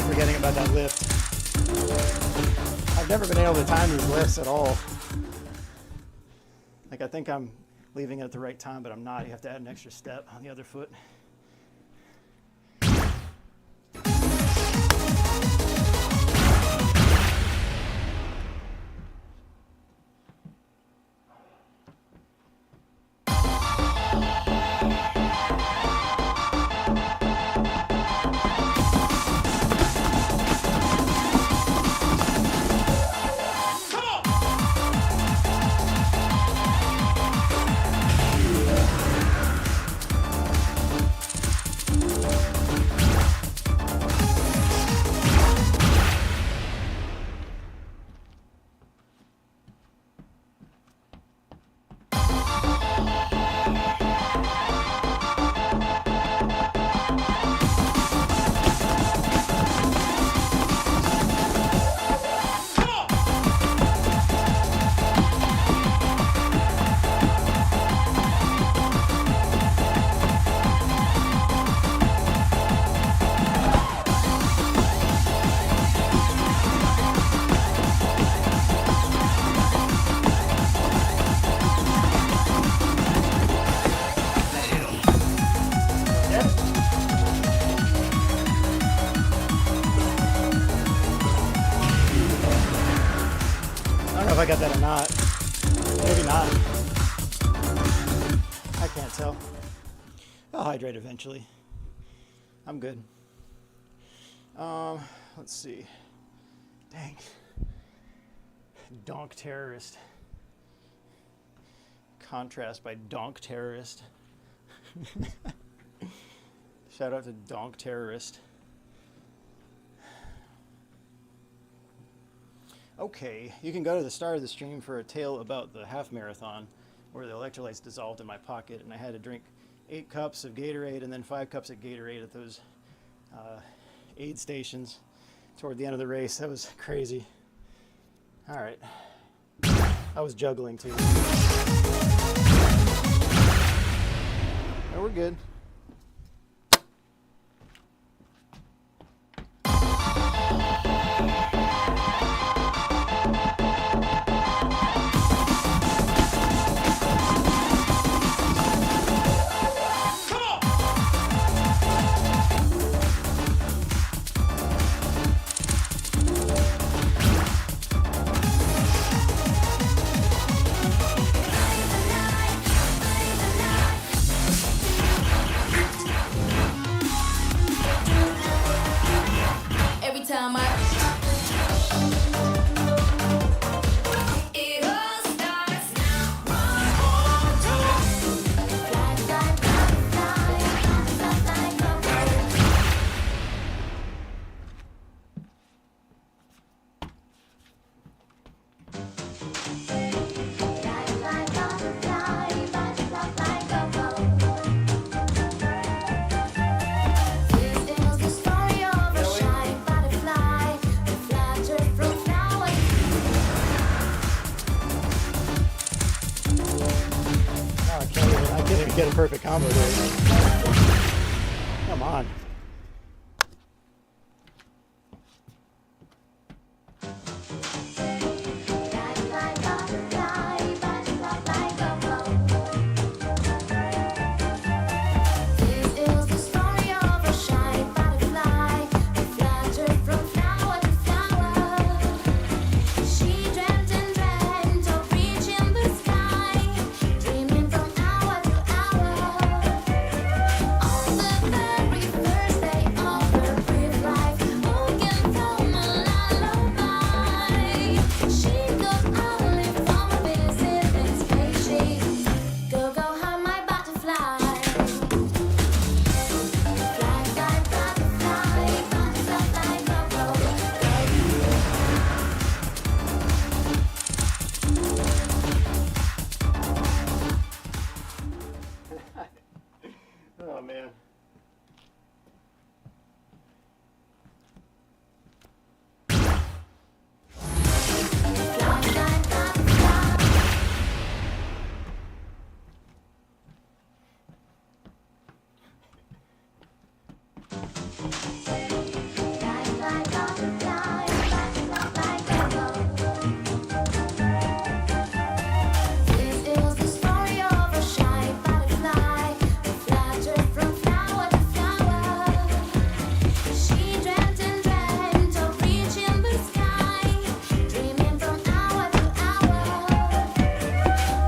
Speaker 1: Forgetting about that lift. I've never been able to time these lifts at all. Like, I think I'm leaving it at the right time, but I'm not. You have to add an extra step on the other foot. I got that or not. Maybe not. I can't tell. I'll hydrate eventually. I'm good. Let's see. Dang. Donk terrorist. Contrast by donk terrorist. Shout out to donk terrorist. Okay, you can go to the start of the stream for a tale about the half marathon where the electrolytes dissolved in my pocket and I had to drink 8 cups of Gatorade and then 5 cups of Gatorade at those aid stations toward the end of the race. That was crazy. All right. I was juggling too. No, we're good. get a perfect combo there. Come on.
Speaker 4: This is the story of a shy butterfly who fluttered from flower to flower. She dreamt and dreamt of reaching the sky, dreaming from hour to hour. On the very first day of her brief life, who can come a lullaby? She got a lift from a visiting spaceship. Go, go, hum my butterfly. Fly, fly, butterfly, butterfly, go, go,
Speaker 1: Oh man.
Speaker 4: fly, fly, butterfly. Fly, fly, butterfly, butterfly, go, go. This is the story of a shy butterfly who fluttered from flower to flower. She dreamt and dreamt of reaching the sky, dreaming from hour to hour.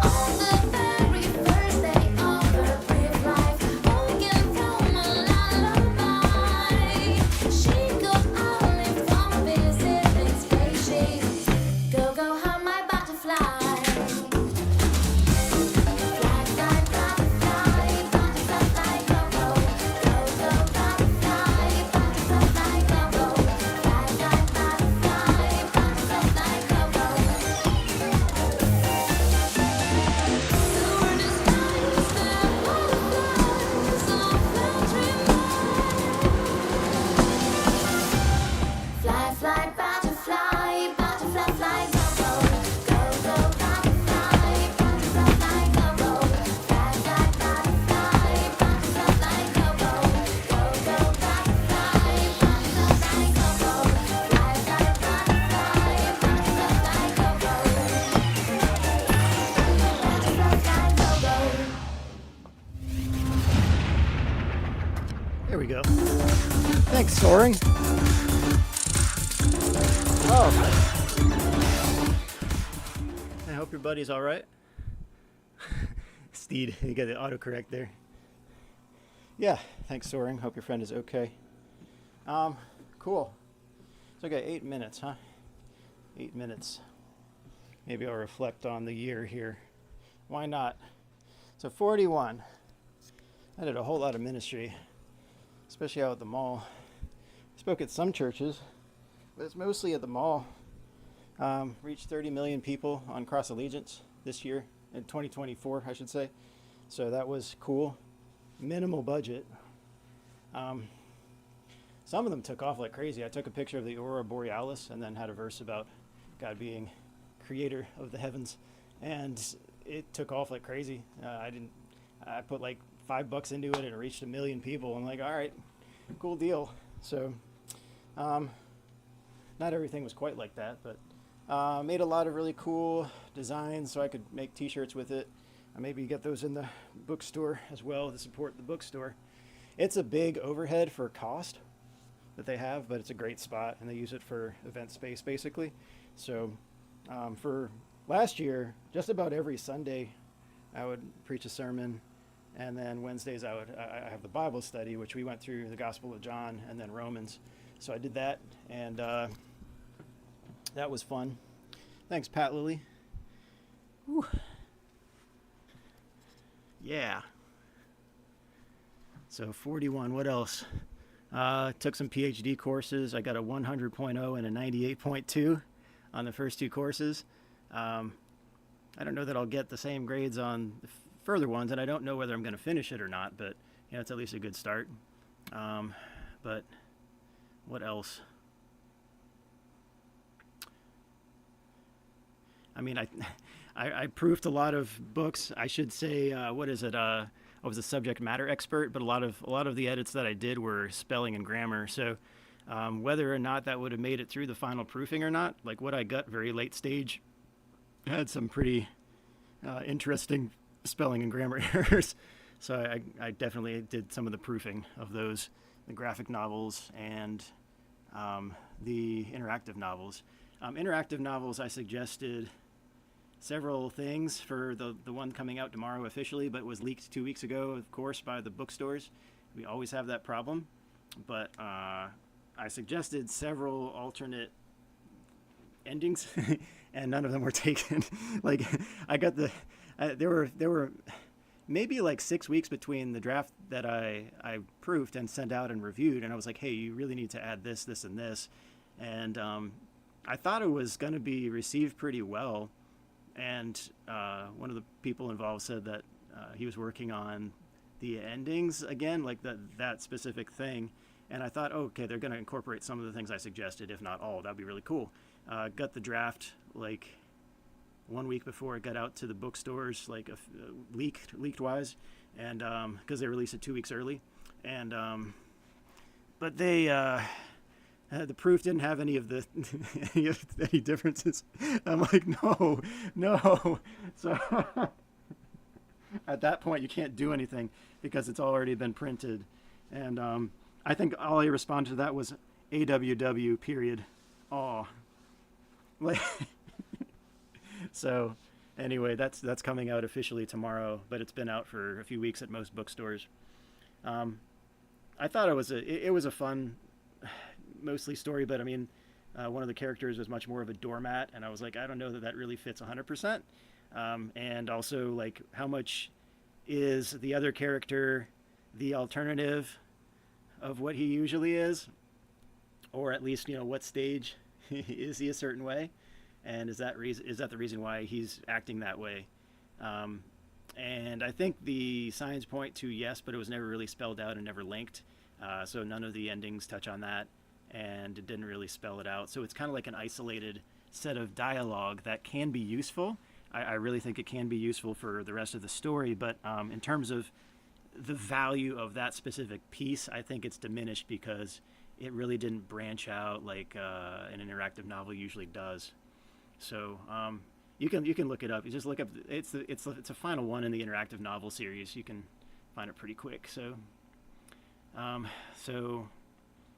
Speaker 4: On the very first day of her brief life, who can come a lullaby? She got a lift from a visiting spaceship. Go, go, hum my butterfly. Fly, fly, butterfly, butterfly, go, go. Go, go, butterfly, butterfly, go, go. Fly, fly, butterfly, butterfly, go, go. Soaring the skies, the butterflies are fluttering by. Fly, fly, butterfly, butterfly, fly, go, go. Go, go, butterfly, butterfly, go, go. Fly, fly, butterfly, butterfly, go, go. Go, go, butterfly, butterfly, go, go. Fly, fly, butterfly, butterfly, go, go. Butterfly, go, go.
Speaker 1: There we go. Thanks, Soaring. Oh. I hope your buddy's all right. Steed, you got the autocorrect there. Yeah, thanks, Soaring. Hope your friend is okay. Cool. So I got 8 minutes, huh? 8 minutes. Maybe I'll reflect on the year here. Why not? So 41. I did a whole lot of ministry, especially out at the mall. Spoke at some churches, but it's mostly at the mall. Reached 30 million people on Cross Allegiance this year, in 2024, I should say. So that was cool. Minimal budget. Some of them took off like crazy. I took a picture of the Aurora Borealis and then had a verse about God being creator of the heavens, and it took off like crazy. I put like $5 into it and it reached 1 million people. I'm like, all right, cool deal. So, not everything was quite like that, but made a lot of really cool designs so I could make t-shirts with it. Maybe get those in the bookstore as well to support the bookstore. It's a big overhead for cost that they have, but it's a great spot and they use it for event space basically. So for last year, just about every Sunday I would preach a sermon, and then Wednesdays I have the Bible study, which we went through the Gospel of John and then Romans. So I did that, and that was fun. Thanks, Pat Lilly. Whew. Yeah. So 41, what else? Took some PhD courses. I got a 100.0 and a 98.2 on the first two courses. I don't know that I'll get the same grades on the further ones, and I don't know whether I'm going to finish it or not, but you know, it's at least a good start. But what else? I mean, I proofed a lot of books. I should say, what is it? was a subject matter expert, but a lot of the edits that I did were spelling and grammar. So whether or not that would have made it through the final proofing or not, like what I got very late stage had some pretty interesting spelling and grammar errors. So I definitely did some of the proofing of those, the graphic novels and the interactive novels. Interactive novels, I suggested several things for the one coming out tomorrow officially, but was leaked 2 weeks ago, of course, by the bookstores. We always have that problem. But I suggested several alternate endings, and none of them were taken. Like, I got there were maybe like 6 weeks between the draft that I proofed and sent out and reviewed, and I was like, hey, you really need to add this, this, and this. And I thought it was going to be received pretty well. And one of the people involved said that he was working on the endings again, like that specific thing. And I thought, oh, okay, they're going to incorporate some of the things I suggested, if not all. That'd be really cool. Got the draft like 1 week before it got out to the bookstores, like leaked wise, and because they released it 2 weeks early. And but they the proof didn't have any of the any differences. I'm like, no. So at that point, you can't do anything because it's already been printed. And I think all I responded to that was AWW period. Aw. Like, so anyway, that's coming out officially tomorrow, but it's been out for a few weeks at most bookstores. I thought it was a fun, mostly story, but I mean, one of the characters was much more of a doormat, and I was like, I don't know that really fits 100%. And also, like, how much is the other character the alternative of what he usually is, or at least, what stage is he a certain way, and is that the reason why he's acting that way? And I think the signs point to yes, but it was never really spelled out and never linked, so none of the endings touch on that, and it didn't really spell it out. So it's kind of like an isolated set of dialogue that can be useful. I really think it can be useful for the rest of the story, but in terms of the value of that specific piece, I think it's diminished because it really didn't branch out like an interactive novel usually does. So you can look it up. You just look up. It's a final one in the interactive novel series. You can find it pretty quick. So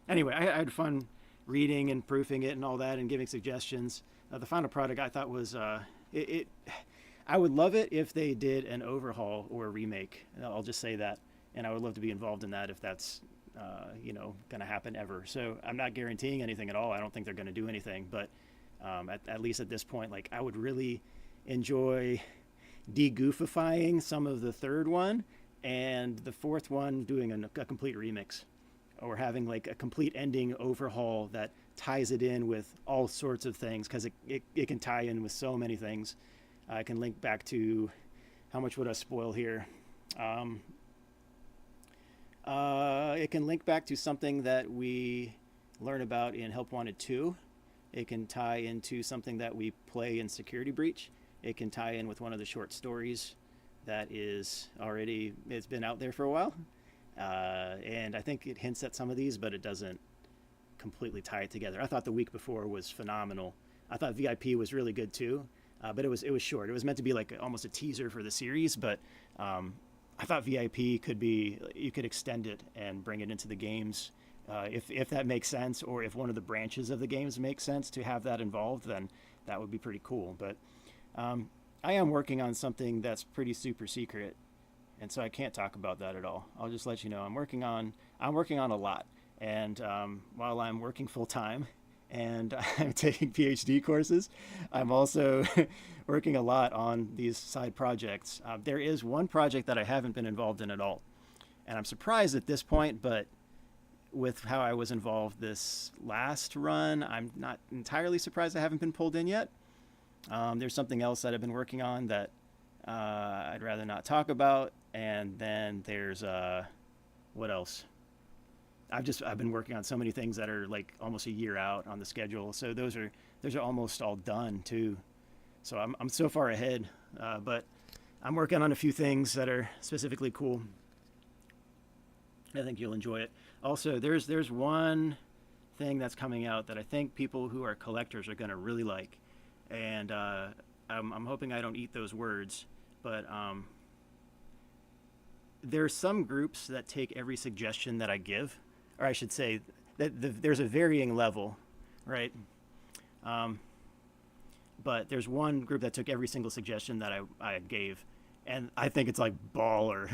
Speaker 1: anyway, I had fun reading and proofing it and all that and giving suggestions. The final product I thought was I would love it if they did an overhaul or a remake. I'll just say that, and I would love to be involved in that if that's going to happen ever. So I'm not guaranteeing anything at all. I don't think they're going to do anything, but at least at this point, like, I would really enjoy de-goofifying some of the third one, and the fourth one doing a complete remix, or having like a complete ending overhaul that ties it in with all sorts of things, because it can tie in with so many things. I can link back to, how much would I spoil here? It can link back to something that we learn about in Help Wanted 2. It can tie into something that we play in Security Breach. It can tie in with one of the short stories that it's been out there for a while. And I think it hints at some of these, but it doesn't completely tie it together. I thought the week before was phenomenal. I thought VIP was really good too, but it was short. It was meant to be like almost a teaser for the series, but I thought VIP you could extend it and bring it into the games. If that makes sense, or if one of the branches of the games makes sense to have that involved, then that would be pretty cool. But I am working on something that's pretty super secret, and so I can't talk about that at all. I'll just let you know I'm working on a lot, and while I'm working full time and I'm taking PhD courses, I'm also working a lot on these side projects. There is one project that I haven't been involved in at all, and I'm surprised at this point, but with how I was involved this last run, I'm not entirely surprised I haven't been pulled in yet. There's something else that I've been working on that I'd rather not talk about, and then there's what else? I've been working on so many things that are like almost a year out on the schedule, so those are almost all done too. So I'm so far ahead, but I'm working on a few things that are specifically cool. I think you'll enjoy it. Also, there's one thing that's coming out that I think people who are collectors are going to really like, and I'm hoping I don't eat those words, but there's some groups that take every suggestion that I give, or I should say that there's a varying level, right? But there's one group that took every single suggestion that I gave, and I think it's like baller.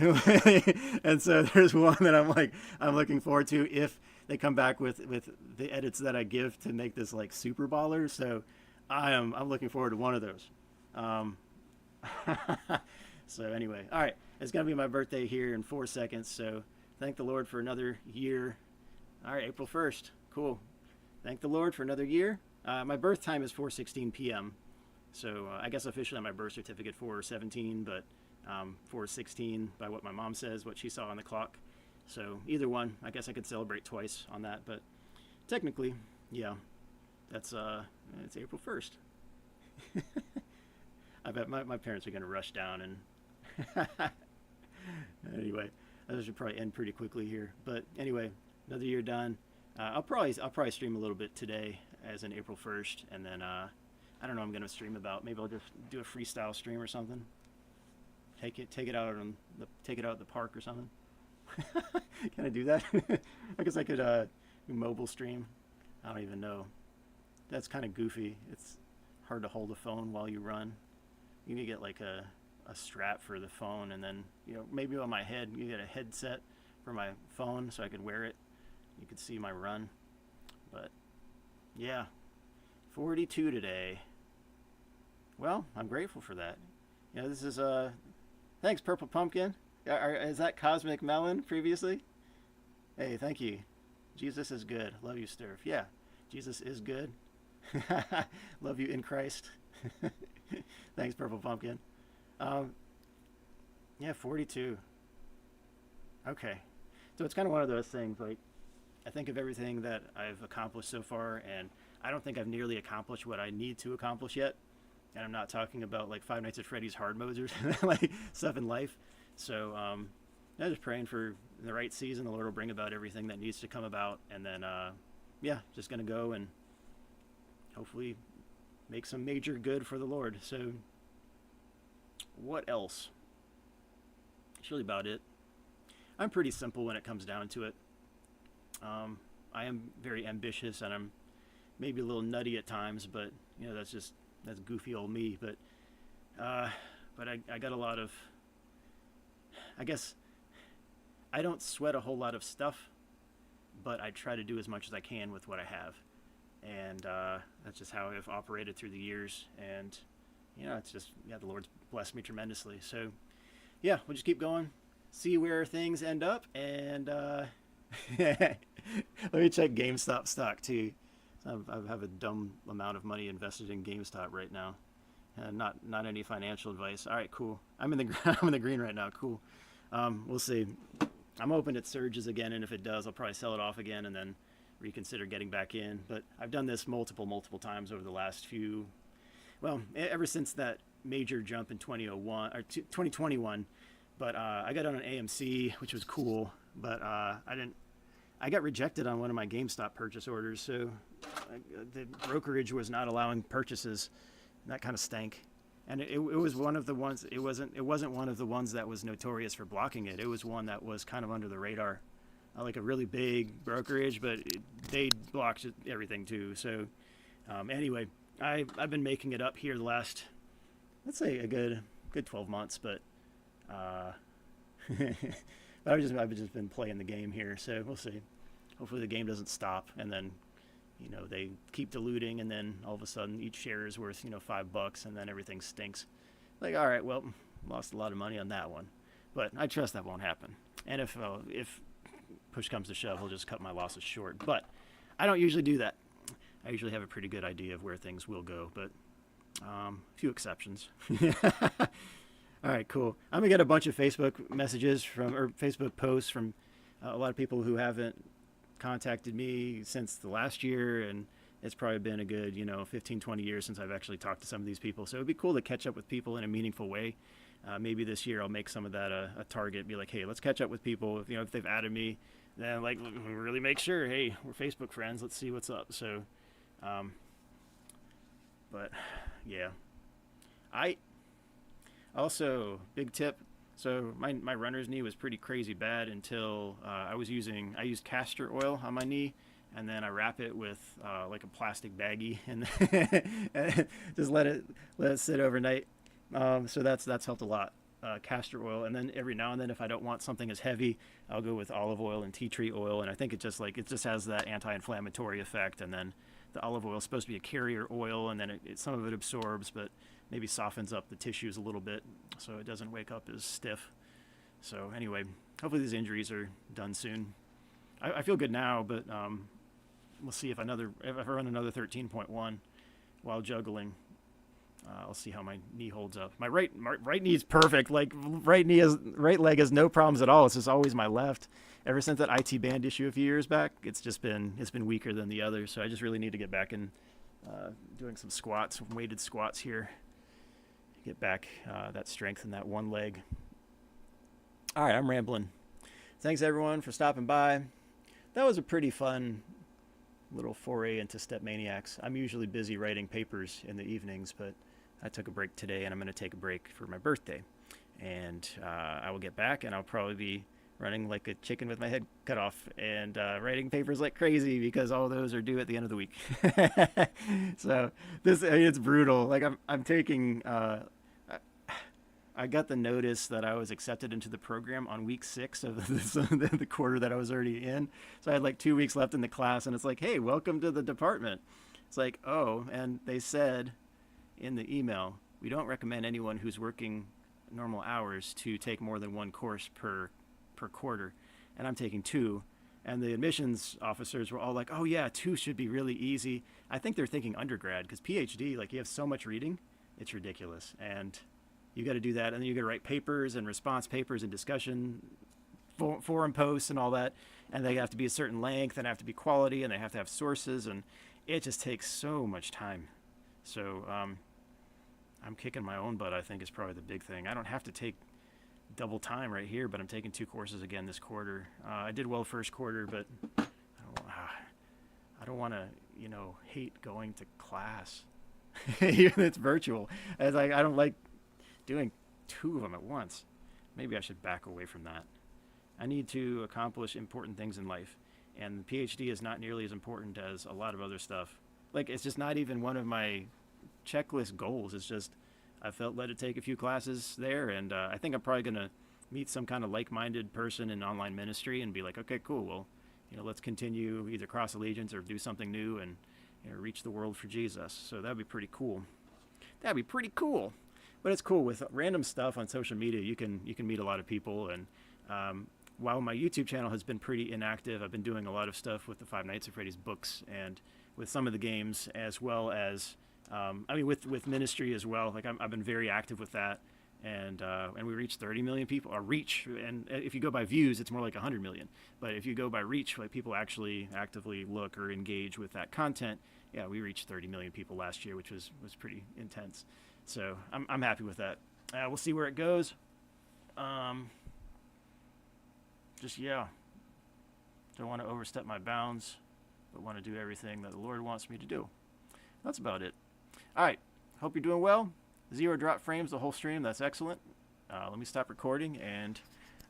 Speaker 1: And so there's one that I'm looking forward to if they come back with the edits that I give to make this like super baller. So I'm looking forward to one of those. So anyway, all right, it's gonna be my birthday here in 4 seconds. So thank the Lord for another year. All right, April 1st, cool. Thank the Lord for another year. My birth time is 4:16 p.m. So I guess officially on my birth certificate 4:17, but 4:16 by what my mom says, what she saw on the clock. So either one, I guess I could celebrate twice on that, but technically, yeah, that's it's April 1st. I bet my parents are gonna rush down and anyway, this should probably end pretty quickly here. But anyway, another year done. I'll probably stream a little bit today as in April 1st, and then I don't know what I'm gonna stream about. Maybe I'll just do a freestyle stream or something. Take it out at the park or something. Can I do that? I guess I could do mobile stream. I don't even know. That's kind of goofy. It's hard to hold a phone while you run. You need to get like a strap for the phone, and then maybe on my head you get a headset for my phone so I could wear it. You could see my run. But yeah, 42 today. Well, I'm grateful for that. This is thanks, Purple Pumpkin. Is that Cosmic Melon previously? Hey, thank you. Jesus is good. Love you, Sturf. Yeah, Jesus is good. Love you in Christ. Thanks, Purple Pumpkin. Yeah, 42. Okay. So it's kind of one of those things, like, I think of everything that I've accomplished so far, and I don't think I've nearly accomplished what I need to accomplish yet. And I'm not talking about like Five Nights at Freddy's hard modes or like stuff in life. So I'm just praying for the right season. The Lord will bring about everything that needs to come about, and then yeah, just gonna go and hopefully make some major good for the Lord. So what else? That's really about it. I'm pretty simple when it comes down to it. I am very ambitious, and I'm maybe a little nutty at times, but that's goofy old me. But I got a lot of, I guess I don't sweat a whole lot of stuff, but I try to do as much as I can with what I have. And that's just how I've operated through the years. And, it's just, the Lord's blessed me tremendously. So, yeah, we'll just keep going, see where things end up. And let me check GameStop stock, too. I have a dumb amount of money invested in GameStop right now. Not any financial advice. All right, cool. I'm in the green right now. Cool. We'll see. I'm hoping it surges again, and if it does, I'll probably sell it off again and then reconsider getting back in. But I've done this multiple times over the last few, ever since that major jump in 2021. But I got on an AMC, which was cool, but I got rejected on one of my GameStop purchase orders, so the brokerage was not allowing purchases. That kind of stank. And it was one of the ones. It wasn't one of the ones that was notorious for blocking it. It was one that was kind of under the radar, like a really big brokerage, but they blocked everything too. So anyway, I've been making it up here the last, let's say, a good 12 months, but I've just been playing the game here, so we'll see. Hopefully the game doesn't stop, and then they keep diluting, and then all of a sudden each share is worth $5, and then everything stinks. Like, all right, well, lost a lot of money on that one, but I trust that won't happen. And if push comes to shove, I'll just cut my losses short. But I don't usually do that. I usually have a pretty good idea of where things will go, but a few exceptions. All right, cool. I'm gonna get a bunch of Facebook messages or Facebook posts from a lot of people who haven't contacted me since the last year, and it's probably been a good, 15, 20 years since I've actually talked to some of these people. So it'd be cool to catch up with people in a meaningful way. Maybe this year I'll make some of that a target. Be like, hey, let's catch up with people. If they've added me, then like really make sure, hey, we're Facebook friends. Let's see what's up. So, but yeah, I also big tip. So my runner's knee was pretty crazy bad until I used castor oil on my knee, and then I wrap it with like a plastic baggie and just let it sit overnight. So that's helped a lot. Castor oil, and then every now and then if I don't want something as heavy, I'll go with olive oil and tea tree oil, and I think it just has that anti-inflammatory effect. And then the olive oil is supposed to be a carrier oil, and then some of it absorbs, but maybe softens up the tissues a little bit so it doesn't wake up as stiff. So anyway, hopefully these injuries are done soon. I feel good now, but we'll see if I run another 13.1 while juggling. I'll see how my knee holds up. My right knee is perfect. Like right leg has no problems at all. It's just always my left. Ever since that IT band issue a few years back, it's been weaker than the other. So I just really need to get back in doing some squats, weighted squats here. Get back that strength in that one leg. All right, I'm rambling. Thanks everyone for stopping by. That was a pretty fun little foray into StepManiacs. I'm usually busy writing papers in the evenings, but I took a break today, and I'm going to take a break for my birthday. And I will get back, and I'll probably be running like a chicken with my head cut off and writing papers like crazy because all those are due at the end of the week. So it's brutal. Like I'm taking. I got the notice that I was accepted into the program on week 6 of the quarter that I was already in. So I had like 2 weeks left in the class, and it's like, hey, welcome to the department. It's like, oh, and they said in the email, we don't recommend anyone who's working normal hours to take more than one course per quarter. And I'm taking 2. And the admissions officers were all like, oh yeah, 2 should be really easy. I think they're thinking undergrad, because PhD, like you have so much reading, it's ridiculous. And you got to do that, and then you got to write papers and response papers and discussion forum posts and all that, and they have to be a certain length and have to be quality, and they have to have sources, and it just takes so much time. So I'm kicking my own butt, I think, is probably the big thing. I don't have to take double time right here, but I'm taking 2 courses again this quarter. I did well first quarter, but I don't want to hate going to class. Even it's virtual. It's like I don't like doing 2 of them at once. Maybe I should back away from that. I need to accomplish important things in life, and the PhD is not nearly as important as a lot of other stuff. Like, it's just not even one of my checklist goals. It's just I felt led to take a few classes there, and I think I'm probably going to meet some kind of like-minded person in online ministry and be like, okay, cool, well, let's continue either cross allegiance or do something new and reach the world for Jesus. So that'd be pretty cool. But it's cool with random stuff on social media. You can meet a lot of people, and while my YouTube channel has been pretty inactive, I've been doing a lot of stuff with the Five Nights at Freddy's books and with some of the games, as well as with ministry as well. Like I've been very active with that, and we reached 30 million people. Or reach, and if you go by views, it's more like 100 million. But if you go by reach, like people actually actively look or engage with that content, yeah, we reached 30 million people last year, which was pretty intense. So I'm happy with that. We'll see where it goes. Don't want to overstep my bounds, but want to do everything that the Lord wants me to do. That's about it. All right. Hope you're doing well. 0 drop frames the whole stream. That's excellent. Let me stop recording, and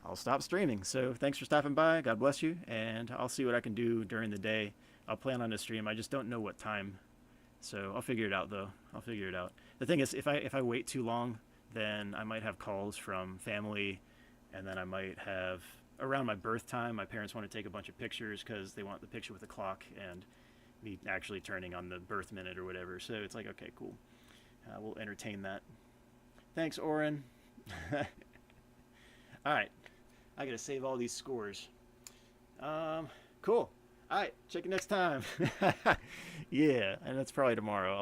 Speaker 1: I'll stop streaming. So thanks for stopping by. God bless you, and I'll see what I can do during the day. I'll plan on a stream. I just don't know what time. So I'll figure it out, though. I'll figure it out. The thing is, if I wait too long, then I might have calls from family, and then I might have, around my birth time, my parents want to take a bunch of pictures because they want the picture with the clock and me actually turning on the birth minute or whatever. So it's like, okay, cool. We'll entertain that. Thanks, Oren. All right. I got to save all these scores. Cool. All right. Check you next time. Yeah, and that's probably tomorrow.